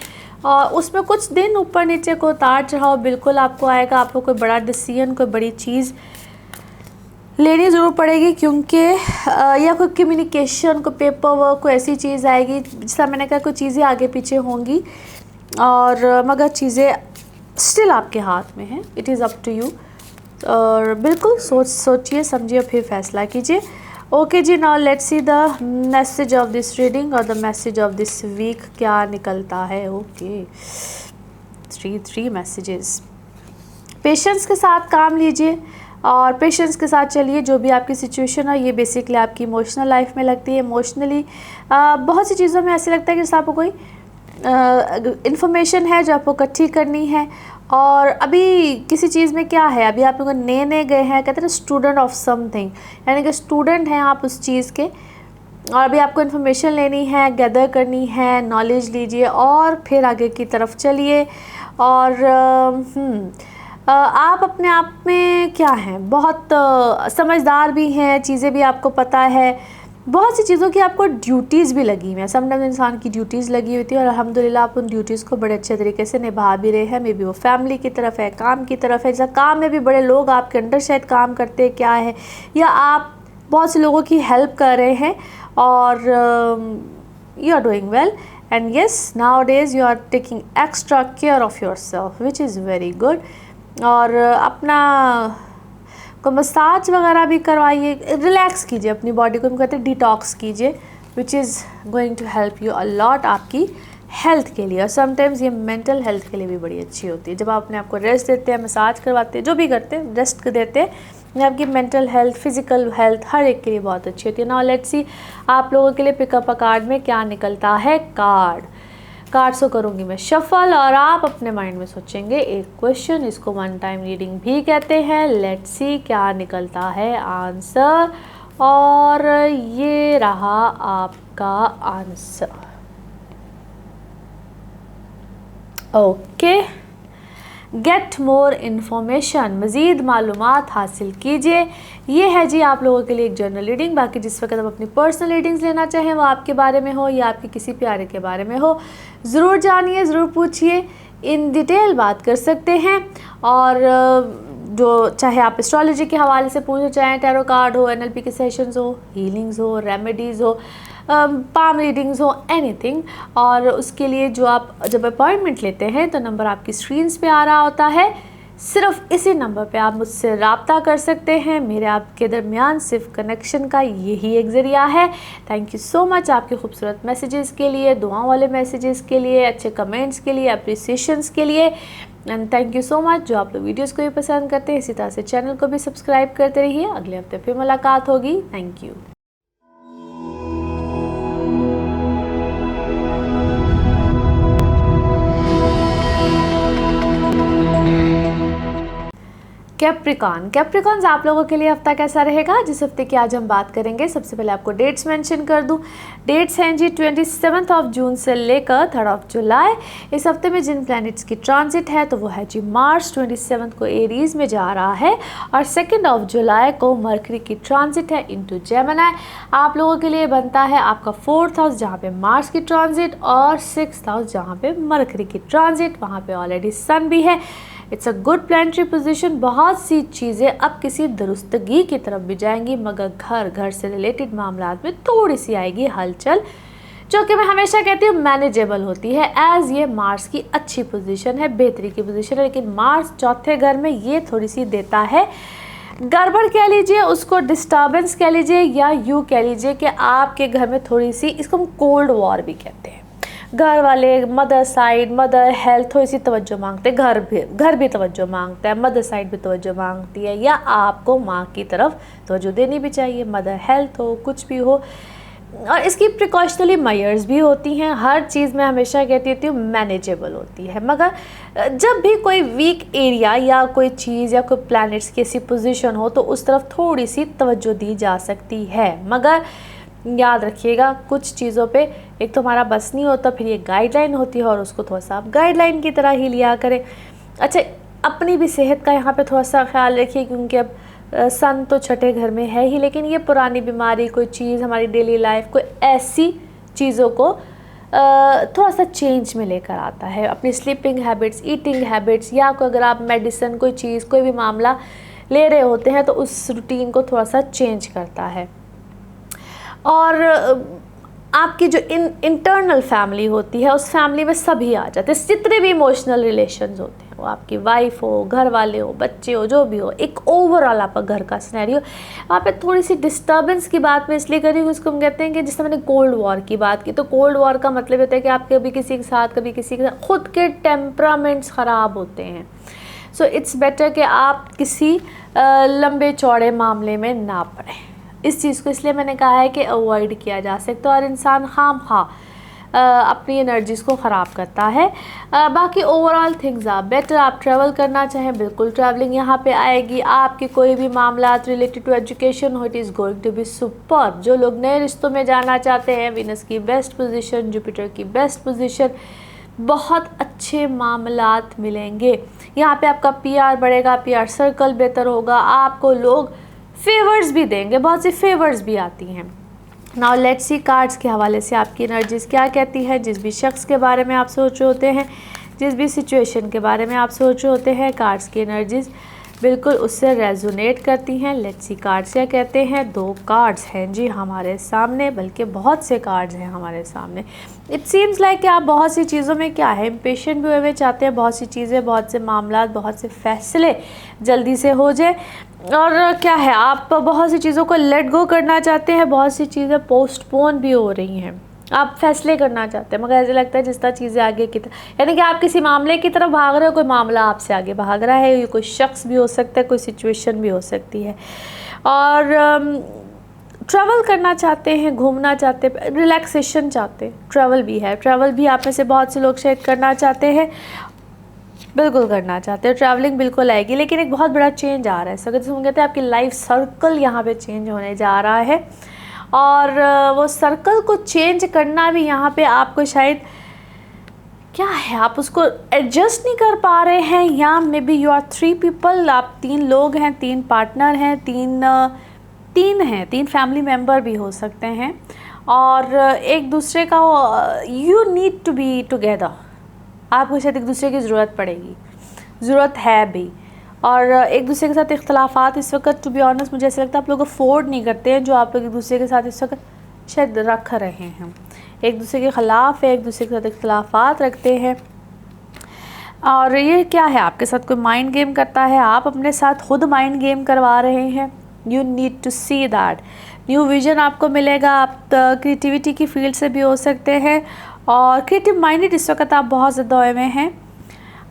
और उसमें कुछ दिन ऊपर नीचे को उतार चढ़ाव बिल्कुल आपको आएगा। आपको कोई बड़ा डिसीजन, कोई बड़ी चीज़ लेनी ज़रूर पड़ेगी, क्योंकि या कोई कम्युनिकेशन, कोई पेपर वर्क, कोई ऐसी चीज़ आएगी जिसका मैंने कहा कोई चीज़ें आगे पीछे होंगी और मगर चीज़ें स्टिल आपके हाथ में है। It is up to you. और बिल्कुल सोचिए समझिए फिर फैसला कीजिए। ओके जी, now let's see the message of this reading और the message of this week क्या निकलता है। Okay, three messages. पेशेंस के साथ काम लीजिए और पेशेंस के साथ चलिए। जो भी आपकी सिचुएशन है ये बेसिकली आपकी इमोशनल लाइफ में लगती है। इमोशनली बहुत सी चीज़ों में ऐसे लगता है कि जैसे आपको कोई इन्फॉर्मेशन है जो आपको इकट्ठी करनी है। और अभी किसी चीज़ में क्या है, अभी आप लोग नए गए हैं, कहते हैं स्टूडेंट ऑफ समथिंग, यानी कि स्टूडेंट हैं आप उस चीज़ के, और अभी आपको इन्फॉर्मेशन लेनी है, गैदर करनी है, नॉलेज लीजिए और फिर आगे की तरफ चलिए। और आप अपने आप में क्या हैं, बहुत समझदार भी हैं, चीज़ें भी आपको पता है, बहुत सी चीज़ों की आपको ड्यूटीज़ भी लगी हुई हैं। समटाइम्स इंसान की ड्यूटीज़ लगी हुई थी और अल्हम्दुलिल्लाह आप उन ड्यूटीज़ को बड़े अच्छे तरीके से निभा भी रहे हैं। मे बी वो फैमिली की तरफ है, काम की तरफ है, जैसा काम में भी बड़े लोग आपके अंडर शायद काम करते हैं, क्या है, या आप बहुत से लोगों की हेल्प कर रहे हैं और you are doing well. And yes, nowadays you are taking extra care of your self which is very good. और अपना को मसाज वगैरह भी करवाइए, रिलैक्स कीजिए अपनी बॉडी को, हम कहते हैं डिटॉक्स कीजिए, which is going to help you a lot आपकी हेल्थ के लिए। और समटाइम्स ये मेंटल हेल्थ के लिए भी बड़ी अच्छी होती है। जब आप अपने आप को रेस्ट देते हैं, मसाज करवाते हैं, जो भी करते हैं, रेस्ट देते हैं, ये आपकी मेंटल हेल्थ, फिजिकल हेल्थ हर एक के लिए बहुत अच्छी होती है। नाउ लेट्स सी आप लोगों के लिए पिकअप अ कार्ड में क्या निकलता है। कार्ड्स को करूँगी मैं शफल और आप अपने माइंड में सोचेंगे एक क्वेश्चन, इसको वन टाइम रीडिंग भी कहते हैं। लेट्स सी क्या निकलता है आंसर, और ये रहा आपका answer. Okay, get more information, मज़ीद मालूमात हासिल कीजिए। ये है जी आप लोगों के लिए एक जर्नल रीडिंग। बाकी जिस वक्त आप अपनी पर्सनल रीडिंग्स लेना चाहें, वो आपके बारे में हो या आपके किसी प्यारे के बारे में हो, ज़रूर जानिए, ज़रूर पूछिए, इन डिटेल बात कर सकते हैं। और जो चाहे आप एस्ट्रोलॉजी के हवाले से पूछना चाहें, टैरो कार्ड हो, NLP के सेशंस हो, हीलिंग्स हो, रेमेडीज़ हो, पाम रीडिंग्स हो, एनीथिंग। और उसके लिए जो आप जब अपॉइंटमेंट लेते हैं तो नंबर आपकी स्क्रीन्स पे आ रहा होता है, सिर्फ इसी नंबर पे आप मुझसे रब्ता कर सकते हैं। मेरे आपके दरमियान सिर्फ कनेक्शन का यही एक ज़रिया है। थैंक यू सो मच आपके खूबसूरत मैसेजेस के लिए, दुआओं वाले मैसेजेस के लिए, अच्छे कमेंट्स के लिए, अप्रिसिएशंस के लिए। And thank you so much जो आप लोग वीडियोस को भी पसंद करते हैं। इसी तरह से चैनल को भी सब्सक्राइब करते रहिए। अगले हफ्ते फिर मुलाकात होगी। Thank you. कैप्रिकॉन्स आप लोगों के लिए हफ्ता कैसा रहेगा, जिस हफ्ते की आज हम बात करेंगे। सबसे पहले आपको डेट्स मेंशन कर दूं। डेट्स हैं जी 27 ऑफ जून से लेकर 3 ऑफ जुलाई। इस हफ्ते में जिन प्लैनेट्स की ट्रांजिट है तो वो है जी मार्स 27 को एरीज में जा रहा है और 2 ऑफ जुलाई को मरकरी की ट्रांजिट है इनटू जेमिनी। आप लोगों के लिए बनता है आपका 4th हाउस जहाँ पे मार्स की ट्रांजिट और 6th हाउस जहाँ पे मरकरी की ट्रांजिट, वहाँ पे ऑलरेडी सन भी है। It's a good planetary position. बहुत सी चीज़ें अब किसी दुरुस्तगी की तरफ भी जाएंगी, मगर घर से रिलेटेड मामला में थोड़ी सी आएगी हलचल, जो कि मैं हमेशा कहती हूँ मैनेजेबल होती है, एज़ ये मार्स की अच्छी पोजीशन है, बेहतरी की पोजीशन है। लेकिन मार्स 4थे घर में ये थोड़ी सी देता है गड़बड़ कह लीजिए, उसको डिस्टर्बेंस कह लीजिए, या यूँ कह लीजिए कि आपके घर में थोड़ी सी, इसको हम कोल्ड वॉर भी कहते हैं। घर वाले, मदर साइड, मदर हेल्थ थोड़ी सी तवज्जो मांगते हैं, घर भी तवज्जो मांगता है, मदर साइड भी तवज्जो मांगती है, या आपको माँ की तरफ तवज्जो देनी भी चाहिए, मदर हेल्थ हो, कुछ भी हो। और इसकी प्रिकॉशनरी मेजर्स भी होती हैं। हर चीज़ में हमेशा कहती हूँ मैनेजेबल होती है, मगर जब भी कोई वीक एरिया या कोई चीज़ या कोई प्लैनेट्स की ऐसी पोजीशन हो तो उस तरफ थोड़ी सी तवज्जो दी जा सकती है। मगर याद रखिएगा कुछ चीज़ों पे एक तो हमारा बस नहीं होता, फिर ये गाइडलाइन होती है और उसको थोड़ा सा आप गाइडलाइन की तरह ही लिया करें। अच्छा, अपनी भी सेहत का यहाँ पे थोड़ा सा ख्याल रखिए, क्योंकि अब सन तो 6ठे घर में है ही, लेकिन ये पुरानी बीमारी, कोई चीज़ हमारी डेली लाइफ, कोई ऐसी चीज़ों को थोड़ा सा चेंज में लेकर आता है। अपनी स्लीपिंग हैबिट्स, ईटिंग हैबिट्स, या कोई अगर आप मेडिसिन, कोई चीज़, कोई भी मामला ले रहे होते हैं तो उस रूटीन को थोड़ा सा चेंज करता है। और आपकी जो इंटरनल फैमिली होती है, उस फैमिली में सभी आ जाते हैं, जितने भी इमोशनल रिलेशंस होते हैं, वो आपकी वाइफ हो, घर वाले हो, बच्चे हो, जो भी हो, एक ओवरऑल आपका घर का सिनेरियो, वहाँ पे थोड़ी सी डिस्टर्बेंस की बात मैं इसलिए करी, उसको हम कहते हैं कि जिससे मैंने कोल्ड वॉर की बात की, तो कोल्ड वॉर का मतलब होता है कि आप कभी किसी के साथ, कभी किसी के साथ, खुद के टेम्परामेंट्स ख़राब होते हैं। सो इट्स बेटर कि आप किसी लंबे चौड़े मामले में ना पड़ें। इस चीज़ को इसलिए मैंने कहा है कि अवॉइड किया जा सकता है, और इंसान खामखा अपनी एनर्जीज़ को ख़राब करता है। बाकी ओवरऑल थिंग्स आर बेटर। आप ट्रैवल करना चाहें, बिल्कुल ट्रैवलिंग यहाँ पे आएगी। आपके कोई भी मामला रिलेटेड टू एजुकेशन हो, it is going to be superb. जो लोग नए रिश्तों में जाना चाहते हैं, वीनस की बेस्ट पोजीशन, जुपिटर की बेस्ट पोजीशन, बहुत अच्छे मामलात मिलेंगे। यहाँ पे आपका PR बढ़ेगा, PR सर्कल बेहतर होगा, आपको लोग फेवर्स भी देंगे, बहुत सी फेवर्स भी आती हैं। नाउ लेट्स सी कार्ड्स के हवाले से आपकी एनर्जीज़ क्या कहती है। जिस भी शख्स के बारे में आप सोच रहे होते हैं, जिस भी सिचुएशन के बारे में आप सोच रहे होते हैं, कार्ड्स की एनर्जीज़ बिल्कुल उससे रेजोनेट करती हैं। लेट्स सी कार्ड्स क्या कहते हैं। 2 कार्ड्स हैं जी हमारे सामने, बल्कि बहुत से कार्ड्स हैं हमारे सामने। इट सीम्स लाइक कि आप बहुत सी चीज़ों में क्या है, इम्पेशेंट भी हुए चाहते हैं, बहुत सी चीज़ें, बहुत से मामला, बहुत से फैसले जल्दी से हो जाए, और क्या है, आप बहुत सी चीज़ों को लेट गो करना चाहते हैं, बहुत सी चीज़ें पोस्टपोन भी हो रही हैं, आप फैसले करना चाहते हैं, मगर ऐसा लगता है जिस तरह चीज़ें आगे की तरफ, यानी कि आप किसी मामले की तरफ भाग रहे हो, कोई मामला आपसे आगे भाग रहा है, ये कोई शख्स भी हो सकता है, कोई सिचुएशन भी हो सकती है। और ट्रैवल करना चाहते हैं, घूमना चाहते हैं, रिलैक्सेशन चाहते हैं, ट्रैवल भी है। ट्रैवल भी आप में से बहुत से लोग शायद करना चाहते हैं, बिल्कुल करना चाहते हैं, ट्रैवलिंग बिल्कुल आएगी। लेकिन एक बहुत बड़ा चेंज आ रहा है, सो जैसे हम कहते हैं आपकी लाइफ सर्कल यहाँ पे चेंज होने जा रहा है, और वो सर्कल को चेंज करना भी यहाँ पे आपको शायद क्या है, आप उसको एडजस्ट नहीं कर पा रहे हैं, या maybe you are 3 people, आप 3 लोग हैं, 3 पार्टनर हैं, 3 फैमिली मेम्बर भी हो सकते हैं, और एक दूसरे का you need to be together, आपको शायद एक दूसरे की ज़रूरत पड़ेगी, ज़रूरत है भी। और एक दूसरे के साथ इख्तलाफात इस वक्त, टू बी ऑनेस्ट, मुझे ऐसा लगता है आप लोग अफोर्ड नहीं करते हैं जो आप लोग एक दूसरे के साथ इस वक्त शायद रख रहे हैं, एक दूसरे के ख़िलाफ़ है, एक दूसरे के साथ इख्तलाफात रखते हैं। और ये क्या है, आपके साथ कोई माइंड गेम करता है, आप अपने साथ खुद माइंड गेम करवा रहे हैं। You need to see that. New vision आपको मिलेगा, आप क्रिएटिविटी की फील्ड से भी हो सकते हैं, और क्रिएटिव माइंडेड इस वक्त आप बहुत ज़्यादा में हैं।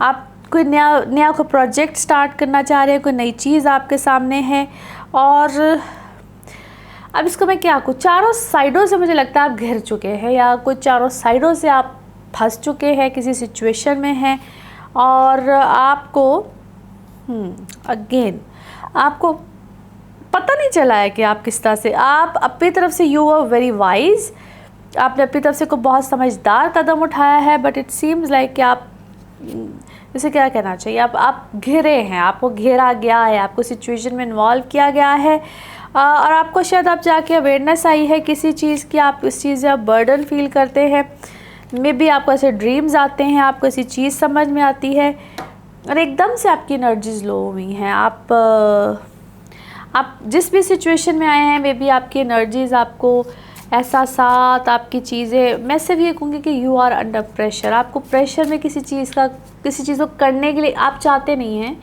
आप कोई नया कोई प्रोजेक्ट स्टार्ट करना चाह रहे हैं, कोई नई चीज़ आपके सामने है, और अब इसको मैं क्या कहूँ, चारों साइडों से मुझे लगता है आप घिर चुके हैं, या कोई चारों साइडों से आप फंस चुके हैं, किसी सिचुएशन में हैं, और आपको अगेन आपको पता नहीं चला है कि आप किस तरह से, आप अपनी तरफ से यू आर वेरी वाइज, आपने अपनी तरफ से को बहुत समझदार कदम उठाया है, बट इट सीम्स लाइक कि आप, इसे क्या कहना चाहिए, आप घिरे हैं, आपको घेरा गया है, आपको सिचुएशन में इन्वॉल्व किया गया है, और आपको शायद आप जाके अवेयरनेस आई है किसी चीज़ की, आप इस चीज़ से आप बर्डन फील करते हैं, मे बी आपको ऐसे ड्रीम्स आते हैं, आपको ऐसी चीज़ समझ में आती है और एकदम से आपकी एनर्जीज लो हुई हैं, आप जिस भी सिचुएशन में आए हैं, मे बी आपकी एनर्जीज़, आपको एहसासात, आपकी चीज़ें, मैं सिर्फ ये कहूँगी कि यू आर अंडर प्रेशर, आपको प्रेशर में किसी चीज़ को करने के लिए आप चाहते नहीं हैं,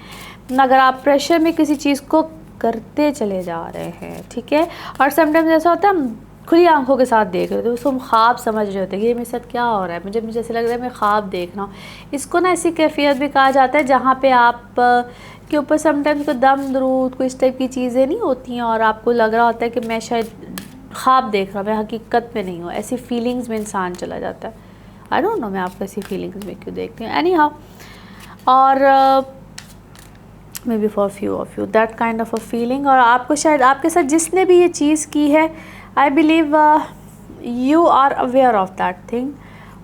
मगर आप प्रेशर में किसी चीज़ को करते चले जा रहे हैं, ठीक है। और समटाइम्स ऐसा होता है हम खुली आंखों के साथ देख रहे थे, उसको हम ख्वाब समझ रहे होते हैं कि ये मेरे साथ क्या हो रहा है, मुझे ऐसे लग रहा है मैं ख्वाब देख रहा हूँ। इसको ना ऐसी कैफियत भी कहा जाता है जहाँ पे आप के ऊपर समटाइम्स कोई दम दरूद, कोई इस टाइप की चीज़ें नहीं होती हैं और आपको लग रहा होता है कि मैं शायद ख्वाब देख रहा हूँ, मैं हकीकत में नहीं हूँ, ऐसी फीलिंग्स में इंसान चला जाता है। आई डोंट नो मैं आपको ऐसी फीलिंग्स में क्यों देखती हूँ, एनी हाउ। और maybe for few of you that kind of a feeling, और आपको शायद आपके साथ जिसने भी ये चीज़ की है, I believe you are aware of that thing.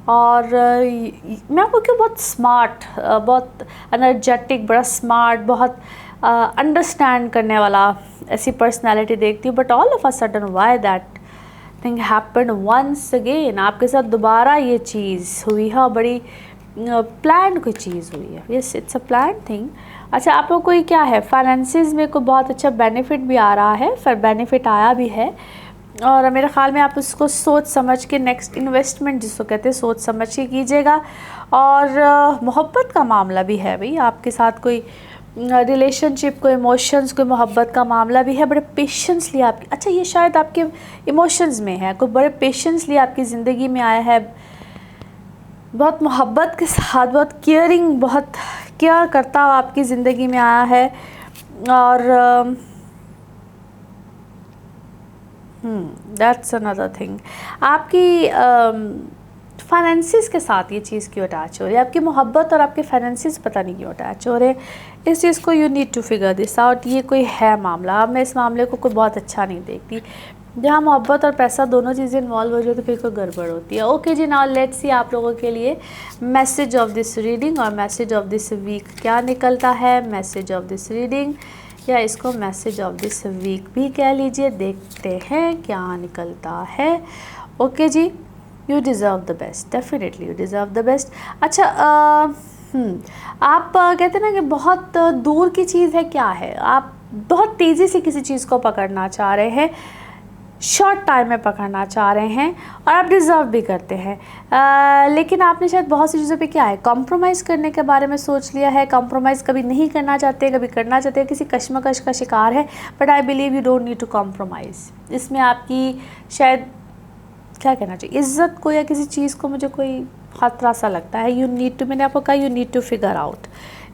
और मैं आपको क्यों बहुत स्मार्ट, बहुत एनर्जेटिक, बड़ा स्मार्ट, बहुत अंडरस्टैंड करने वाला ऐसी पर्सनैलिटी देखती हूँ, but all of a sudden why that thing happened once again, आपके साथ दोबारा ये चीज़ हुई है, बड़ी प्लान कोई चीज़ हुई है, yes it's a plan thing. अच्छा, आप लोग कोई क्या है, फाइनेंसिस में कोई बहुत अच्छा बेनिफिट भी आ रहा है, फिर बेनिफिट आया भी है, और मेरे ख़्याल में आप उसको सोच समझ के, नेक्स्ट इन्वेस्टमेंट जिसको कहते हैं, सोच समझ के कीजिएगा। और मोहब्बत का मामला भी है भाई, आपके साथ कोई रिलेशनशिप, कोई इमोशंस, कोई मोहब्बत का मामला भी है, बड़े पेशेंसली आपकी, अच्छा ये शायद आपके इमोशंस में है, कोई बड़े पेशेंसली आपकी ज़िंदगी में आया है, बहुत मोहब्बत के साथ, बहुत केयरिंग, बहुत केयर करता हुआ आपकी ज़िंदगी में आया है। और दैट्स अनदर थिंग, आपकी फाइनेंसिस के साथ ये चीज़ क्यों अटैच हो रही है, आपकी मोहब्बत और आपके फाइनेंसिस पता नहीं क्यों अटैच हो रहे हैं, इस चीज़ को you need to figure this out. ये कोई है मामला, अब मैं इस मामले को कोई बहुत अच्छा नहीं देखती, जहाँ मोहब्बत और पैसा दोनों चीज़ें इन्वॉल्व हो जाए तो फिर कोई गड़बड़ होती है। ओके जी, नाउ लेट्स सी आप लोगों के लिए मैसेज ऑफ दिस रीडिंग और मैसेज ऑफ दिस वीक क्या निकलता है। मैसेज ऑफ दिस रीडिंग, या इसको मैसेज ऑफ दिस वीक भी कह लीजिए, देखते हैं क्या निकलता है। ओके जी, you deserve the best, definitely you deserve the best. अच्छा, आप कहते हैं ना कि बहुत दूर की चीज़ है, क्या है, आप बहुत तेज़ी से किसी चीज़ को पकड़ना चाह रहे हैं, शॉर्ट टाइम में पकड़ना चाह रहे हैं, और आप डिज़र्व भी करते हैं, लेकिन आपने शायद बहुत सी चीज़ों पे क्या है, कॉम्प्रोमाइज़ करने के बारे में सोच लिया है, कॉम्प्रोमाइज़ कभी नहीं करना चाहते, कभी करना चाहते हैं, किसी कश्मकश का शिकार है, but I believe you don't need to compromise. इसमें आपकी शायद क्या कहना चाहिए, इज़्ज़त को या किसी चीज़ को मुझे कोई खतरा सा लगता है। यू नीड टू, मैंने आपको कहा you need to figure out,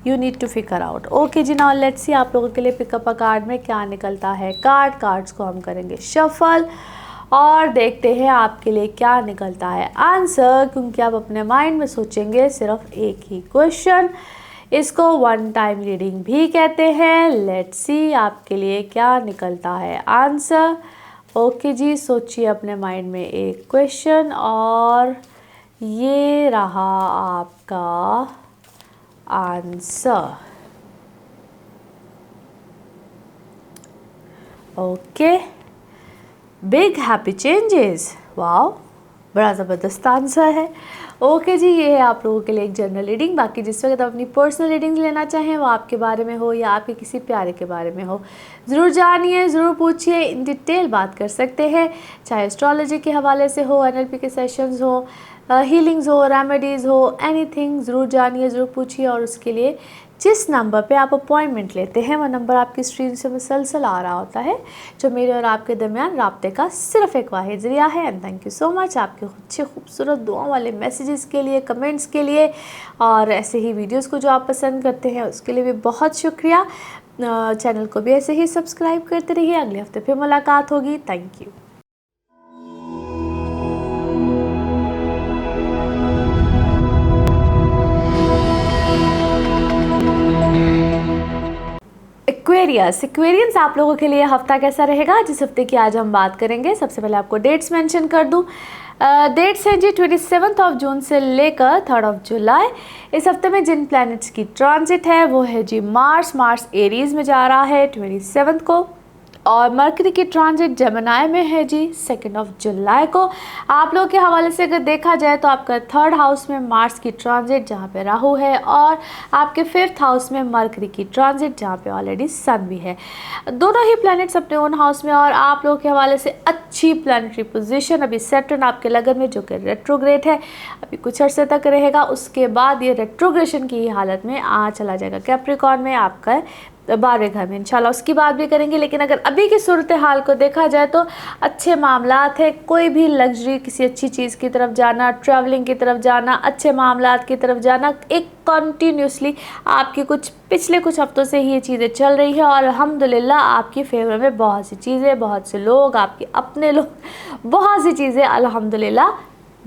you need to figure out. Okay जी, नाउ लेट्स सी आप लोगों के लिए पिकअप अ कार्ड में क्या निकलता है। कार्ड्स को हम करेंगे शफल और देखते हैं आपके लिए क्या निकलता है आंसर, क्योंकि आप अपने माइंड में सोचेंगे सिर्फ एक ही क्वेश्चन। इसको वन टाइम रीडिंग भी कहते हैं। लेट्स सी आपके लिए क्या निकलता है आंसर। ओके जी, सोचिए अपने माइंड में एक क्वेश्चन, और ये रहा आपका answer. Okay, big happy changes, wow, बड़ा ज़बरदस्त आंसर है। ओके जी, ये है आप लोगों के लिए एक जनरल रीडिंग। बाकी जिस वक्त आप अपनी पर्सनल रीडिंग लेना चाहें, वो आपके बारे में हो या आपके किसी प्यारे के बारे में हो, ज़रूर जानिए, ज़रूर पूछिए, इन डिटेल बात कर सकते हैं, चाहे एस्ट्रोलॉजी के हवाले से हो, एनएलपी के सेशंस हो, हीलिंग्स हो, रेमेडीज़ हो, एनीथिंग, ज़रूर जानिए, ज़रूर पूछिए। और उसके लिए जिस नंबर पे आप अपॉइंटमेंट लेते हैं, वो नंबर आपकी स्क्रीन से मुसलसल आ रहा होता है, जो मेरे और आपके दरमियान राब्ते का सिर्फ एक वाहिद ज़रिया है। And thank you so much आपके अच्छे खूबसूरत दुआ वाले मैसेजेस के लिए, कमेंट्स के लिए, और ऐसे ही वीडियोस को जो आप पसंद करते हैं उसके लिए भी बहुत शुक्रिया। चैनल को भी ऐसे ही सब्सक्राइब करते रहिए। अगले हफ्ते फिर मुलाकात होगी। Thank you. एक्वेरियंस आप लोगों के लिए हफ्ता कैसा रहेगा, जिस हफ्ते की आज हम बात करेंगे। सबसे पहले आपको डेट्स मेंशन कर दूं। डेट्स हैं जी 27 जून से लेकर 3 जुलाई। इस हफ्ते में जिन प्लैनेट्स की ट्रांजिट है वो है जी मार्स एरीज में जा रहा है 27 को, और मरकरी की ट्रांजिट जेमिनी में है जी 2 जुलाई को। आप लोगों के हवाले से अगर देखा जाए तो आपका 3rd हाउस में मार्स की ट्रांजिट जहाँ पे राहु है, और आपके 5th हाउस में मरकरी की ट्रांजिट जहाँ पे ऑलरेडी सन भी है। दोनों ही प्लैनेट्स अपने ओन हाउस में, और आप लोगों के हवाले से अच्छी प्लैनेटरी पोजीशन। अभी सैटर्न आपके लगन में जो कि रेट्रोग्रेड है, अभी कुछ अर्से तक रहेगा, उसके बाद ये रेट्रोग्रेशन की हालत में चला जाएगा कैप्रिकॉर्न में आपका 12वें घर में। इंशाल्लाह उसकी बात भी करेंगे। लेकिन अगर अभी की सूरत हाल को देखा जाए तो अच्छे मामलात है। कोई भी लग्जरी, किसी अच्छी चीज़ की तरफ जाना, ट्रैवलिंग की तरफ जाना, अच्छे मामलात की तरफ जाना, एक कंटिन्यूसली आपकी पिछले कुछ हफ्तों से ही ये चीज़ें चल रही है, और अल्हम्दुलिल्लाह आपकी फेवर में बहुत सी चीज़ें, बहुत से लोग, आपके अपने लोग, बहुत सी चीज़ें अल्हम्दुलिल्लाह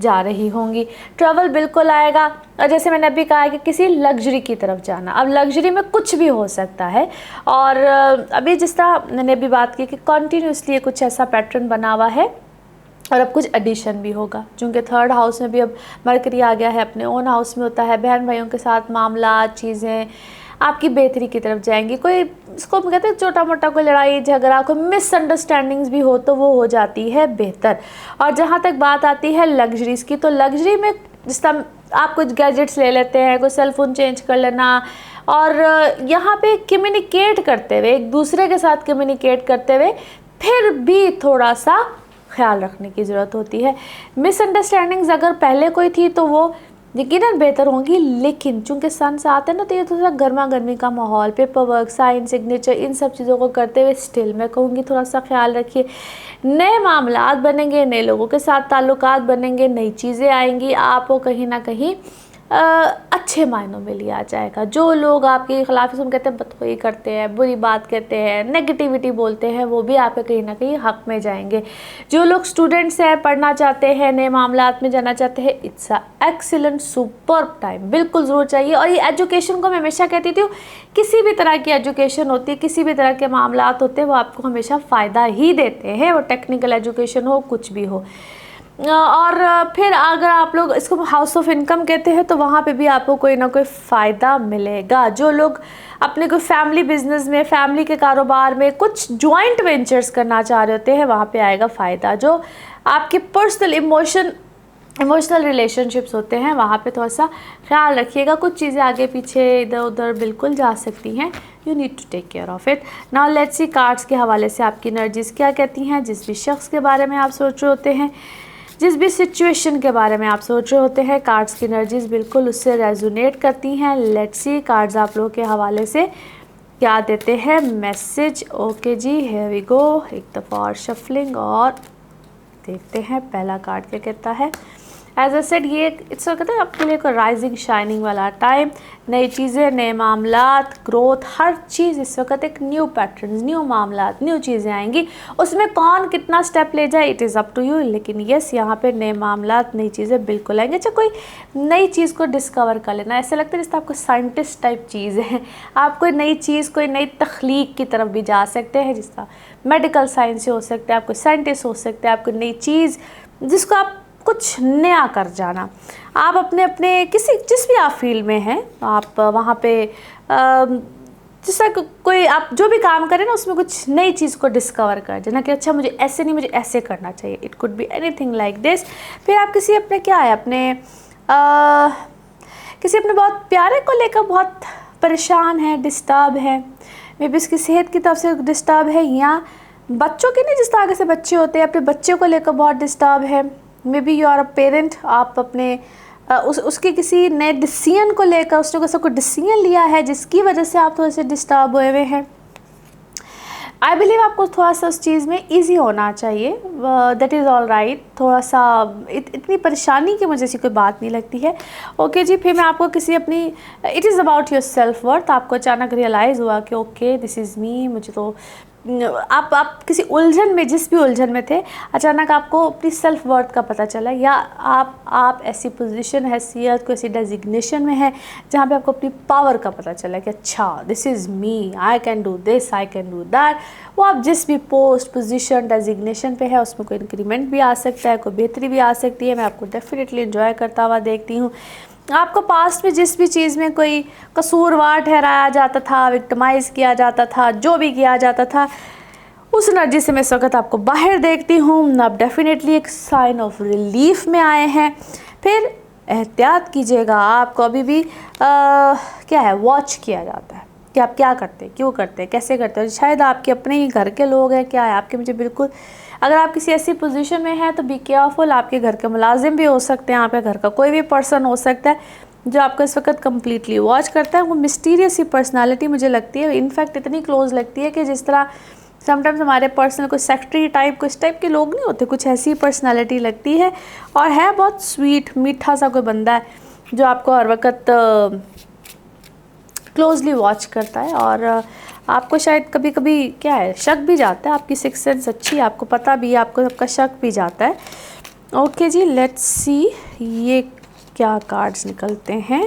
जा रही होंगी। ट्रैवल बिल्कुल आएगा, और जैसे मैंने अभी कहा कि किसी लग्जरी की तरफ जाना। अब लग्जरी में कुछ भी हो सकता है, और अभी जिस तरह मैंने अभी बात की कि कॉन्टीन्यूसली कुछ ऐसा पैटर्न बना हुआ है, और अब कुछ एडिशन भी होगा, चूँकि 3rd हाउस में भी अब मरकरी आ गया है, अपने ओन हाउस में होता है। बहन भाइयों के साथ मामला, चीज़ें आपकी बेहतरी की तरफ जाएंगी। कोई इसको हम कहते हैं छोटा मोटा कोई लड़ाई झगड़ा, कोई मिसअंडरस्टैंडिंग्स भी हो तो वो हो जाती है बेहतर। और जहाँ तक बात आती है लग्जरीज़ की, तो लग्जरी में जिस तरह आप कुछ गैजेट्स ले लेते हैं, कोई सेल फ़ोन चेंज कर लेना, और यहाँ पे कम्युनिकेट करते हुए, एक दूसरे के साथ कम्युनिकेट करते हुए फिर भी थोड़ा सा ख्याल रखने की ज़रूरत होती है। मिसअंडरस्टैंडिंग्स अगर पहले कोई थी तो वो यकीनन बेहतर होंगी, लेकिन चूंकि सन से आते हैं ना, तो ये थोड़ा सा गर्मा गर्मी का माहौल, पेपर वर्क, साइन, सिग्नेचर, इन सब चीज़ों को करते हुए स्टिल मैं कहूँगी थोड़ा सा ख्याल रखिए। नए मामलात बनेंगे, नए लोगों के साथ ताल्लुकात बनेंगे, नई चीज़ें आएंगी, आपको कहीं ना कहीं अच्छे मायनों में लिया जाएगा। जो लोग आपके खिलाफ हम कहते हैं बदखोई करते हैं, बुरी बात कहते हैं, नेगेटिविटी बोलते हैं, वो भी आपके कहीं ना कहीं हक में जाएंगे। जो लोग स्टूडेंट्स हैं, पढ़ना चाहते हैं, नए मामलात में जाना चाहते हैं, it's a excellent superb time, बिल्कुल ज़रूर चाहिए। और ये एजुकेशन को मैं हमेशा कहती थी, किसी भी तरह की एजुकेशन होती है, किसी भी तरह के मामलात होते हैं, वो आपको हमेशा फ़ायदा ही देते हैं, वो टेक्निकल एजुकेशन हो, कुछ भी हो। और फिर अगर आप लोग इसको हाउस ऑफ इनकम कहते हैं, तो वहाँ पे भी आपको कोई ना कोई फ़ायदा मिलेगा। जो लोग अपने कोई फैमिली बिजनेस में, फैमिली के कारोबार में कुछ जॉइंट वेंचर्स करना चाह रहे होते हैं, वहाँ पे आएगा फ़ायदा। जो आपके पर्सनल इमोशनल रिलेशनशिप्स होते हैं, वहाँ पे थोड़ा सा ख्याल रखिएगा। कुछ चीज़ें आगे पीछे इधर उधर बिल्कुल जा सकती हैं, you need to take care of it. Now let's see cards के हवाले से आपकी एनर्जीज़ क्या कहती हैं। जिस भी शख्स के बारे में आप सोच रहे होते हैं, जिस भी सिचुएशन के बारे में आप सोच रहे होते हैं, कार्ड्स की एनर्जीज़ बिल्कुल उससे रेजोनेट करती हैं। लेट्स सी कार्ड्स आप लोगों के हवाले से क्या देते हैं मैसेज। ओके जी, हियर वी गो। एक दफ़ा और शफलिंग, और देखते हैं पहला कार्ड क्या कहता है। एज ए सेड, ये इट्स कहते हैं आपके लिए राइजिंग शाइनिंग वाला टाइम। नई चीज़ें, नए मामलात, ग्रोथ, हर चीज़ इस वक्त एक न्यू पैटर्न्स, न्यू मामलात, न्यू चीज़ें आएंगी। उसमें कौन कितना स्टेप ले जाए, it is up to you. लेकिन यस, यहाँ पे नए मामलात, नई चीज़ें बिल्कुल आएंगे। अच्छा, कोई नई चीज़ को डिस्कवर कर लेना, ऐसा लगता है जैसे आपको साइंटिस्ट टाइप चीज़ है। आप कोई नई चीज़, कोई नई तख्लीक की तरफ भी जा सकते हैं, जिस तरह मेडिकल साइंस से हो सकता है, आप कोई साइंटिस्ट हो सकते हैं, आप कोई नई चीज़ जिसको आप कुछ नया कर जाना। आप अपने जिस भी आप फील्ड में हैं, आप वहाँ पे जिस तरह कोई आप जो भी काम करें ना, उसमें कुछ नई चीज़ को डिस्कवर कर जाना कि अच्छा मुझे ऐसे नहीं, मुझे ऐसे करना चाहिए। It could be anything like this. फिर आप किसी अपने क्या है अपने किसी अपने बहुत प्यारे को लेकर बहुत परेशान है, डिस्टर्ब है, मे बी उसकी सेहत की तरफ से डिस्टर्ब है, या बच्चों की नहीं, जिस तरह से बच्चे होते हैं, अपने बच्चे को लेकर बहुत डिस्टर्ब है। Maybe you are a parent, आप अपने उसके किसी नए डिसीजन को लेकर, उसने कोई डिसीजन लिया है जिसकी वजह से आप थोड़े से डिस्टर्ब हुए हुए हैं। आई बिलीव आपको थोड़ा सा उस चीज़ में इजी होना चाहिए, दैट इज़ ऑल राइट। थोड़ा सा इतनी परेशानी की मुझे ऐसी कोई बात नहीं लगती है। ओके जी, फिर मैं आपको किसी अपनी it is about your self worth, आपको अचानक रियलाइज़ हुआ कि ओके दिस इज़ मी, मुझे तो आप किसी उलझन में, जिस भी उलझन में थे, अचानक आपको अपनी सेल्फ वर्थ का पता चला, या आप ऐसी पोजीशन, हैसियत, कोई ऐसी डेजिग्नेशन में है जहाँ पे आपको अपनी पावर का पता चला कि अच्छा this is me, I can do this, I can do that. वो आप जिस भी पोस्ट, पोजीशन, डेजिग्नेशन पे है, उसमें कोई इंक्रीमेंट भी आ सकता है, कोई बेहतरी भी आ सकती है। मैं आपको डेफिनेटली एंजॉय करता हुआ देखती हूँ। आपको पास्ट में जिस भी चीज़ में कोई कसूरवार ठहराया जाता था, विक्टिमाइज़ किया जाता था, जो भी किया जाता था, उस एनर्जी से मैं इस वक्त आपको बाहर देखती हूँ। आप डेफिनेटली एक साइन ऑफ रिलीफ में आए हैं। फिर एहतियात कीजिएगा, आपको अभी भी क्या है, वॉच किया जाता है कि आप क्या करते हैं, क्यों करते हैं, कैसे करते हैं। शायद आपके अपने ही घर के लोग हैं, क्या है आपके, मुझे बिल्कुल, अगर आप किसी ऐसी पोजीशन में हैं तो बी केयरफुल। आपके घर के मुलाजिम भी हो सकते हैं, आपके घर का कोई भी पर्सन हो सकता है जो आपको इस वक्त कम्प्लीटली वॉच करता है। वो मिस्टीरियस ही पर्सनालिटी मुझे लगती है, इनफैक्ट इतनी क्लोज लगती है कि जिस तरह समटाइम्स हमारे पर्सनल कोई सेक्रेटरी टाइप, कुछ टाइप के लोग नहीं होते, कुछ ऐसी पर्सनालिटी लगती है। और है बहुत स्वीट, मीठा सा कोई बंदा है जो आपको हर वक्त क्लोजली वॉच करता है। और आपको शायद कभी कभी क्या है, शक भी जाता है। आपकी सिक्स सेंस अच्छी है, आपको पता भी है, आपको सबका शक भी जाता है। ओके जी, लेट्स सी ये क्या कार्ड्स निकलते हैं।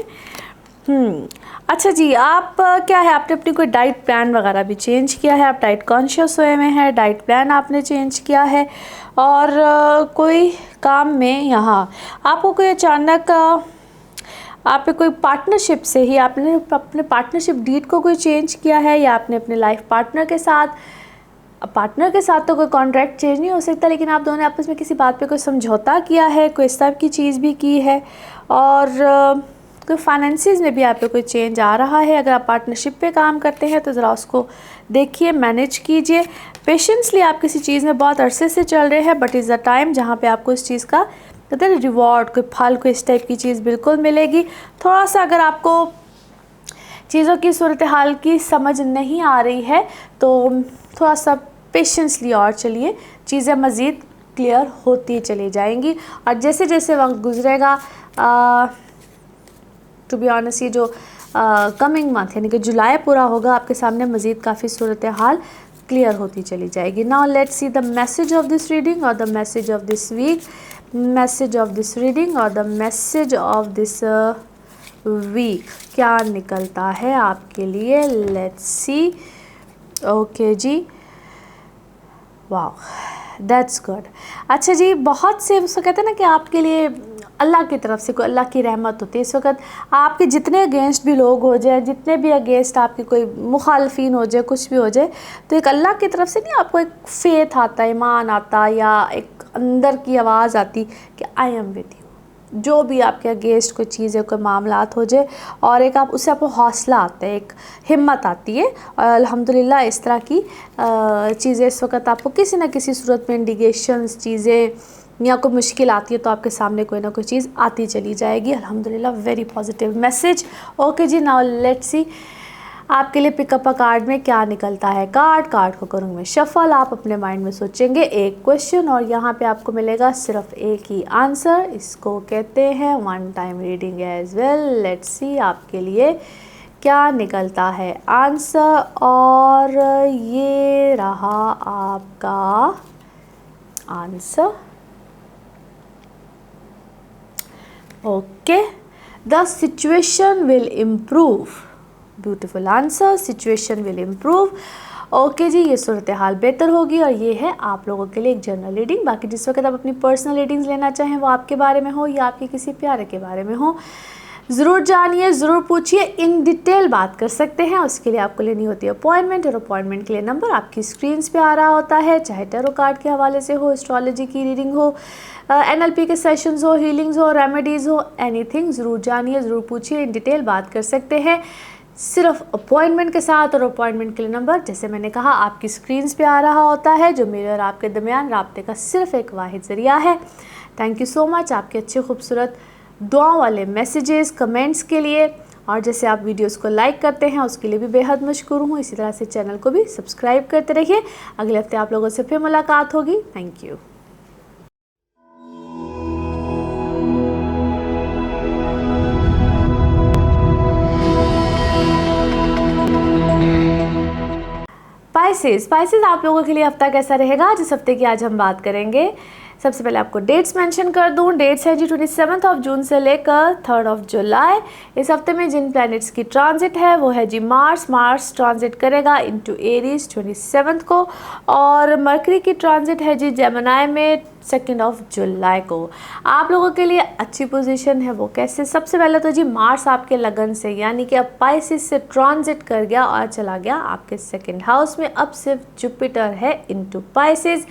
अच्छा जी, आप क्या है, आपने अपनी कोई डाइट प्लान वगैरह भी चेंज किया है, आप डाइट कॉन्शियस हुए में हैं, डाइट प्लान आपने चेंज किया है। और कोई काम में यहाँ आपको कोई अचानक आप कोई पार्टनरशिप से ही आपने अपने पार्टनरशिप डीड को कोई चेंज किया है, या आपने अपने लाइफ पार्टनर के साथ तो कोई कॉन्ट्रैक्ट चेंज नहीं हो सकता, लेकिन आप दोनों आपस में किसी बात पे कोई समझौता किया है, कोई इस टाइप की चीज़ भी की है। और कोई फाइनेंसिस में भी आप पे कोई चेंज आ रहा है। अगर आप पार्टनरशिप पे काम करते हैं तो ज़रा उसको देखिए, मैनेज कीजिए पेशेंसली। आप किसी चीज़ में बहुत अरसे से चल रहे हैं, बट इज़ द टाइम जहाँ पे आपको इस चीज़ का कहते हैं रिवॉर्ड, कोई फल, कोई इस टाइप की चीज़ बिल्कुल मिलेगी। थोड़ा सा अगर आपको चीज़ों की सूरत हाल की समझ नहीं आ रही है तो थोड़ा सा पेशेंसली और चलिए, चीज़ें मज़ीद क्लियर होती चली जाएंगी। और जैसे जैसे वक्त गुजरेगा, टू बी ऑनेस्ट, ये जो कमिंग मंथ यानी कि जुलाई पूरा होगा, आपके सामने मज़ीद काफ़ी सूरत हाल क्लियर होती चली जाएगी। Now let's see the message of this reading और the message of this week, message of this reading और the message of this week क्या निकलता है आपके लिए। Let's see. ओके जी, वाह, दैट्स गुड। अच्छा जी, बहुत से उसको कहते हैं ना कि आपके लिए अल्लाह की तरफ से कोई अल्लाह की रहमत होती है। इस वक्त आपके जितने अगेंस्ट भी लोग हो जाए, जितने भी अगेंस्ट आपके कोई मुखालफिन हो जाए, कुछ भी हो जाए, तो एक अल्लाह की तरफ से नहीं, आपको एक फेथ आता, ईमान आता, या एक अंदर की आवाज़ आती कि आई एम विद यू। जो भी आपके अगेंस्ट कोई चीज़ है, कोई मामलात हो जाए, और एक आप उससे आपको हौसला आता है, एक हिम्मत आती है। और अल्हम्दुलिल्लाह इस तरह की चीज़ें इस वक्त आपको किसी न किसी सूरत में इंडिकेशंस, चीज़ें या कोई मुश्किल आती है तो आपके सामने कोई ना कोई चीज़ आती चली जाएगी। अल्हम्दुलिल्लाह, वेरी पॉजिटिव मैसेज। ओके जी, नाउ लेट्स सी आपके लिए पिकअप अ कार्ड में क्या निकलता है। कार्ड को करूँगी मैं शफल। आप अपने माइंड में सोचेंगे एक क्वेश्चन और यहाँ पे आपको मिलेगा सिर्फ एक ही आंसर। इसको कहते हैं one time reading as well. Let's see आपके लिए क्या निकलता है आंसर। और ये रहा आपका answer. Okay, the situation will improve. Beautiful answer, situation will improve. Okay जी, ये सूरत हाल बेहतर होगी। और ये है आप लोगों के लिए एक जनरल रीडिंग। बाकी जिस वक्त आप अपनी पर्सनल रीडिंग्स लेना चाहें, वो आपके बारे में हो या आपके किसी प्यारे के बारे में हो, ज़रूर जानिए, ज़रूर पूछिए, इन डिटेल बात कर सकते हैं। उसके लिए आपको लेनी होती है अपॉइंटमेंट, और अपॉइंटमेंट के लिए नंबर आपकी स्क्रीन्स पे आ रहा होता है। चाहे टैरो कार्ड के हवाले से हो, एस्ट्रोलॉजी की रीडिंग हो, NLP के सेशंस हो, हीलिंग्स हो, रेमेडीज़ हो, एनीथिंग, ज़रूर जानिए, ज़रूर पूछिए, इन डिटेल बात कर सकते हैं सिर्फ अपॉइंटमेंट के साथ। और अपॉइंटमेंट के लिए नंबर जैसे मैंने कहा आपकी स्क्रीन्स पे आ रहा होता है, जो मेरे और आपके दरमियान राब्ते का सिर्फ एक वाहिद ज़रिया है। थैंक यू सो मच आपके अच्छे खूबसूरत दुआओं वाले मैसेजेस, कमेंट्स के लिए। और जैसे आप वीडियोस को लाइक करते हैं उसके लिए भी बेहद मशकूर हूँ। इसी तरह से चैनल को भी सब्सक्राइब करते रहिए। अगले हफ्ते आप लोगों से फिर मुलाकात होगी। Thank you. स्पाइसेस आप लोगों के लिए हफ्ता कैसा रहेगा, जिस हफ्ते की आज हम बात करेंगे। सबसे पहले आपको डेट्स मेंशन कर दूं। डेट्स है जी 27 जून से लेकर 3 जुलाई। इस हफ्ते में जिन प्लैनेट्स की ट्रांजिट है वो है जी मार्स ट्रांजिट करेगा इनटू एरीज 27 को, और मरकरी की ट्रांजिट है जी जेमिनी में 2 जुलाई को। आप लोगों के लिए अच्छी पोजीशन है वो कैसे? सबसे पहले तो जी मार्स आपके लगन से यानी कि अब पाइसिस से ट्रांजिट कर गया और चला गया आपके 2nd हाउस में। अब सिर्फ जुपिटर है इनटू पाइसिस।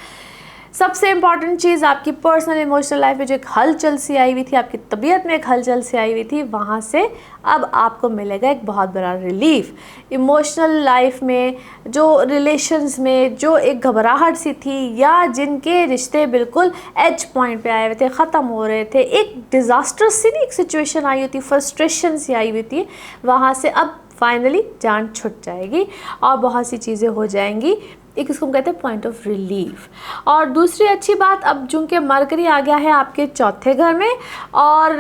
सबसे इम्पॉर्टेंट चीज़, आपकी पर्सनल इमोशनल लाइफ में जो एक हलचल सी आई हुई थी, आपकी तबीयत में एक हलचल सी आई हुई थी, वहाँ से अब आपको मिलेगा एक बहुत बड़ा रिलीफ। इमोशनल लाइफ में जो रिलेशंस में जो एक घबराहट सी थी, या जिनके रिश्ते बिल्कुल एज पॉइंट पे आए हुए थे, ख़त्म हो रहे थे, एक डिज़ास्टर्स सी एक सिचुएशन आई हुई थी, फ्रस्ट्रेशन सी आई हुई थी, वहाँ से अब फाइनली जान छुट जाएगी और बहुत सी चीज़ें हो जाएंगी। एक इसको हम कहते हैं पॉइंट ऑफ रिलीफ। और दूसरी अच्छी बात, अब चूँकि मरकरी आ गया है आपके 4थे घर में और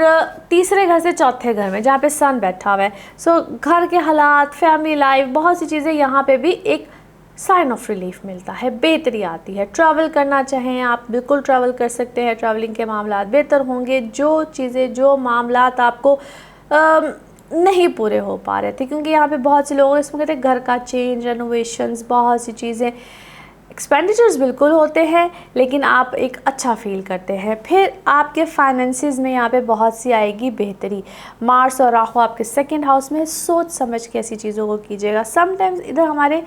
3रे घर से 4थे घर में जहाँ पे सन बैठा हुआ है, सो घर के हालात, फैमिली लाइफ, बहुत सी चीज़ें यहाँ पे भी एक साइन ऑफ रिलीफ मिलता है, बेहतरी आती है। ट्रैवल करना चाहें आप बिल्कुल ट्रैवल कर सकते हैं, ट्रैवलिंग के मामलात बेहतर होंगे। जो चीज़ें, जो मामलात आपको नहीं पूरे हो पा रहे थे, क्योंकि यहाँ पे बहुत से लोग इसमें कहते हैं घर का चेंज, रेनोवेशंस, बहुत सी चीज़ें, एक्सपेंडिचर्स बिल्कुल होते हैं, लेकिन आप एक अच्छा फील करते हैं। फिर आपके फाइनेंसिस में यहाँ पे बहुत सी आएगी बेहतरी। मार्स और राहु आपके 2nd हाउस में, सोच समझ के ऐसी चीज़ों को कीजिएगा। समटाइम्स इधर हमारे,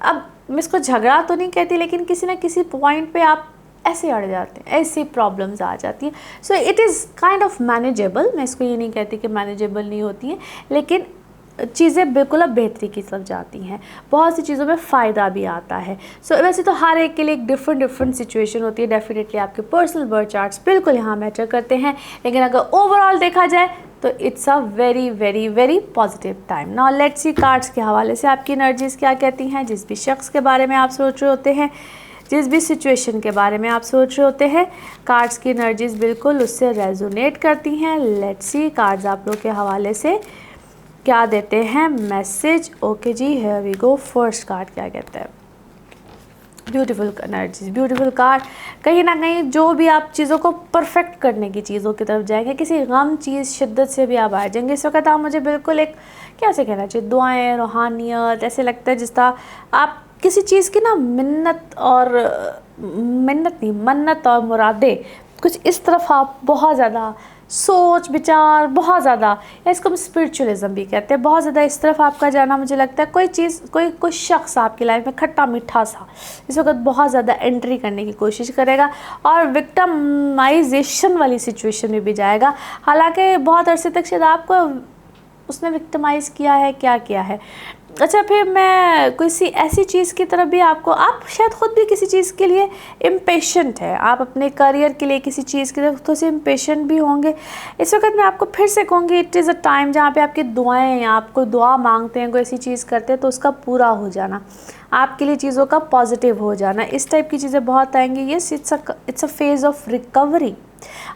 अब मैं इसको झगड़ा तो नहीं कहती, लेकिन किसी ना किसी पॉइंट पे आप ऐसे अड़ जाते हैं, ऐसी प्रॉब्लम्स आ जाती हैं। So it is kind of manageable. मैं इसको ये नहीं कहती कि मैनेजेबल नहीं होती हैं, लेकिन चीज़ें बिल्कुल अब बेहतरी की तरफ जाती हैं, बहुत सी चीज़ों में फ़ायदा भी आता है। सो वैसे तो हर एक के लिए एक डिफरेंट सिचुएशन होती है। डेफिनेटली आपके पर्सनल बर्थ चार्ट्स बिल्कुल यहाँ मैटर करते हैं, लेकिन अगर ओवरऑल देखा जाए तो it's a very very very positive time. Now let's see cards के हवाले से आपकी एनर्जीज़ क्या कहती हैं। जिस भी शख्स के बारे में आप सोच रहे होते हैं, जिस भी सिचुएशन के बारे में आप सोच रहे होते हैं, कार्ड्स की एनर्जीज़ बिल्कुल उससे रेजोनेट करती हैं। लेट्स सी कार्ड्स आप लोग के हवाले से क्या देते हैं मैसेज। ओके जी, here we go. First card क्या कहता है? Beautiful energies, beautiful card. कहीं ना कहीं जो भी आप चीज़ों को परफेक्ट करने की चीज़ों की तरफ जाएंगे, किसी गम चीज़ शिद्दत से भी आप आ जाएंगे। इस वक्त आप मुझे बिल्कुल एक क्या से कहना चाहिए, दुआएं, रूहानियत, ऐसे लगता है जिस तरह आप किसी चीज़ की ना मन्नत और मुरादे, कुछ इस तरफ आप बहुत ज़्यादा सोच विचार, बहुत ज़्यादा, या इसको हम स्पिरिचुअलिज्म भी कहते हैं, बहुत ज़्यादा इस तरफ आपका जाना, मुझे लगता है कोई चीज़, कोई शख्स आपकी लाइफ में खट्टा मीठा सा इस वक्त बहुत ज़्यादा एंट्री करने की कोशिश करेगा और विक्टिमाइजेशन वाली सिचुएशन में भी जाएगा। हालांकि बहुत अरसे तक शायद आपको उसने विक्टिमाइज़ किया है, क्या किया है। अच्छा, फिर मैं किसी ऐसी चीज़ की तरफ भी आपको, आप शायद ख़ुद भी किसी चीज़ के लिए इम्पेशेंट है, आप अपने करियर के लिए किसी चीज़ की तरफ थोड़े से इम्पेशेंट भी होंगे। इस वक्त मैं आपको फिर से कहूँगी, इट इज़ अ टाइम जहाँ पे आपकी दुआएं, आप कोई दुआ मांगते हैं, कोई ऐसी चीज़ करते हैं तो उसका पूरा हो जाना, आपके लिए चीज़ों का पॉजिटिव हो जाना, इस टाइप की चीज़ें बहुत आएंगी। Yes, it's a phase of recovery.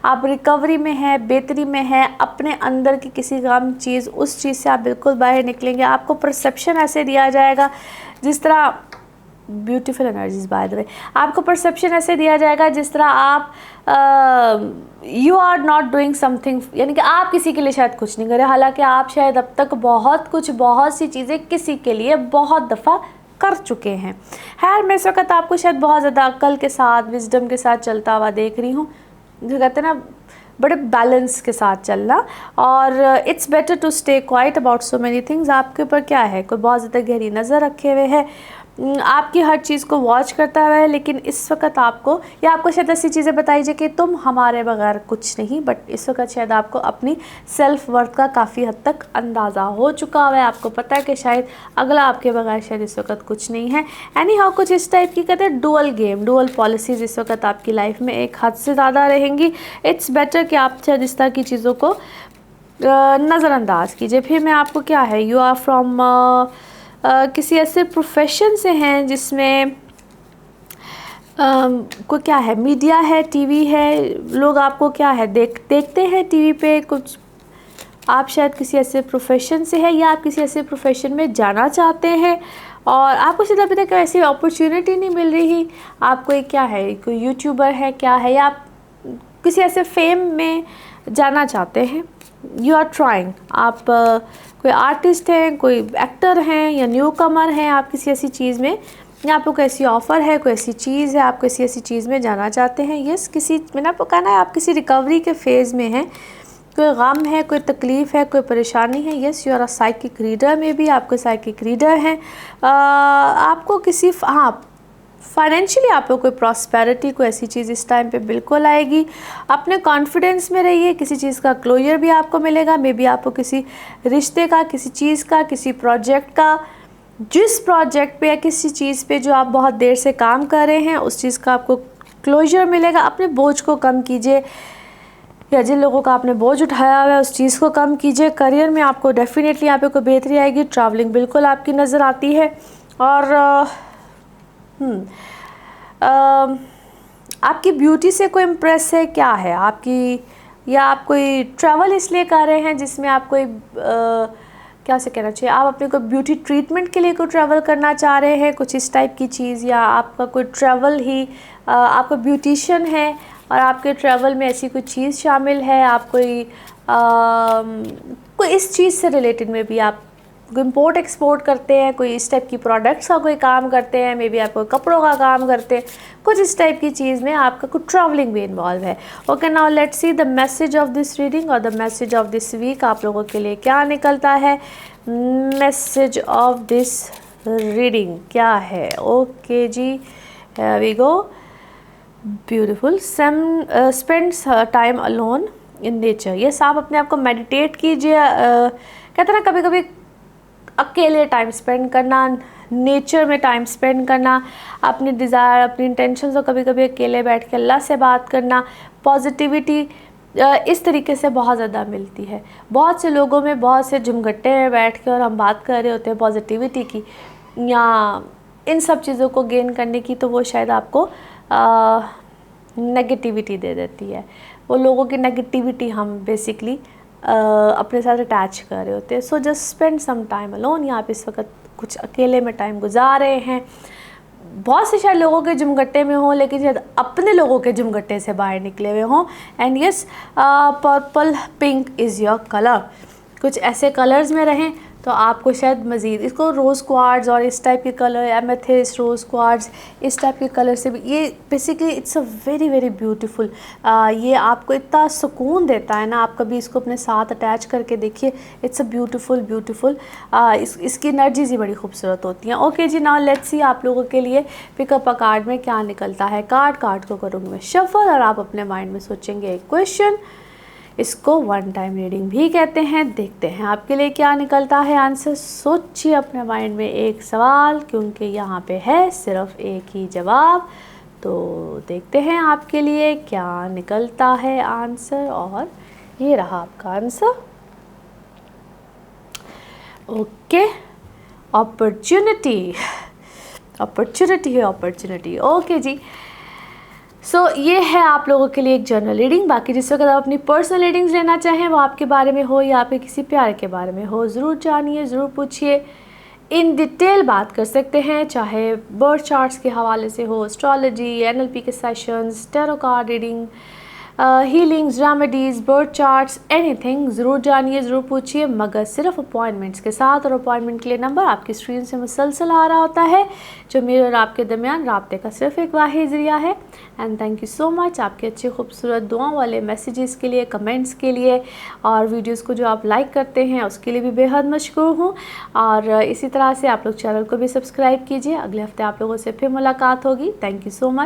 आप रिकवरी में हैं, बेहतरी में हैं, अपने अंदर की किसी गम चीज़, उस चीज़ से आप बिल्कुल बाहर निकलेंगे। आपको परसेप्शन ऐसे दिया जाएगा जिस तरह, beautiful energies by the way, आपको परसेप्शन ऐसे दिया जाएगा जिस तरह आप you are not doing something, यानी कि आप किसी के लिए शायद कुछ नहीं कर रहे, हालांकि आप शायद अब तक बहुत सी चीज़ें किसी के लिए बहुत दफ़ा कर चुके हैं। खैर, मैं इस वक्त आपको शायद बहुत ज़्यादा अक्ल के साथ, विजडम के साथ चलता हुआ देख रही हूँ, जो कहते हैं ना बड़े बैलेंस के साथ चलना। और it's better to stay quiet about so many things. आपके ऊपर क्या है, कोई बहुत ज़्यादा गहरी नज़र रखे हुए है, आपकी हर चीज़ को वॉच करता हुआ है, लेकिन इस वक्त आपको, या आपको शायद ऐसी चीज़ें बताई जाए कि तुम हमारे बगैर कुछ नहीं, बट इस वक्त शायद आपको अपनी सेल्फ वर्थ का काफ़ी हद तक अंदाज़ा हो चुका है। आपको पता है कि शायद अगला आपके बगैर शायद इस वक्त कुछ नहीं है। एनी हाउ, कुछ इस टाइप की कहते हैं डुअल गेम, डुअल पॉलिसीज़ इस वक्त आपकी लाइफ में एक हद से ज़्यादा रहेंगी। इट्स बेटर कि आप शायद इस तरह की चीज़ों को नज़रअंदाज कीजिए। फिर मैं आपको क्या है, यू आर फ्रॉम किसी ऐसे प्रोफेशन से हैं जिसमें को क्या है, मीडिया है, टीवी है, लोग आपको क्या है देखते हैं टीवी पे कुछ, आप शायद किसी ऐसे प्रोफेशन से हैं या आप किसी ऐसे प्रोफेशन में जाना चाहते हैं और आपको शायद अभी तक ऐसी अपॉर्चुनिटी नहीं मिल रही। आप कोई क्या है, कोई यूट्यूबर है क्या है, या आप किसी ऐसे फेम में जाना चाहते हैं, यू आर ट्राइंग। आप कोई आर्टिस्ट हैं, कोई एक्टर हैं या न्यू कमर हैं, आप किसी ऐसी चीज़ में, या आपको कोई ऐसी ऑफ़र है, कोई ऐसी चीज़ है, आप किसी ऐसी चीज़ में जाना चाहते हैं। यस, किसी, मैंने आपको कहना है आप किसी रिकवरी के फेज़ में हैं, कोई गम है, कोई तकलीफ़ है, कोई परेशानी है। Yes, you are a psychic reader में भी, आपको साइकिक रीडर हैं। आपको किसी, हाँ, फाइनेंशियली आपको कोई प्रॉस्पेरिटी, कोई ऐसी चीज़ इस टाइम पे बिल्कुल आएगी। अपने कॉन्फिडेंस में रहिए, किसी चीज़ का क्लोजर भी आपको मिलेगा। मे बी आपको किसी रिश्ते का, किसी चीज़ का, किसी प्रोजेक्ट का, जिस प्रोजेक्ट पे या किसी चीज़ पे जो आप बहुत देर से काम कर रहे हैं, उस चीज़ का आपको क्लोजर मिलेगा। अपने बोझ को कम कीजिए, या जिन लोगों का आपने बोझ उठाया हुआ है उस चीज़ को कम कीजिए। करियर में आपको डेफिनेटली यहाँ पे कोई बेहतरी आएगी। ट्रैवलिंग बिल्कुल आपकी नज़र आती है। और आपकी ब्यूटी से कोई इम्प्रेस है क्या है आपकी, या आप कोई ट्रैवल इसलिए कर रहे हैं जिसमें आप कोई क्या से कहना चाहिए, आप अपने कोई ब्यूटी ट्रीटमेंट के लिए कोई ट्रैवल करना चाह रहे हैं, कुछ इस टाइप की चीज़, या आपका कोई ट्रैवल ही आपका ब्यूटिशियन है और आपके ट्रैवल में ऐसी कोई चीज़ शामिल है, आप कोई इस चीज़ से रिलेटेड में भी आप इम्पोर्ट एक्सपोर्ट करते हैं, कोई इस टाइप की प्रोडक्ट्स का कोई काम करते हैं, मे बी आप कोई कपड़ों का काम करते हैं, कुछ इस टाइप की चीज़ में आपका कुछ ट्रैवलिंग भी इन्वॉल्व है। Okay, now let's see the message of this reading और the message of this week आप लोगों के लिए क्या निकलता है। मैसेज ऑफ दिस रीडिंग क्या है? ओके जी, here we go. Beautiful. Spend time alone in nature. Yes, आप अपने आप को मेडिटेट कीजिए। कहते हैं ना, कभी कभी अकेले टाइम स्पेंड करना, नेचर में टाइम स्पेंड करना, अपनी डिज़ायर, अपनी इंटेंशन को कभी कभी अकेले बैठ के अल्लाह से बात करना, पॉजिटिविटी इस तरीके से बहुत ज़्यादा मिलती है। बहुत से लोगों में बहुत से झुमघट्टे में बैठ के और हम बात कर रहे होते हैं पॉजिटिविटी की या इन सब चीज़ों को गेन करने की, तो वो शायद आपको नेगेटिविटी दे देती है। वो लोगों की नेगेटिविटी हम बेसिकली अपने साथ अटैच कर रहे होते हैं। So just spend some time alone. या आप इस वक्त कुछ अकेले में टाइम गुजार रहे हैं, बहुत से शायद लोगों के झुमघट्टे में हों, लेकिन शायद अपने लोगों के झुमघट्टे से बाहर निकले हुए हों। And yes, purple pink is your colour. कुछ ऐसे कलर्स में रहें तो आपको शायद मज़ीद, इसको रोज़ क्वार्ट्ज़ और इस टाइप के कलर, एमेथिस्ट, रोज़ क्वार्ट्ज़, इस टाइप के कलर से भी, ये basically it's a very very beautiful. ये आपको इतना सुकून देता है ना, आप कभी इसको अपने साथ अटैच करके देखिए, इट्स अ ब्यूटीफुल। इसकी एनर्जीज ही बड़ी खूबसूरत होती हैं। ओके जी, नाउ लेट्स सी आप लोगों के लिए पिकअप अ कार्ड में क्या निकलता है। कार्ड को करूँगी मैं शफल और आप अपने माइंड में सोचेंगे एक क्वेश्चन। इसको वन टाइम रीडिंग भी कहते हैं। देखते हैं आपके लिए क्या निकलता है आंसर। सोचिए अपने माइंड में एक सवाल, क्योंकि यहाँ पे है सिर्फ एक ही जवाब। तो देखते हैं आपके लिए क्या निकलता है आंसर, और ये रहा आपका आंसर। Okay, opportunity. ओके जी, सो ये है आप लोगों के लिए एक जनरल रीडिंग। बाकी जिस वक्त आप अपनी पर्सनल रीडिंग्स लेना चाहें, वो आपके बारे में हो या आपके किसी प्यार के बारे में हो, ज़रूर जानिए, ज़रूर पूछिए, इन डिटेल बात कर सकते हैं, चाहे बर्थ चार्ट्स के हवाले से हो, एस्ट्रोलॉजी, एनएलपी के sessions, tarot card reading, healings, remedies, birth charts, anything, ज़रूर जानिए, ज़रूर पूछिए, मगर सिर्फ अपॉइंटमेंट्स के साथ। और अपॉइंटमेंट के लिए नंबर आपकी स्क्रीन से मुसलसल आ रहा होता है, जो मेरे और आपके दरमियान राब्ते का सिर्फ एक वाहिद ज़रिया है। And thank you so much आपके अच्छे खूबसूरत दुआओं वाले मैसेजेस के लिए, कमेंट्स के लिए, और वीडियोस को जो आप लाइक करते हैं उसके लिए भी बेहद मशकूर हूँ। और इसी तरह से आप लोग चैनल को भी सब्सक्राइब कीजिए। अगले हफ्ते आप लोगों से फिर मुलाकात होगी। Thank you so much.